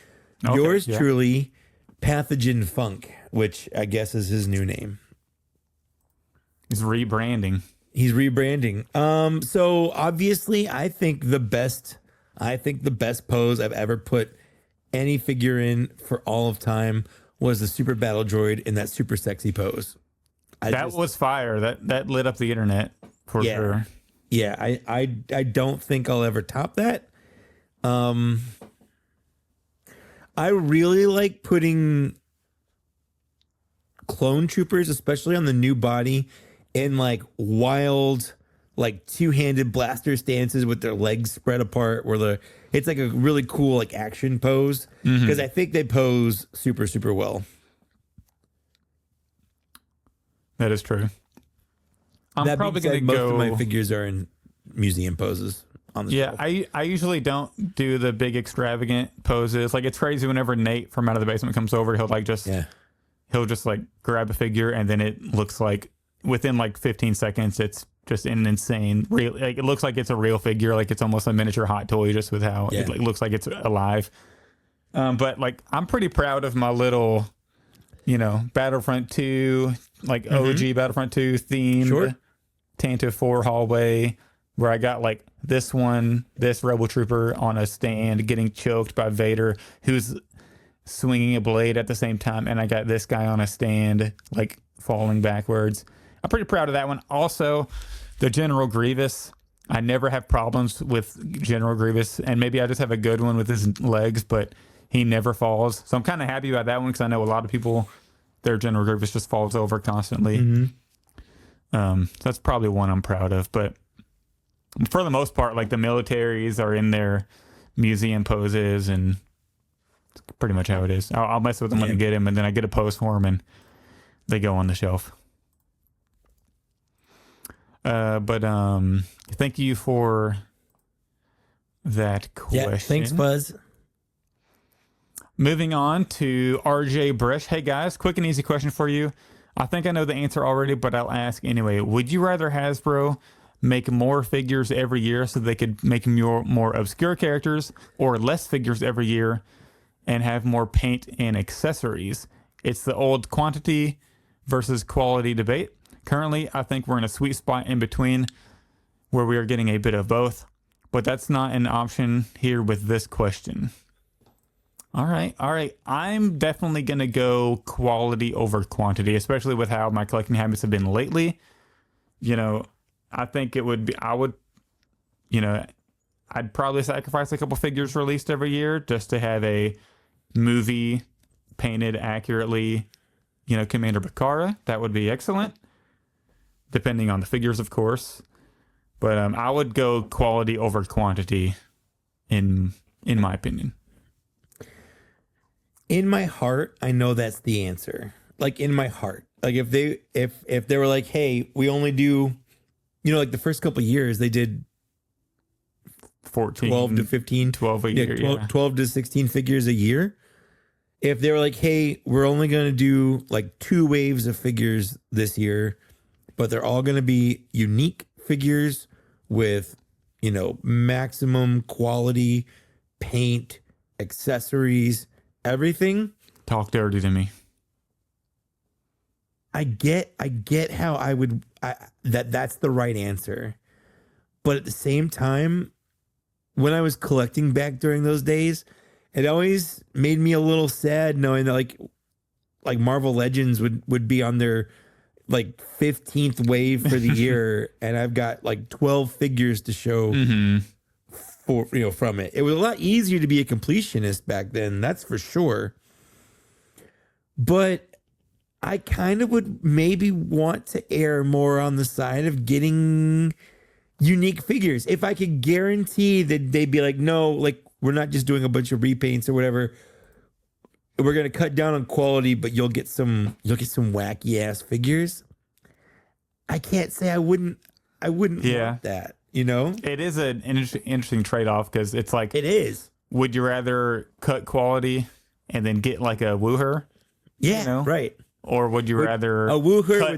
Speaker 1: Okay, yours truly, Pathogen Funk, which I guess is his new name.
Speaker 2: He's rebranding.
Speaker 1: So obviously I think the best pose I've ever put any figure in for all of time was the Super Battle Droid in that super sexy pose.
Speaker 2: That was fire. That lit up the internet for sure.
Speaker 1: Yeah, I don't think I'll ever top that. I really like putting clone troopers, especially on the new body, in like wild, like two-handed blaster stances with their legs spread apart, where it's like a really cool like action pose, because I think they pose super, super well.
Speaker 2: That is true. I'm probably going to
Speaker 1: most
Speaker 2: go.
Speaker 1: of my figures are in museum poses. On the shelf.
Speaker 2: I usually don't do the big extravagant poses. Like, it's crazy whenever Nate from Out of the Basement comes over, he'll just like grab a figure and then it looks like within like 15 seconds it's just an insane real, like it looks like it's a real figure, like it's almost a miniature hot toy just with how it like, looks like it's alive. But like I'm pretty proud of my little, Battlefront 2, like OG Battlefront 2 themed Tantive 4 hallway, where I got like this Rebel Trooper on a stand getting choked by Vader, who's swinging a blade at the same time. And I got this guy on a stand, like falling backwards. I'm pretty proud of that one. Also, the General Grievous. I never have problems with General Grievous. And maybe I just have a good one with his legs, but he never falls. So I'm kind of happy about that one because I know a lot of people, their General Grievous just falls over constantly. So that's probably one I'm proud of. But for the most part, like the militaries are in their museum poses, and it's pretty much how it is. I'll mess with them when I get him, and then I get a pose for them, and they go on the shelf. But thank you for that question.
Speaker 1: Yeah, thanks, Buzz.
Speaker 2: Moving on to RJ Brush. Hey guys, quick and easy question for you. I think I know the answer already, but I'll ask anyway. Would you rather Hasbro make more figures every year so they could make more obscure characters, or less figures every year and have more paint and accessories? It's the old quantity versus quality debate. Currently, I think we're in a sweet spot in between where we are getting a bit of both, but that's not an option here with this question. All right. I'm definitely going to go quality over quantity, especially with how my collecting habits have been lately. I think it would be, I'd probably sacrifice a couple figures released every year just to have a movie painted accurately, Commander Bakara. That would be excellent, depending on the figures, of course. But I would go quality over quantity in my opinion.
Speaker 1: In my heart, I know that's the answer. Like in my heart, like if they were like, hey, we only do, like the first couple of years they did
Speaker 2: 14,
Speaker 1: 12 to 15,
Speaker 2: 12 a year,
Speaker 1: 12 to 16 figures a year. If they were like, hey, we're only going to do like 2 waves of figures this year, but they're all going to be unique figures with, maximum quality, paint, accessories, everything.
Speaker 2: Talk dirty to me.
Speaker 1: I get how that's the right answer. But at the same time, when I was collecting back during those days, it always made me a little sad knowing that like Marvel Legends would be on their like 15th wave for the year, and I've got like 12 figures to show for from it. It was a lot easier to be a completionist back then, that's for sure. But I kind of would maybe want to err more on the side of getting unique figures. If I could guarantee that they'd be like, no, like we're not just doing a bunch of repaints or whatever. We're going to cut down on quality, but you'll get some wacky ass figures. I can't say I wouldn't want that,
Speaker 2: It is an interesting trade-off because it's like,
Speaker 1: it is.
Speaker 2: Would you rather cut quality and then get like a wooher?
Speaker 1: Yeah, right.
Speaker 2: Or would you rather
Speaker 1: a wooher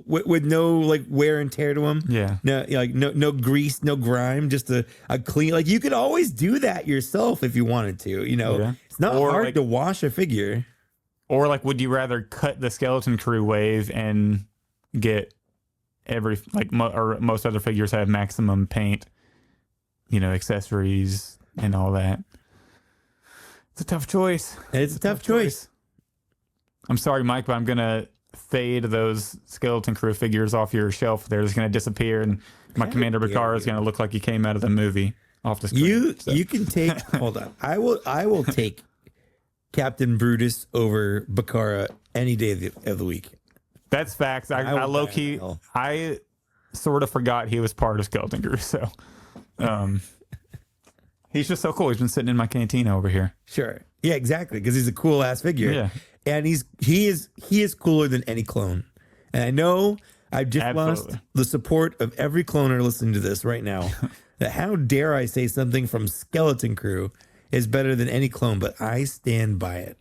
Speaker 1: with no like wear and tear to them?
Speaker 2: Yeah.
Speaker 1: No grease, no grime, just a clean. Like you could always do that yourself if you wanted to.
Speaker 2: Yeah.
Speaker 1: It's not hard to wash a figure.
Speaker 2: Or like, would you rather cut the Skeleton Crew wave and get every or most other figures have maximum paint, accessories and all that? It's a tough choice.
Speaker 1: It's a tough choice.
Speaker 2: I'm sorry, Mike, but I'm going to fade those Skeleton Crew figures off your shelf. They're just going to disappear, and my Commander Bakara is going to look like he came out of the movie off the screen.
Speaker 1: You can take... Hold on. I will take Captain Brutus over Bakara any day of the week.
Speaker 2: That's facts. I low-key... I sort of forgot he was part of Skeleton Crew, so... he's just so cool. He's been sitting in my cantina over here.
Speaker 1: Sure. Yeah, exactly, because he's a cool-ass figure.
Speaker 2: Yeah.
Speaker 1: And he is cooler than any clone. And I know I've just lost the support of every cloner listening to this right now. That how dare I say something from Skeleton Crew is better than any clone, but I stand by it.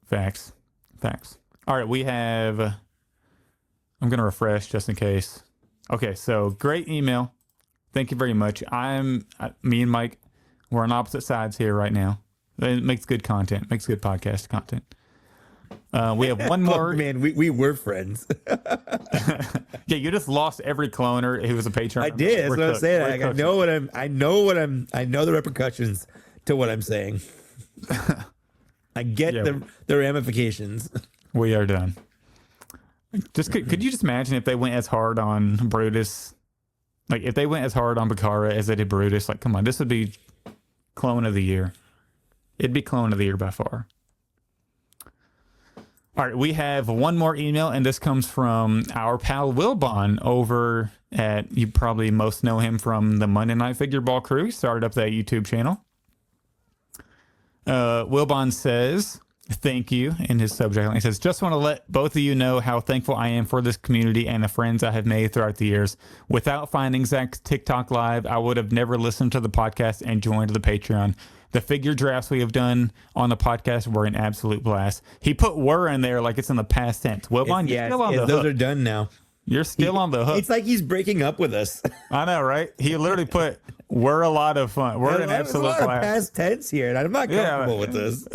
Speaker 2: Facts. All right, we have... I'm going to refresh just in case. Okay, so great email. Thank you very much. Me and Mike, we're on opposite sides here right now. It makes good content, makes good podcast content. We have one more.
Speaker 1: Oh, man, we were friends.
Speaker 2: Yeah, you just lost every cloner who was a patron.
Speaker 1: I did. That's what I'm saying. I know the repercussions to what I'm saying. I get the ramifications.
Speaker 2: We are done. Just could you just imagine if they went as hard on Brutus, like if they went as hard on Bakara as they did Brutus? Like, come on, this would be clone of the year. It'd be clone of the year by far. All right, we have one more email, and this comes from our pal Wilbon over at, you probably most know him from the Monday Night Figure Ball crew. He started up that YouTube channel. Wilbon says, thank you, in his subject line. He says, just want to let both of you know how thankful I am for this community and the friends I have made throughout the years. Without finding Zach's TikTok live, I would have never listened to the podcast and joined the Patreon. The figure drafts we have done on the podcast were an absolute blast. He put "were" in there like it's in the past tense. Well, Bon, you're still on the
Speaker 1: those
Speaker 2: hook.
Speaker 1: are done now.
Speaker 2: You're still on the hook.
Speaker 1: It's like he's breaking up with us.
Speaker 2: I know, right? He literally put "we're a lot of fun." We're an
Speaker 1: There's a
Speaker 2: absolute
Speaker 1: lot of
Speaker 2: blast.
Speaker 1: past tense here, and I'm not comfortable with this.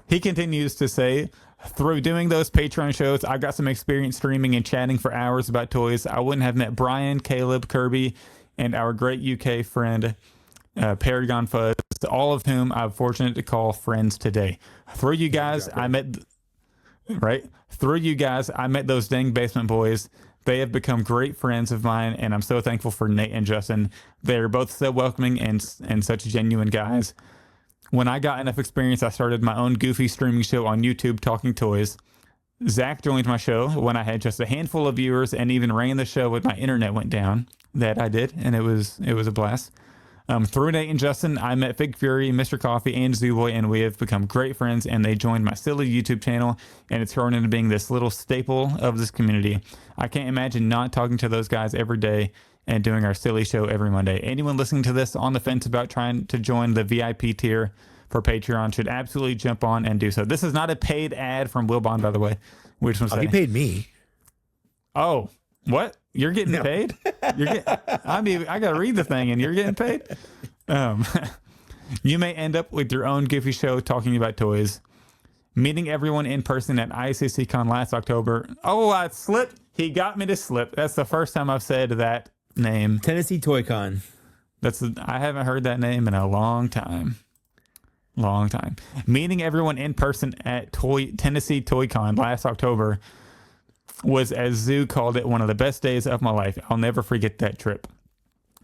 Speaker 2: He continues to say, through doing those Patreon shows, I got some experience streaming and chatting for hours about toys. I wouldn't have met Brian, Caleb, Kirby, and our great UK friend, Paragon Fuzz, all of whom I'm fortunate to call friends today. Through you guys, I met those dang basement boys. They have become great friends of mine, and I'm so thankful for Nate and Justin. They're both so welcoming and such genuine guys. When I got enough experience, I started my own goofy streaming show on YouTube, Talking Toys. Zach joined my show when I had just a handful of viewers and even ran the show when my internet went down. That I did, and it was a blast. Through Nate and Justin, I met Fig Fury, Mr. Coffee, and Zooboy, and we have become great friends, and they joined my silly YouTube channel, and it's grown into being this little staple of this community. I can't imagine not talking to those guys every day and doing our silly show every Monday. Anyone listening to this on the fence about trying to join the VIP tier for Patreon should absolutely jump on and do so. This is not a paid ad from Wilbon, by the way. We just want to say,
Speaker 1: He paid me.
Speaker 2: oh, what? You're getting paid? I got to read the thing, and you're getting paid? You may end up with your own goofy show talking about toys. Meeting everyone in person at ICCCon last October. Oh, I slipped. He got me to slip. That's the first time I've said that name.
Speaker 1: Tennessee Toy Con.
Speaker 2: I haven't heard that name in a long time. Long time. Meeting everyone in person at Tennessee Toy Con last October was, as Zoo called it, one of the best days of my life. I'll never forget that trip.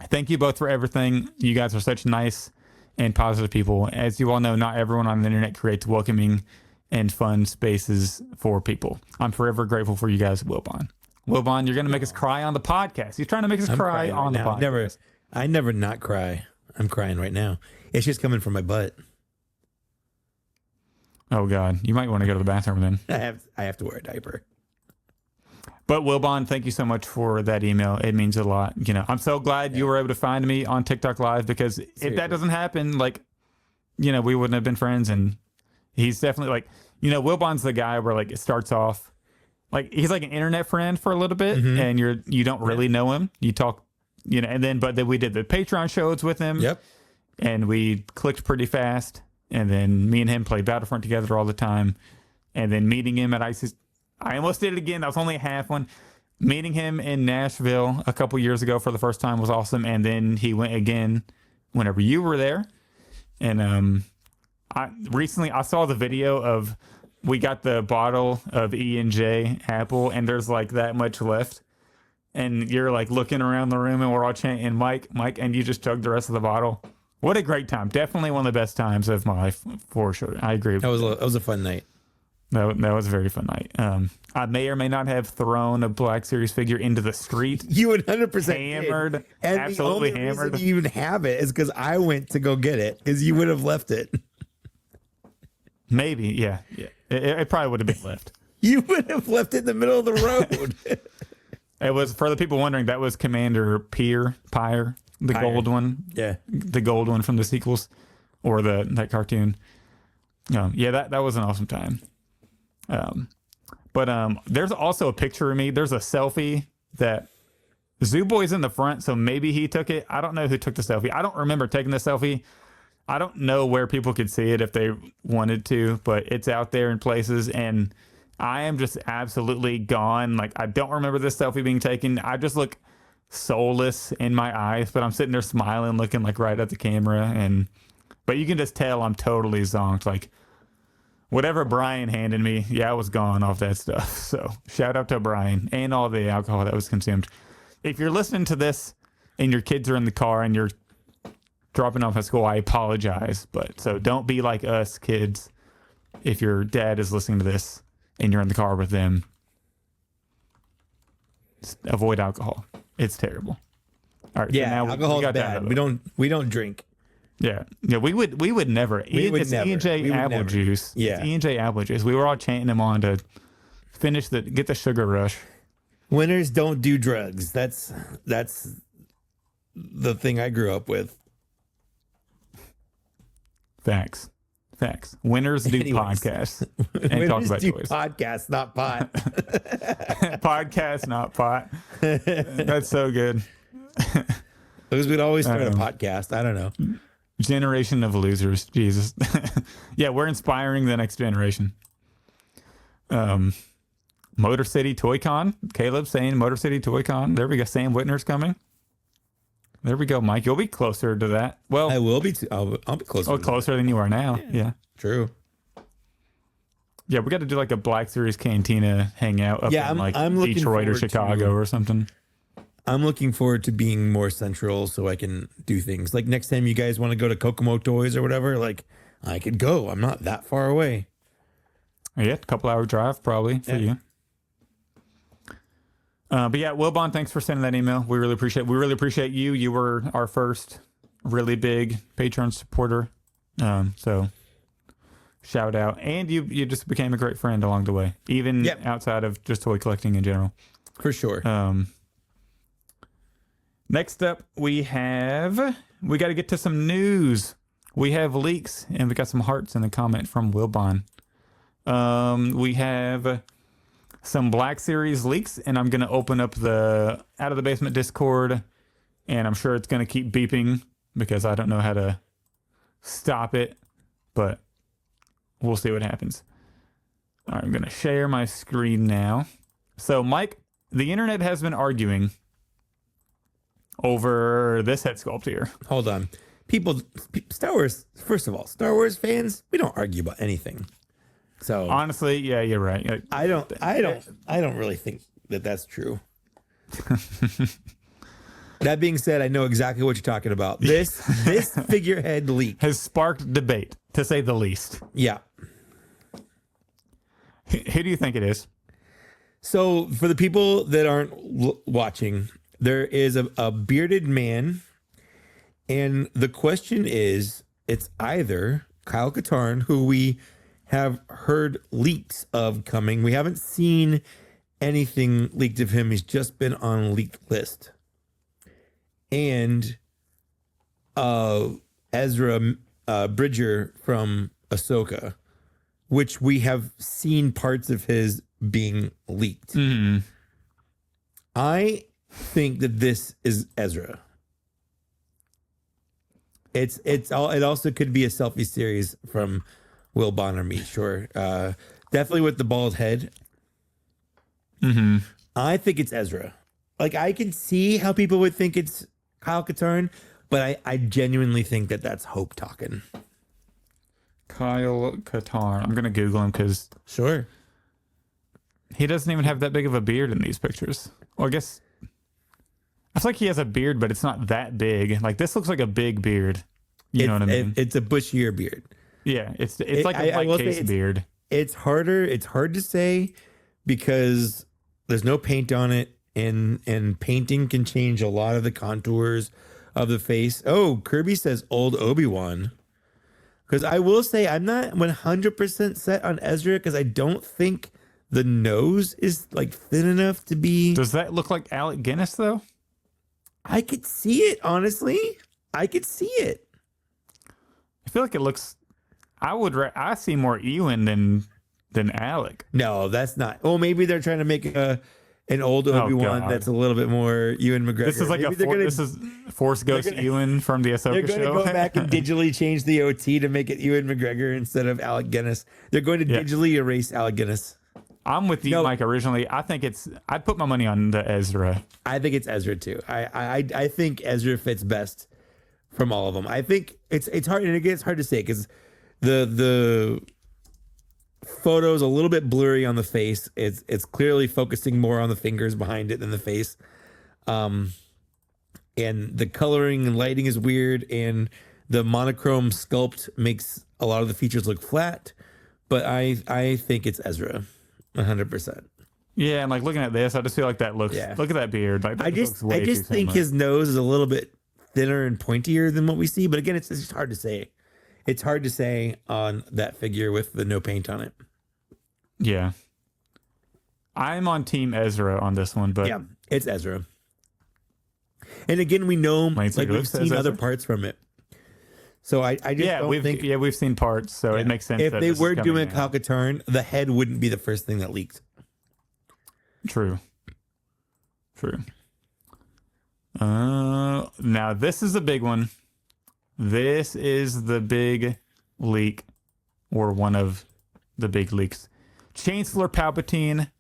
Speaker 2: Thank you both for everything. You guys are such nice and positive people. As you all know, not everyone on the internet creates welcoming and fun spaces for people. I'm forever grateful for you guys, Wilbon. Wilbon, you're going to make us cry on the podcast. He's trying to make us cry on the podcast.
Speaker 1: I never not cry. I'm crying right now. It's just coming from my butt.
Speaker 2: Oh, God. You might want to go to the bathroom then.
Speaker 1: I have to wear a diaper.
Speaker 2: But Wilbon, thank you so much for that email. It means a lot. You know, I'm so glad you were able to find me on TikTok Live, because if that doesn't happen, we wouldn't have been friends. And he's definitely Wilbon's the guy where it starts off he's like an internet friend for a little bit, and you don't really know him. You talk, and then we did the Patreon shows with him.
Speaker 1: Yep.
Speaker 2: And we clicked pretty fast. And then me and him played Battlefront together all the time. And then meeting him at ISIS. I almost did it again. That was only a half one. Meeting him in Nashville a couple years ago for the first time was awesome. And then he went again whenever you were there. And recently I saw the video of, we got the bottle of E&J apple, and there's that much left. And you're looking around the room, and we're all chanting, Mike, and you just chugged the rest of the bottle. What a great time. Definitely one of the best times of my life, for sure. I agree.
Speaker 1: That was a fun night.
Speaker 2: That was a very fun night. I may or may not have thrown a Black Series figure into the street.
Speaker 1: You would 100%
Speaker 2: hammered,
Speaker 1: did. And
Speaker 2: absolutely
Speaker 1: the only
Speaker 2: hammered.
Speaker 1: reason you even have it is because I went to go get it, because you would have left it.
Speaker 2: Maybe, yeah. It probably would have been left.
Speaker 1: You would have left it in the middle of the road.
Speaker 2: It was, for the people wondering, that was Commander Pyre, the gold one.
Speaker 1: Yeah.
Speaker 2: The gold one from the sequels, or that cartoon. That was an awesome time. But there's also a picture of me. There's a selfie that Zooboy's in the front, so maybe he took it. I don't know who took the selfie. I don't remember taking the selfie. I don't know where people could see it if they wanted to, but it's out there in places, and I am just absolutely gone. I don't remember this selfie being taken. I just look soulless in my eyes, but I'm sitting there smiling, looking right at the camera, but you can just tell I'm totally zonked. Whatever Brian handed me, I was gone off that stuff. So shout out to Brian and all the alcohol that was consumed. If you're listening to this and your kids are in the car and you're dropping off at school, I apologize. So don't be like us kids. If your dad is listening to this and you're in the car with them, just avoid alcohol. It's terrible. All right.
Speaker 1: Yeah,
Speaker 2: so now
Speaker 1: alcohol's bad. We don't drink.
Speaker 2: Yeah. We would never. It's E&J apple juice.
Speaker 1: Yeah.
Speaker 2: It's E&J apple juice. We were all chanting him on to get the sugar rush.
Speaker 1: Winners don't do drugs. That's the thing I grew up with.
Speaker 2: Facts. Winners do
Speaker 1: Anyways.
Speaker 2: podcasts and talk about toys.
Speaker 1: Podcasts, not pot.
Speaker 2: Podcast, not pot. That's so good.
Speaker 1: Because we'd always start a podcast. I don't know.
Speaker 2: Generation of losers. Jesus. Yeah, we're inspiring the next generation. Motor City Toy Con. Caleb saying Motor City Toy Con. There we go. Sam Whitner's coming. There we go, Mike. You'll be closer to that. Well,
Speaker 1: I will be. I'll be closer.
Speaker 2: Oh, closer than you are now. Yeah.
Speaker 1: True.
Speaker 2: Yeah, we got to do like a Black Series Cantina hangout up in like
Speaker 1: I'm looking
Speaker 2: Detroit or
Speaker 1: forward
Speaker 2: Chicago or something.
Speaker 1: I'm looking forward to being more central so I can do things. Like next time you guys want to go to Kokomo Toys or whatever, like I could go. I'm not that far away.
Speaker 2: Yeah, a couple hour drive probably for you. But yeah, Wilbon, thanks for sending that email. We really appreciate you. You were our first really big Patreon supporter. So shout out. And you just became a great friend along the way, even outside of just toy collecting in general.
Speaker 1: For sure.
Speaker 2: Next up, we got to get to some news. We have leaks, and we got some hearts in the comment from Wilbon. We have some Black Series leaks, and I'm going to open up the Out of the Basement Discord, and I'm sure it's going to keep beeping because I don't know how to stop it, but we'll see what happens. All right, I'm going to share my screen now. So, Mike, the internet has been arguing over this head sculpt here.
Speaker 1: Hold on. Star Wars, first of all, Star Wars fans, we don't argue about anything. So
Speaker 2: honestly, yeah, you're right.
Speaker 1: I don't really think that that's true. That being said, I know exactly what you're talking about. This figurehead leak
Speaker 2: has sparked debate, to say the least.
Speaker 1: Yeah.
Speaker 2: Who do you think it is?
Speaker 1: So for the people that aren't watching, there is a bearded man, and the question is, it's either Kyle Katarn, who we have heard leaks of coming. We haven't seen anything leaked of him. He's just been on a leaked list. And Ezra Bridger from Ahsoka, which we have seen parts of his being leaked.
Speaker 2: Mm-hmm.
Speaker 1: I think that this is Ezra. It also could be a selfie series from Will Bonner me, sure. Definitely with the bald head.
Speaker 2: Mm-hmm.
Speaker 1: I think it's Ezra. Like, I can see how people would think it's Kyle Katarn, but I genuinely think that that's Hope talking.
Speaker 2: Kyle Katarn. I'm going to Google him because...
Speaker 1: Sure.
Speaker 2: He doesn't even have that big of a beard in these pictures. Well, I guess... I feel like he has a beard, but it's not that big. Like, this looks like a big beard. You know what I mean?
Speaker 1: It's a bushier beard.
Speaker 2: Yeah, it's like a Mike Case beard.
Speaker 1: It's hard to say because there's no paint on it, and painting can change a lot of the contours of the face. Oh, Kirby says old Obi-Wan. Because I will say I'm not 100% set on Ezra because I don't think the nose is like thin enough to be.
Speaker 2: Does that look like Alec Guinness though?
Speaker 1: I could see it, honestly. I could see it.
Speaker 2: I feel like it looks. I see more Ewan than Alec.
Speaker 1: No, that's not. Well, maybe they're trying to make an old Obi-Wan that's a little bit more Ewan McGregor.
Speaker 2: This is like this is Force Ghost Ewan from the Ahsoka show.
Speaker 1: They're going to go back and digitally change the OT to make it Ewan McGregor instead of Alec Guinness. They're going to digitally erase Alec Guinness.
Speaker 2: I'm with you, Mike. Originally, I think I'd put my money on the Ezra.
Speaker 1: I think it's Ezra too. I think Ezra fits best from all of them. I think it's hard, and again, it's hard to say because the photo's a little bit blurry on the face. It's clearly focusing more on the fingers behind it than the face. And the coloring and lighting is weird, and the monochrome sculpt makes a lot of the features look flat. But I think it's Ezra, 100%.
Speaker 2: Yeah, and like looking at this, I just feel like that looks. Yeah. Look at that beard. Like that
Speaker 1: I just think his nose is a little bit thinner and pointier than what we see. But again, it's just hard to say. It's hard to say on that figure with the no paint on it.
Speaker 2: Yeah. I'm on Team Ezra on this one, but...
Speaker 1: Yeah, it's Ezra. And again, we know, like we've seen other parts from it. So I just don't think
Speaker 2: we've seen parts, so it makes sense.
Speaker 1: If
Speaker 2: that
Speaker 1: they
Speaker 2: this is
Speaker 1: were
Speaker 2: coming
Speaker 1: doing a
Speaker 2: out.
Speaker 1: Calcatarn, the head wouldn't be the first thing that leaked.
Speaker 2: True. Now this is a big one. This is the big leak, or one of the big leaks. Chancellor Palpatine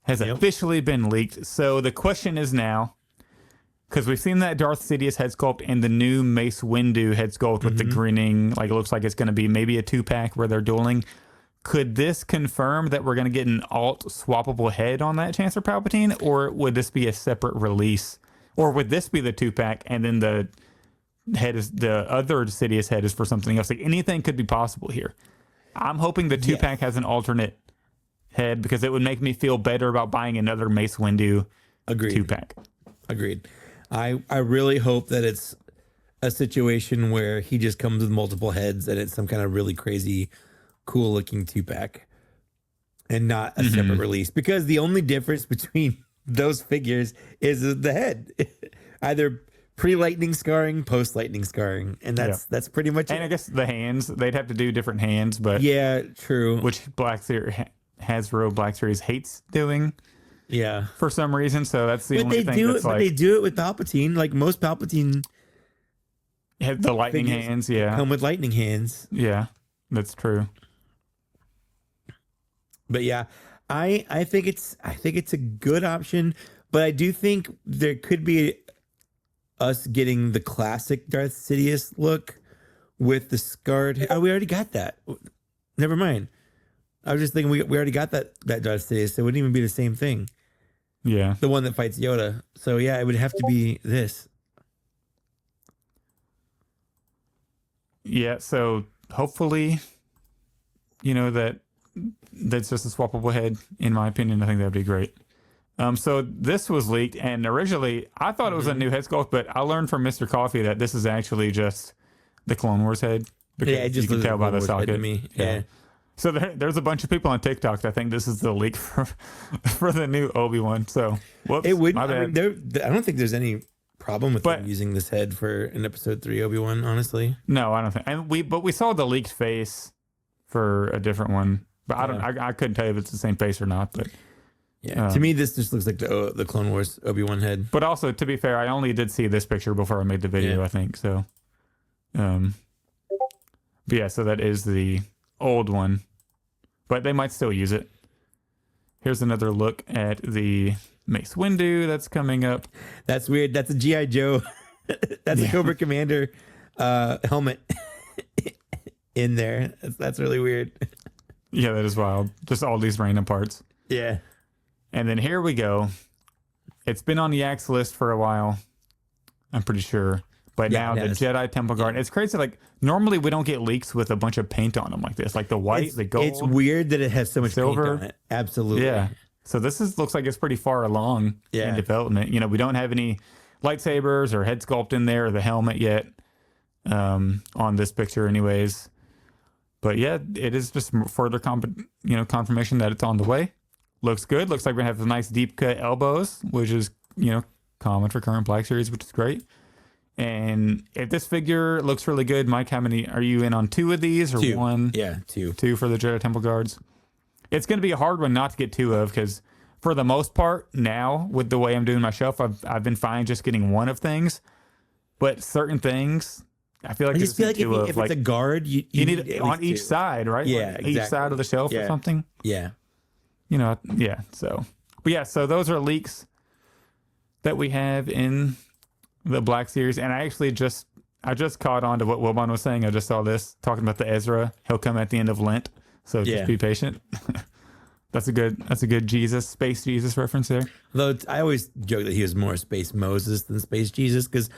Speaker 2: has officially been leaked. So the question is now, because we've seen that Darth Sidious head sculpt and the new Mace Windu head sculpt with the grinning, like it looks like it's going to be maybe a 2-pack where they're dueling. Could this confirm that we're going to get an alt swappable head on that Chancellor Palpatine, or would this be a separate release? Or would this be the 2-pack and then the head is the other Sidious head is for something else? Like anything could be possible here. I'm hoping the 2-pack has an alternate head because it would make me feel better about buying another Mace Windu 2-pack.
Speaker 1: Agreed. I really hope that it's a situation where he just comes with multiple heads and it's some kind of really crazy, cool looking 2-pack and not a separate release. Because the only difference between those figures is the head. Either pre-lightning scarring, post-lightning scarring. And that's pretty much
Speaker 2: and
Speaker 1: it.
Speaker 2: I guess the hands, they'd have to do different hands, but
Speaker 1: Yeah, true.
Speaker 2: which Hasbro Black Series hates doing.
Speaker 1: Yeah.
Speaker 2: For some reason, so that's the only thing that's
Speaker 1: But they do it with Palpatine. Like most Palpatine
Speaker 2: have the lightning
Speaker 1: figures
Speaker 2: hands, yeah.
Speaker 1: come with lightning hands.
Speaker 2: Yeah, that's true.
Speaker 1: But yeah, I think it's a good option. But I do think there could be us getting the classic Darth Sidious look with the scarred. Oh, we already got that. Never mind. I was just thinking we already got that Darth Sidious, so it wouldn't even be the same thing.
Speaker 2: Yeah.
Speaker 1: The one that fights Yoda. So yeah, it would have to be this.
Speaker 2: Yeah, so hopefully, that's just a swappable head, in my opinion. I think that'd be great. So this was leaked, and originally I thought it was a new head sculpt, but I learned from Mr. Coffee that this is actually just the Clone Wars head. Because
Speaker 1: Yeah, it just
Speaker 2: you can
Speaker 1: looks
Speaker 2: tell
Speaker 1: like
Speaker 2: by the
Speaker 1: Clone Wars head
Speaker 2: socket.
Speaker 1: to me. Yeah.
Speaker 2: So there's a bunch of people on TikTok that think this is the leak for the new Obi-Wan. So whoops,
Speaker 1: It would.
Speaker 2: my
Speaker 1: I
Speaker 2: bad.
Speaker 1: mean, I don't think there's any problem with them using this head for an episode 3 Obi-Wan, honestly.
Speaker 2: No, I don't think. And we saw the leaked face for a different one, but I couldn't tell you if it's the same face or not. But
Speaker 1: Yeah. To me, this just looks like the Clone Wars Obi-Wan head.
Speaker 2: But also, to be fair, I only did see this picture before I made the video.
Speaker 1: Yeah.
Speaker 2: I think so. But yeah, so that is the old one, but they might still use it. Here's another look at the Mace Windu that's coming up.
Speaker 1: That's weird. That's a G.I. Joe. That's a Cobra Commander helmet in there. That's really weird.
Speaker 2: Yeah, that is wild. Just all these random parts.
Speaker 1: Yeah.
Speaker 2: And then here we go. It's been on the Axe list for a while, I'm pretty sure. But
Speaker 1: Yeah,
Speaker 2: now
Speaker 1: it
Speaker 2: the
Speaker 1: has.
Speaker 2: Jedi Temple Guard. It's crazy. Like, normally we don't get leaks with a bunch of paint on them like this. Like the white, the gold.
Speaker 1: It's weird that it has so much
Speaker 2: silver.
Speaker 1: paint on it. Absolutely.
Speaker 2: Yeah. So this looks like it's pretty far along
Speaker 1: Yeah.
Speaker 2: in development. We don't have any lightsabers or head sculpt in there or the helmet yet on this picture anyways. But yeah, it is just further confirmation that it's on the way. Looks good. Looks like we're going to have nice deep cut elbows, which is, common for current Black Series, which is great. And if this figure looks really good, Mike, how many are you in on? 2 of these or
Speaker 1: 2.
Speaker 2: 1?
Speaker 1: Yeah, 2.
Speaker 2: 2 for the Jedi Temple Guards. It's going to be a hard one not to get 2 of because for the most part now with the way I'm doing my shelf, I've been fine just getting 1 of things. But certain things, I feel like
Speaker 1: I just feel like if it's a guard, you
Speaker 2: need
Speaker 1: at
Speaker 2: it on
Speaker 1: least
Speaker 2: each
Speaker 1: 2.
Speaker 2: side, right?
Speaker 1: Yeah,
Speaker 2: Like each
Speaker 1: exactly.
Speaker 2: side of the shelf or
Speaker 1: Yeah.
Speaker 2: something.
Speaker 1: Yeah.
Speaker 2: Yeah. So, but yeah, so those are leaks that we have in the Black Series. And I just caught on to what Wilbon was saying. I just saw this talking about the Ezra. He'll come at the end of Lent. So just be patient. That's a good Space Jesus reference there.
Speaker 1: Though I always joke that he was more Space Moses than Space Jesus because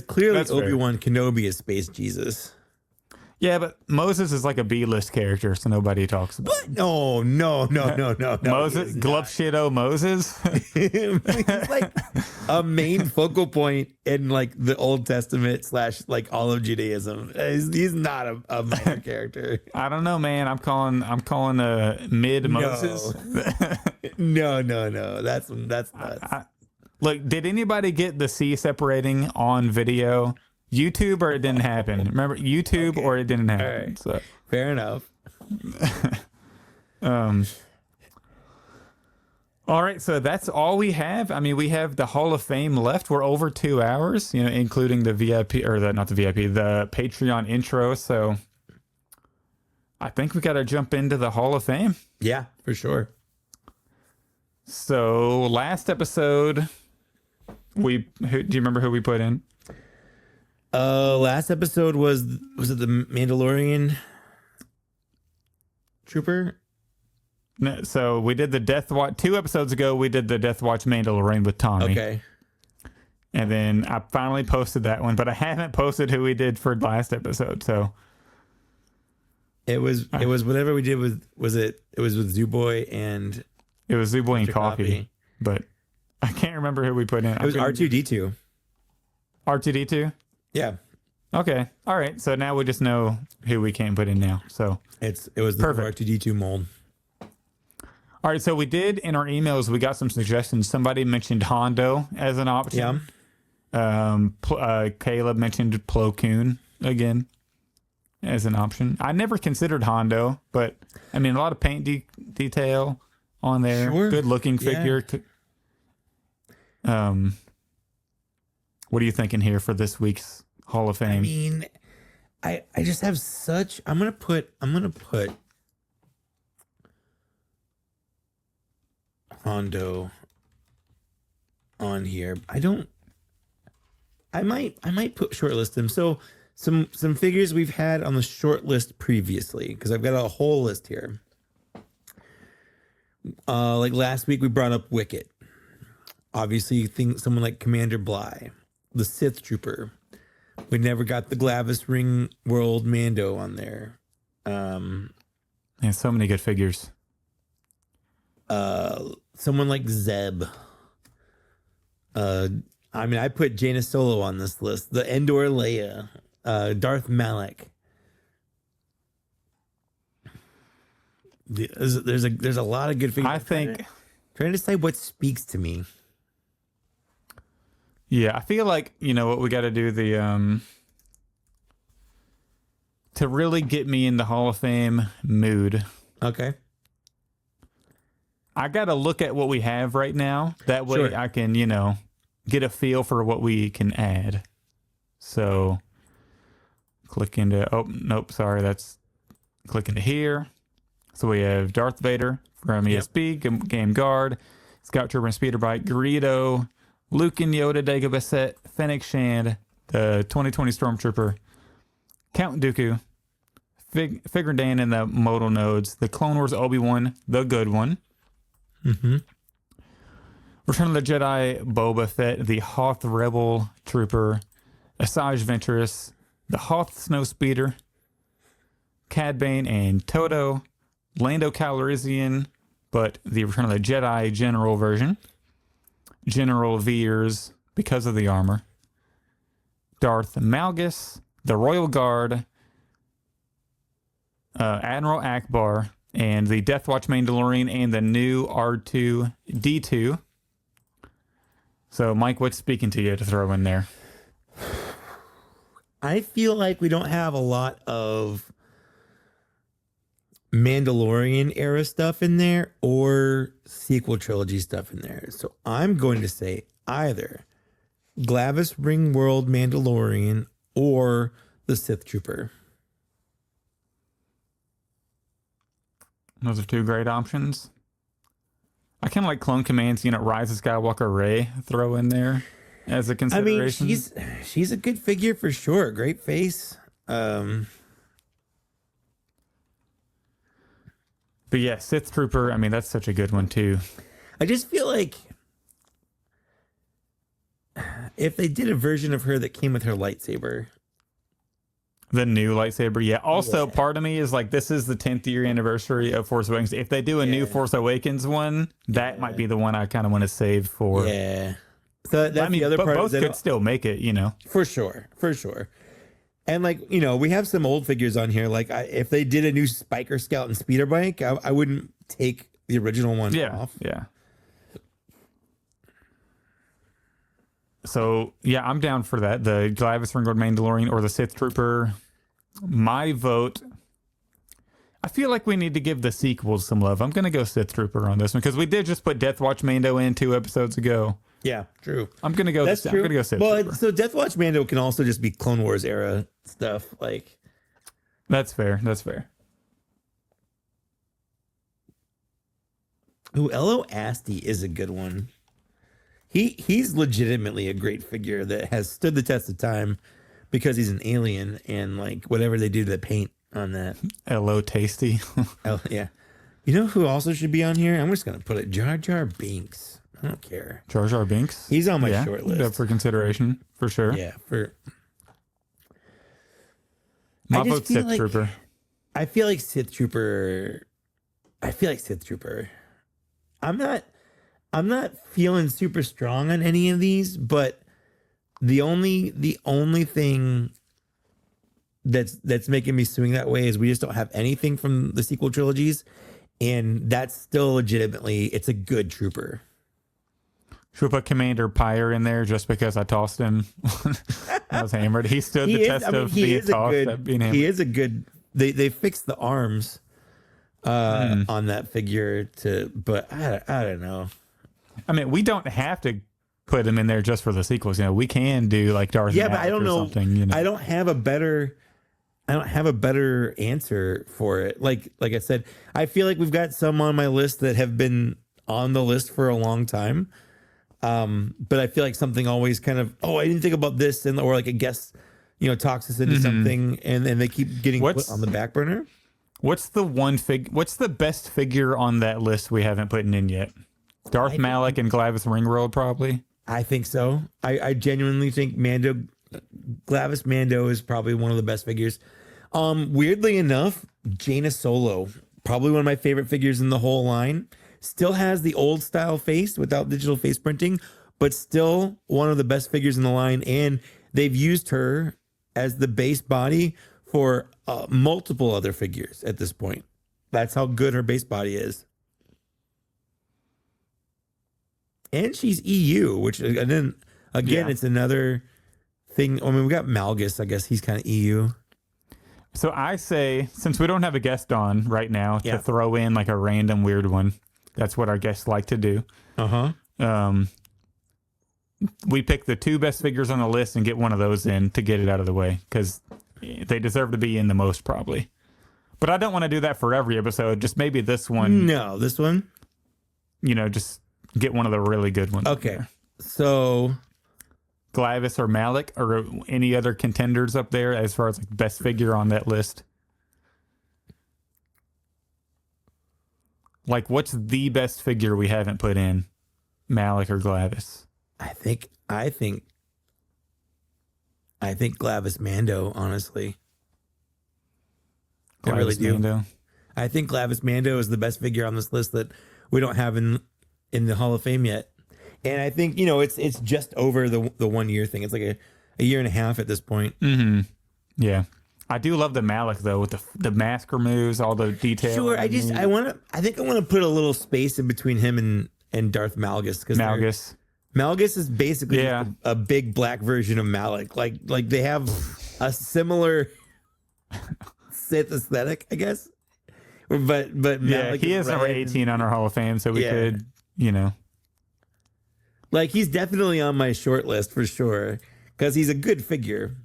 Speaker 1: clearly
Speaker 2: That's fair.
Speaker 1: Obi-Wan Kenobi is Space Jesus.
Speaker 2: Yeah, but Moses is like a B-list character, so nobody talks about him.
Speaker 1: No.
Speaker 2: Moses, Glup Shitto Moses.
Speaker 1: He's like a main focal point in like the Old Testament / like all of Judaism. He's not a minor character.
Speaker 2: I don't know, man. I'm calling a mid Moses.
Speaker 1: No. That's nuts.
Speaker 2: Look, did anybody get the C separating on video YouTube or it didn't happen. Remember, YouTube or it didn't happen.
Speaker 1: All right.
Speaker 2: So,
Speaker 1: Fair enough.
Speaker 2: all right, so that's all we have. I mean, we have the Hall of Fame left. We're over 2 hours, including the VIP or not the VIP, the Patreon intro. So I think we got to jump into the Hall of Fame.
Speaker 1: Yeah, for sure.
Speaker 2: So last episode, do you remember who we put in?
Speaker 1: Last episode was it the Mandalorian Trooper?
Speaker 2: No, so we did the Death Watch 2 episodes ago. We did the Death Watch Mandalorian with Tommy.
Speaker 1: Okay.
Speaker 2: And then I finally posted that one, but I haven't posted who we did for last episode. So
Speaker 1: it was whatever we did with it was with Zooboy and
Speaker 2: it was Zooboy and
Speaker 1: Mr.
Speaker 2: Coffee, but I can't remember who we put in.
Speaker 1: it was R2D2.
Speaker 2: R2D2?
Speaker 1: Yeah.
Speaker 2: Okay. All right. So now we just know who we can put in now. So
Speaker 1: It was the
Speaker 2: Perfect.
Speaker 1: R2D2 mold.
Speaker 2: all right. So we did in our emails, we got some suggestions. Somebody mentioned Hondo as an option.
Speaker 1: Yeah.
Speaker 2: Caleb mentioned Plo Koon again as an option. I never considered Hondo, but I mean, a lot of paint detail on there.
Speaker 1: Sure.
Speaker 2: Good looking
Speaker 1: Yeah.
Speaker 2: figure. What are you thinking here for this week's Hall of Fame?
Speaker 1: I mean, I just have such. I'm gonna put Hondo on here. I might put shortlist him. So some figures we've had on the short list previously, because I've got a whole list here. Like last week we brought up Wicket. Obviously, you think someone like Commander Bly, the Sith Trooper. We never got the Glavis Ring World Mando on there.
Speaker 2: Yeah, so many good figures.
Speaker 1: Someone like Zeb. I mean, I put Jaina Solo on this list. The Endor Leia, Darth Malak. There's a lot of good figures.
Speaker 2: I think,
Speaker 1: Trying to decide what speaks to me.
Speaker 2: yeah, I feel like, what we got to do to really get me in the Hall of Fame mood.
Speaker 1: Okay.
Speaker 2: I got to look at what we have right now. That way
Speaker 1: Sure.
Speaker 2: I can, get a feel for what we can add. So click into, click into here. So we have Darth Vader from ESP, Game Guard, Scout Trooper and Speeder Bike, Greedo, Luke and Yoda, Dagobah Bassett, Fennec Shand, the 2020 Stormtrooper, Count Dooku, Figure Dan in the modal nodes, the Clone Wars Obi-Wan, the good one.
Speaker 1: Mm-hmm.
Speaker 2: Return of the Jedi Boba Fett, the Hoth Rebel Trooper, Asajj Ventress, the Hoth Snowspeeder, Cad Bane and Toto, Lando Calrissian, but the Return of the Jedi General version, General Veers because of the armor, Darth Malgus, the Royal Guard, Admiral Akbar, and the Death Watch Mandalorian and the new R2D2. So, Mike, what's speaking to you to throw in there?
Speaker 1: I feel like we don't have a lot of Mandalorian era stuff in there or sequel trilogy stuff in there. So I'm going to say either Glavis Ring World Mandalorian or the Sith Trooper.
Speaker 2: Those are two great options. I kind of like Clone Command's, Rise of Skywalker Rey throw in there as a
Speaker 1: I
Speaker 2: consideration.
Speaker 1: mean, she's a good figure for sure. Great face.
Speaker 2: But yeah, Sith Trooper, I mean, that's such a good one too.
Speaker 1: I just feel like if they did a version of her that came with her lightsaber.
Speaker 2: The new lightsaber, yeah. Also, part of me is like, this is the 10th year anniversary of Force Awakens. If they do a new Force Awakens one, that might be the one I kind of want to save for.
Speaker 1: Yeah. So that's the other
Speaker 2: but
Speaker 1: part.
Speaker 2: both could still make it,
Speaker 1: For sure. And we have some old figures on here. Like if they did a new Spiker Scout and Speeder Bike, I wouldn't take the original one off.
Speaker 2: Yeah. So yeah, I'm down for that. The Glavis Ringgold Mandalorian or the Sith Trooper. My vote. I feel like we need to give the sequels some love. I'm gonna go Sith Trooper on this one because we did just put Death Watch Mando in 2 episodes ago.
Speaker 1: Yeah, true.
Speaker 2: I'm gonna go.
Speaker 1: That's
Speaker 2: I'm
Speaker 1: true.
Speaker 2: gonna go Sith
Speaker 1: Well,
Speaker 2: Trooper.
Speaker 1: so Death Watch Mando can also just be Clone Wars era stuff. Like,
Speaker 2: That's fair. That's fair.
Speaker 1: ooh, Elo Asti is a good one. He's legitimately a great figure that has stood the test of time because he's an alien and like whatever they do to the paint on that.
Speaker 2: Hello, tasty.
Speaker 1: Oh, yeah. You know who also should be on here? I'm just gonna put it Jar Jar Binks. I don't care.
Speaker 2: Jar Jar Binks.
Speaker 1: He's on my short list.
Speaker 2: Up for consideration for sure.
Speaker 1: Yeah, for
Speaker 2: My
Speaker 1: I just
Speaker 2: vote's
Speaker 1: feel
Speaker 2: Sith
Speaker 1: like-
Speaker 2: Trooper.
Speaker 1: I feel like Sith Trooper. I'm not feeling super strong on any of these, but the only thing that's making me swing that way is we just don't have anything from the sequel trilogies, and that's still legitimately it's a good trooper.
Speaker 2: Should we put Commander Pyre in there just because I tossed him? I was hammered. He stood the test of being tossed at being hammered.
Speaker 1: He is a good. They fixed the arms on that figure but I don't know.
Speaker 2: I mean, we don't have to put him in there just for the sequels. You know, we can do like Darth
Speaker 1: Yeah, but
Speaker 2: Vader
Speaker 1: I don't
Speaker 2: or
Speaker 1: know.
Speaker 2: something. You know,
Speaker 1: I don't have a better answer for it. Like I said, I feel like we've got some on my list that have been on the list for a long time. But I feel like something always kind of, I didn't think about this, or like a guest, talks us into something, and then they keep getting put on the back burner.
Speaker 2: What's the best figure on that list we haven't put in yet? Darth Malak and Glavis Ringworld, probably.
Speaker 1: I think so. I genuinely think Glavis Mando is probably one of the best figures. Weirdly enough, Jaina Solo, probably one of my favorite figures in the whole line. Still has the old style face without digital face printing, but still one of the best figures in the line. And they've used her as the base body for multiple other figures at this point. That's how good her base body is. And she's EU, which, and then again, it's another thing. I mean, we got Malgus. I guess he's kind of EU.
Speaker 2: So I say, since we don't have a guest on right now, to throw in like a random weird one. That's what our guests like to do. We pick the 2 best figures on the list and get one of those in to get it out of the way because they deserve to be in the most probably. But I don't want to do that for every episode. Just maybe this one.
Speaker 1: No, this one.
Speaker 2: Just get one of the really good ones.
Speaker 1: Okay, so
Speaker 2: Glavis or Malik or any other contenders up there as far as like best figure on that list. Like, what's the best figure we haven't put in? Malik or Glavis?
Speaker 1: I think Glavis Mando, honestly. I really do.
Speaker 2: Mando.
Speaker 1: I think Glavis Mando is the best figure on this list that we don't have in the Hall of Fame yet. And I think, it's just over the 1 year thing. It's like a year and a half at this point.
Speaker 2: Mm-hmm. Yeah. I do love the Malik though, with the mask removes, all the detail.
Speaker 1: Sure, I think I want to put a little space in between him and Darth Malgus, because Malgus is basically a big black version of Malik. Like they have a similar Sith aesthetic, I guess. But Malik
Speaker 2: he is number 18 on our Hall of Fame, so we could,
Speaker 1: like, he's definitely on my short list for sure because he's a good figure.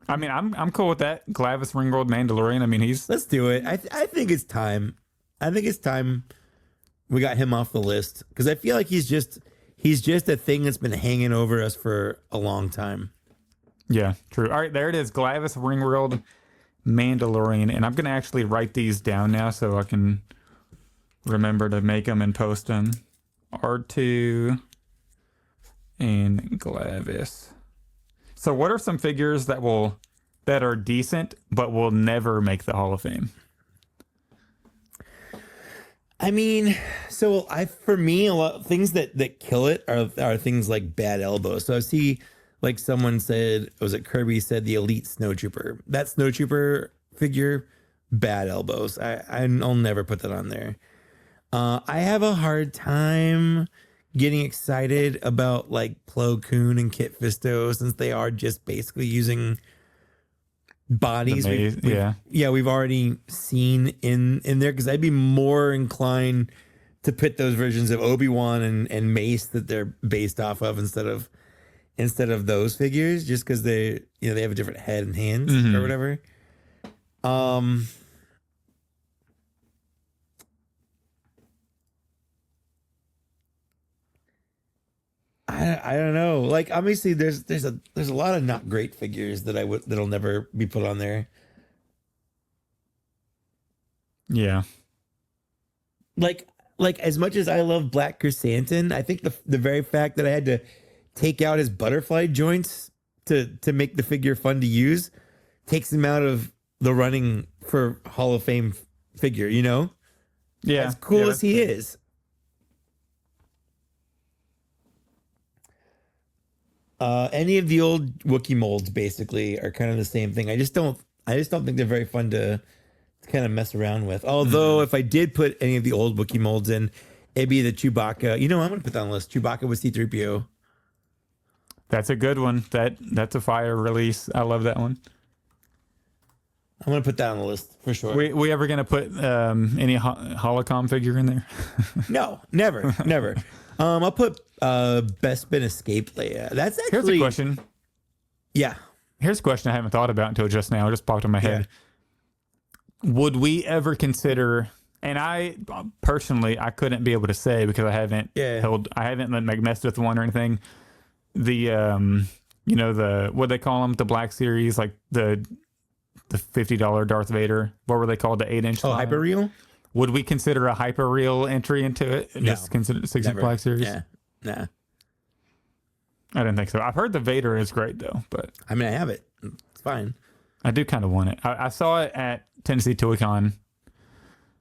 Speaker 2: I mean, I'm cool with that. Glavis Ringgold Mandalorian. I mean,
Speaker 1: let's do it. I think it's time. I think it's time we got him off the list because I feel like he's just a thing that's been hanging over us for a long time.
Speaker 2: Yeah, true. All right, there it is. Glavis Ringworld Mandalorian, and I'm gonna actually write these down now so I can remember to make them and post them. R2 and Glavis. So what are some figures that are decent but will never make the Hall of Fame?
Speaker 1: I mean, for me, a lot of things that kill it are things like bad elbows. So I see, like, someone said, was it Kirby said the Elite Snowtrooper? That Snowtrooper figure, bad elbows. I'll never put that on there. I have a hard time getting excited about like Plo Koon and Kit Fisto since they are just basically using bodies we've already seen in there, because I'd be more inclined to put those versions of Obi-Wan and Mace that they're based off of instead of those figures, just because they have a different head and hands or whatever. I don't know. Like, obviously there's a lot of not great figures that'll never be put on there.
Speaker 2: Yeah.
Speaker 1: Like as much as I love Black Chrysanthemum, I think the very fact that I had to take out his butterfly joints to make the figure fun to use takes him out of the running for Hall of Fame figure, you know?
Speaker 2: Yeah.
Speaker 1: As cool as he is. Any of the old Wookiee molds basically are kind of the same thing. I just don't think they're very fun to kind of mess around with. Although if I did put any of the old Wookiee molds in, it'd be the Chewbacca. You know, I'm gonna put that on the list. Chewbacca with C-3PO.
Speaker 2: That's a good one. That's a fire release. I love that one.
Speaker 1: I'm gonna put that on the list for sure.
Speaker 2: We ever gonna put any Holocom figure in there?
Speaker 1: No, never. I'll put Bespin Escape Leia. That's actually...
Speaker 2: Here's a question.
Speaker 1: Yeah.
Speaker 2: Here's a question I haven't thought about until just now. It just popped in my head. Would we ever consider... And I personally, I couldn't be able to say because I haven't messed with one or anything. The what they call them, the Black Series, like the $50 Darth Vader. What were they called? The 8-inch.
Speaker 1: Oh, hyper real.
Speaker 2: Would we consider a hyper real entry into it?
Speaker 1: No,
Speaker 2: just consider 60 Black Series.
Speaker 1: Yeah, nah.
Speaker 2: I didn't think so. I've heard the Vader is great though, but
Speaker 1: I mean, I have it. It's fine.
Speaker 2: I do kind of want it. I saw it at Tennessee Toy-Con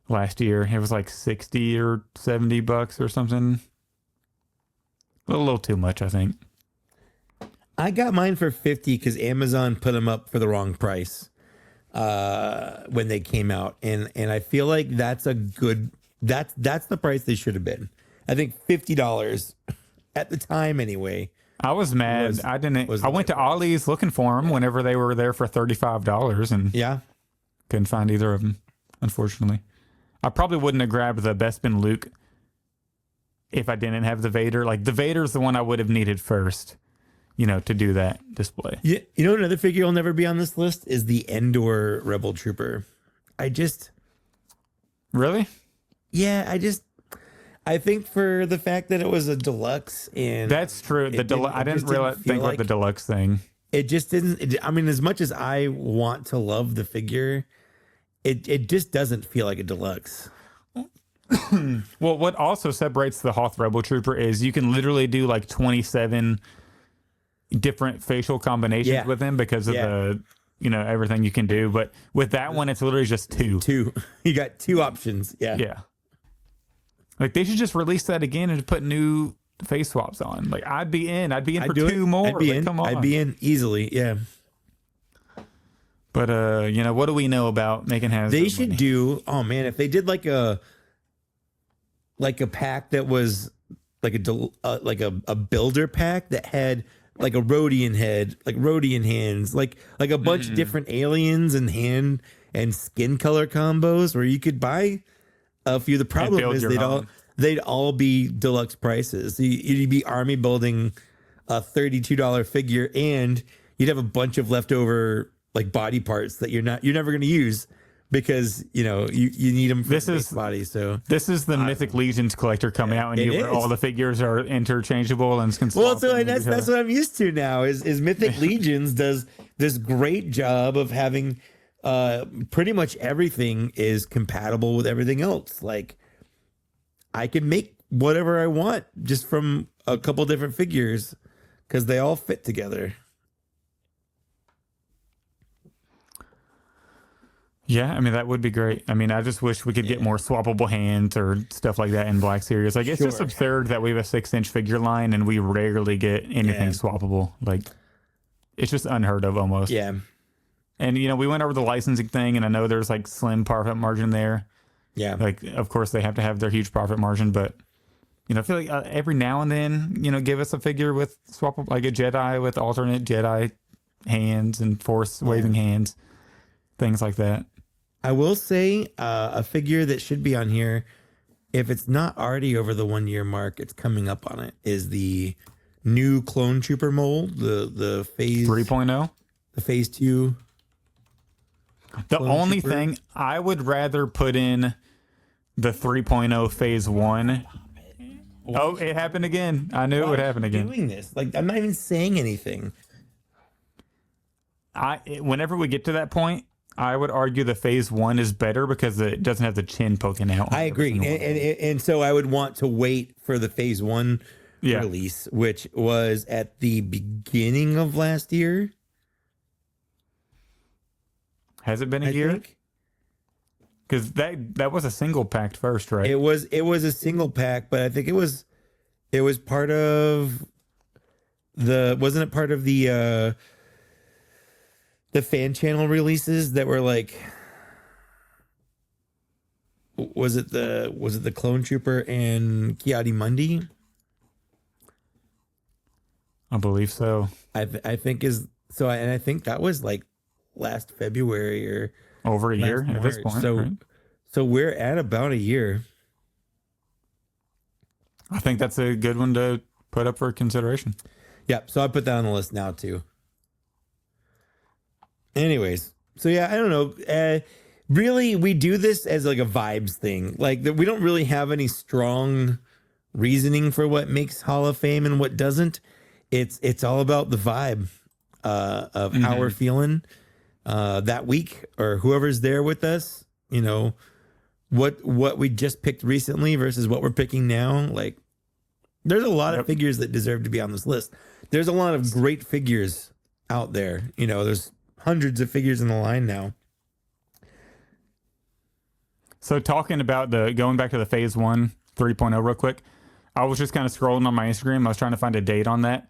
Speaker 2: last year. It was like $60 or $70 or something. A little too much, I think.
Speaker 1: I got mine for $50 because Amazon put them up for the wrong price when they came out, and I feel like that's a good. That's the price they should have been. I think $50 at the time, anyway.
Speaker 2: I was mad. I went to Ollie's looking for them whenever they were there for $35, and couldn't find either of them. Unfortunately, I probably wouldn't have grabbed the Bespin Luke if I didn't have the Vader. Like, the Vader's the one I would have needed first, to do that display.
Speaker 1: Yeah, another figure will never be on this list is the Endor Rebel Trooper.
Speaker 2: Really?
Speaker 1: Yeah, I think for the fact that it was a deluxe, and
Speaker 2: that's true. I didn't really think about the deluxe thing.
Speaker 1: It just didn't. I mean, as much as I want to love the figure, it just doesn't feel like a deluxe.
Speaker 2: Well, what also separates the Hoth Rebel Trooper is you can literally do like 27 different facial combinations with him because of the everything you can do. But with that one, it's literally just two.
Speaker 1: You got two options.
Speaker 2: Yeah. Like, they should just release that again and put new face swaps on. Like, I'd be in for two more. Come on.
Speaker 1: I'd be in easily. Yeah.
Speaker 2: But what do we know about making Hasbro?
Speaker 1: They should do. Oh man, if they did like a pack that was like a builder pack that had like a Rodian head, like Rodian hands, like a bunch of different aliens and hand and skin color combos where you could buy a few. The problem is they'd all be deluxe prices. You'd be army building a $32 figure, and you'd have a bunch of leftover like body parts that you're never going to use because you need them for the body. So
Speaker 2: this is the Mythic Legions collector coming out, and all the figures are interchangeable and can
Speaker 1: well. So that's what I'm used to now. Is Mythic Legions does this great job of having pretty much everything is compatible with everything else. Like, I can make whatever I want just from a couple different figures because they all fit together.
Speaker 2: Yeah, I mean, that would be great. I mean, I just wish we could get more swappable hands or stuff like that in Black Series. Like, it's just absurd that we have a 6-inch figure line and we rarely get anything swappable. Like, it's just unheard of almost.
Speaker 1: Yeah.
Speaker 2: And, we went over the licensing thing, and I know there's, like, slim profit margin there.
Speaker 1: Yeah.
Speaker 2: Like, of course, they have to have their huge profit margin, but I feel like every now and then, give us a figure with swap like a Jedi with alternate Jedi hands and Force waving hands, things like that.
Speaker 1: I will say a figure that should be on here, if it's not already over the 1 year mark, it's coming up on it, is the new Clone Trooper mold, the phase
Speaker 2: 3.0,
Speaker 1: the phase 2.
Speaker 2: The
Speaker 1: Clone
Speaker 2: only
Speaker 1: Trooper.
Speaker 2: thing I would rather put in the 3.0 phase 1. Oh, it happened again. I knew it would happen again.
Speaker 1: Doing this, like, I'm not even saying anything.
Speaker 2: Whenever we get to that point, I would argue the phase 1 is better because it doesn't have the chin poking out.
Speaker 1: I agree, and so I would want to wait for the phase 1 release, which was at the beginning of last year.
Speaker 2: Has it been a year? Because that was a single pack first, right?
Speaker 1: It was a single pack, but I think it was part of wasn't it part of the fan channel releases that were like, was it the Clone Trooper and Kiadi Mundi?
Speaker 2: I believe so.
Speaker 1: I think and I think that was like last February or
Speaker 2: over a year at this point.
Speaker 1: So
Speaker 2: right?
Speaker 1: so we're at about a year.
Speaker 2: I think that's a good one to put up for consideration.
Speaker 1: Yep. So I put that on the list now too. Anyways, so yeah, I don't know. Really, we do this as like a vibes thing. Like we don't really have any strong reasoning for what makes Hall of Fame and what doesn't. It's all about the vibe of how we're feeling that week, or whoever's there with us. What we just picked recently versus what we're picking now. Like, there's a lot of figures that deserve to be on this list. There's a lot of great figures out there. There's hundreds of figures in the line now.
Speaker 2: So talking about going back to the phase 1 3.0 real quick, I was just kind of scrolling on my Instagram. I was trying to find a date on that.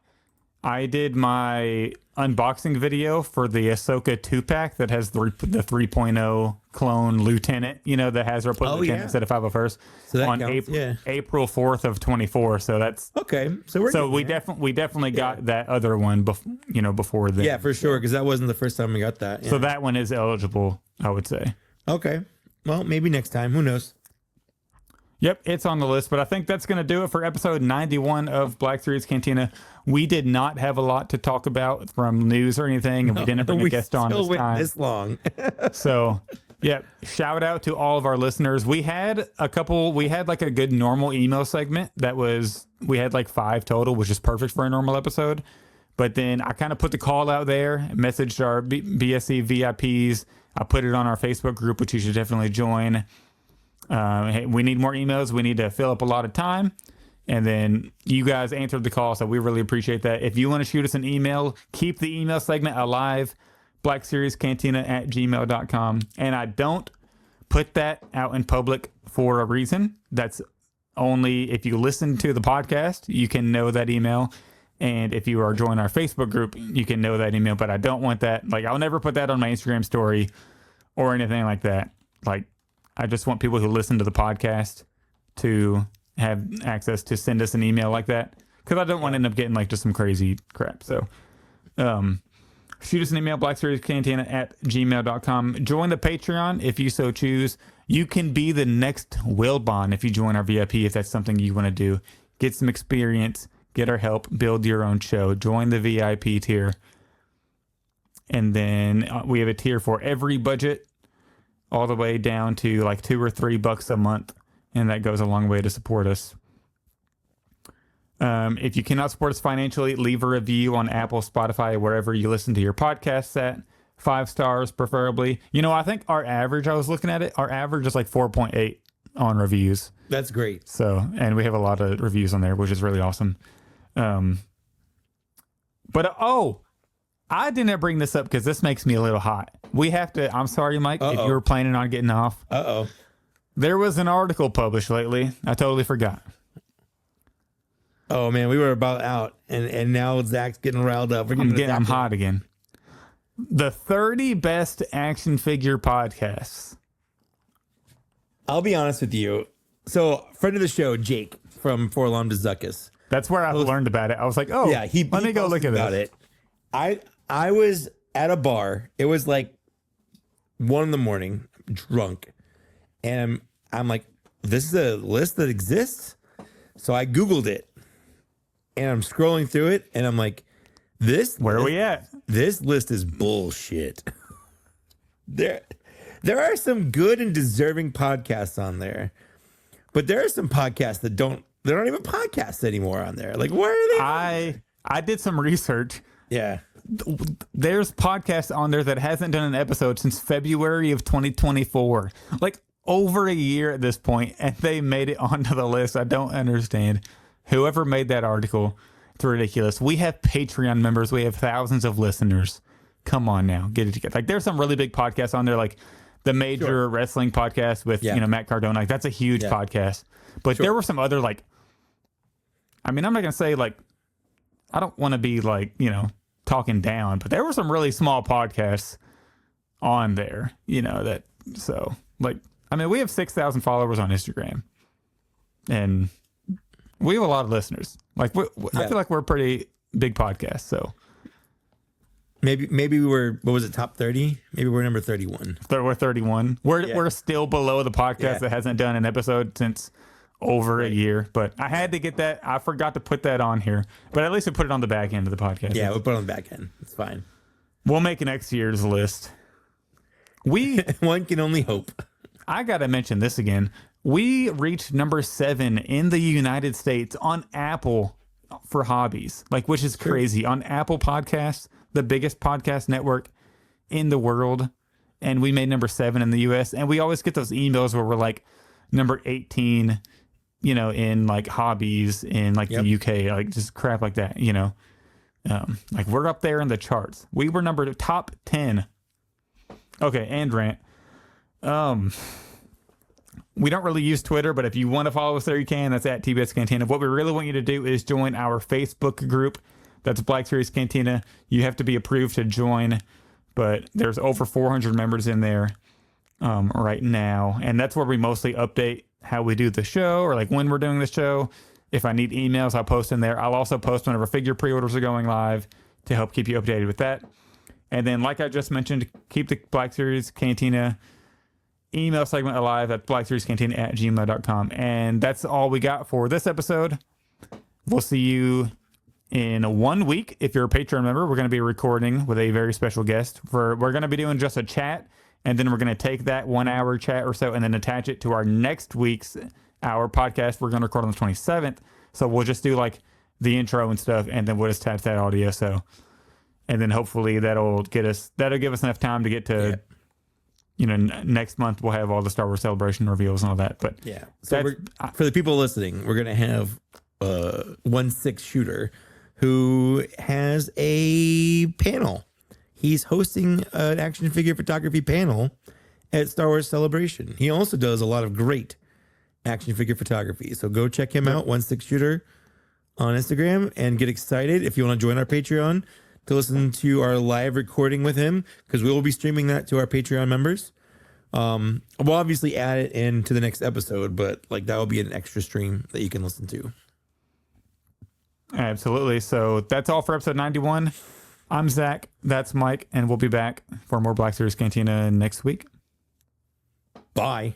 Speaker 2: I did my unboxing video for the Ahsoka 2-pack that has the 3.0 clone lieutenant, that has her put lieutenant instead of 501st,
Speaker 1: So that
Speaker 2: on
Speaker 1: counts,
Speaker 2: April 4th of 24. So that's
Speaker 1: okay. So
Speaker 2: we definitely got that other one before then.
Speaker 1: Yeah, for sure, because that wasn't the first time we got that. Yeah.
Speaker 2: So that one is eligible, I would say.
Speaker 1: Okay. Well, maybe next time. Who knows?
Speaker 2: Yep, it's on the list, but I think that's going to do it for episode 91 of Black Series Cantina. We did not have a lot to talk about from news or anything, and we didn't bring a guest on this time.
Speaker 1: This long.
Speaker 2: So, yeah, shout out to all of our listeners. We had like a good normal email segment we had like 5 total, which is perfect for a normal episode. But then I kind of put the call out there, messaged our BSC VIPs. I put it on our Facebook group, which you should definitely join. Hey, we need more emails. We need to fill up a lot of time. And then you guys answered the call, so we really appreciate that. If you want to shoot us an email, keep the email segment alive, blackseriescantina@gmail.com. And I don't put that out in public for a reason. That's only if you listen to the podcast, you can know that email. And if you are joining our Facebook group, you can know that email. But I don't want that. Like, I'll never put that on my Instagram story or anything like that. Like, I just want people who listen to the podcast to have access to send us an email like that, because I don't want to end up getting like just some crazy crap. So shoot us an email, blackseriescantina@gmail.com. Join the Patreon if you so choose. You can be the next Wilbon if you join our VIP, if that's something you want to do. Get some experience, get our help, build your own show. Join the VIP tier. And then we have a tier for every budget, all the way down to like $2 or $3 a month. And that goes a long way to support us. If you cannot support us financially, leave a review on Apple, Spotify, wherever you listen to your podcasts at. 5 stars, preferably. I think our average, I was looking at it, our average is like 4.8 on reviews.
Speaker 1: That's great.
Speaker 2: So, and we have a lot of reviews on there, which is really awesome. I didn't bring this up because this makes me a little hot. We have to, I'm sorry, Mike, if you were planning on getting off. There was an article published lately. I totally forgot.
Speaker 1: Oh, man, we were about out, and now Zach's getting riled up.
Speaker 2: I'm hot again. The 30 best action figure podcasts.
Speaker 1: I'll be honest with you. So, friend of the show, Jake, from Forlom to Zuckus.
Speaker 2: That's where I learned about it. I was like, oh,
Speaker 1: Yeah,
Speaker 2: let me go look at
Speaker 1: about
Speaker 2: this.
Speaker 1: it. I was at a bar. It was like 1 a.m, drunk, and I'm like, this is a list that exists. So I Googled it, and I'm scrolling through it, and I'm like,
Speaker 2: Where are we at?
Speaker 1: This list is bullshit. There are some good and deserving podcasts on there, but there are some podcasts that don't even podcasts anymore on there. Like, where are they?
Speaker 2: I did some research.
Speaker 1: Yeah.
Speaker 2: There's podcasts on there that hasn't done an episode since February of 2024. Like over a year at this point, and they made it onto the list. I don't understand. Whoever made that article, it's ridiculous. We have Patreon members. We have thousands of listeners. Come on now, get it together. Like there's some really big podcasts on there, like the Major Wrestling Podcast with Matt Cardona. Like that's a huge podcast. But there were some other like, I mean, I'm not gonna say like, I don't want to be like, talking down, but there were some really small podcasts on there, that, so like, I mean, we have 6,000 followers on Instagram and we have a lot of listeners. Like, I feel like we're a pretty big podcast. So
Speaker 1: maybe we were, what was it, top 30? Maybe we're number 31.
Speaker 2: We're 31. We're still below the podcast that hasn't done an episode since over a year, but I had to get that. I forgot to put that on here, but at least we put it on the back end of the podcast.
Speaker 1: Yeah, we'll put it on the back end. It's fine.
Speaker 2: We'll make next year's list.
Speaker 1: One can only hope.
Speaker 2: I got to mention this again. We reached number 7 in the United States on Apple for hobbies, like, which is crazy. On Apple Podcasts, the biggest podcast network in the world. And we made number 7 in the US. And we always get those emails where we're like number 18, in like hobbies in like the UK, like just crap like that, like we're up there in the charts. We were top 10. Okay. And rant. We don't really use Twitter, but if you want to follow us there, you can. That's at TBS Cantina. What we really want you to do is join our Facebook group. That's Black Series Cantina. You have to be approved to join, but there's over 400 members in there right now. And that's where we mostly update how we do the show, or like when we're doing the show. If I need emails, I'll post in there. I'll also post whenever figure pre-orders are going live to help keep you updated with that. And then, like I just mentioned, keep the Black Series Cantina email segment alive at blackseriescantina@gmail.com. And that's all we got for this episode. We'll see you in 1 week. If you're a Patreon member, we're going to be recording with a very special guest. We're going to be doing just a chat, and then we're going to take that 1 hour chat or so and then attach it to our next week's hour podcast. We're going to record on the 27th. So we'll just do like the intro and stuff, and then we'll just attach that audio. So, and then hopefully that'll give us enough time to get to, next month we'll have all the Star Wars Celebration reveals and all that. But
Speaker 1: so for the people listening, we're going to have 1/6 Shooter, who has a panel. He's hosting an action figure photography panel at Star Wars Celebration. He also does a lot of great action figure photography. So go check him out, 1/6 Shooter on Instagram, and get excited if you want to join our Patreon to listen to our live recording with him, because we will be streaming that to our Patreon members. We'll obviously add it into the next episode, but like that will be an extra stream that you can listen to.
Speaker 2: Absolutely. So that's all for episode 91. I'm Zach. That's Mike. And we'll be back for more Black Series Cantina next week.
Speaker 1: Bye.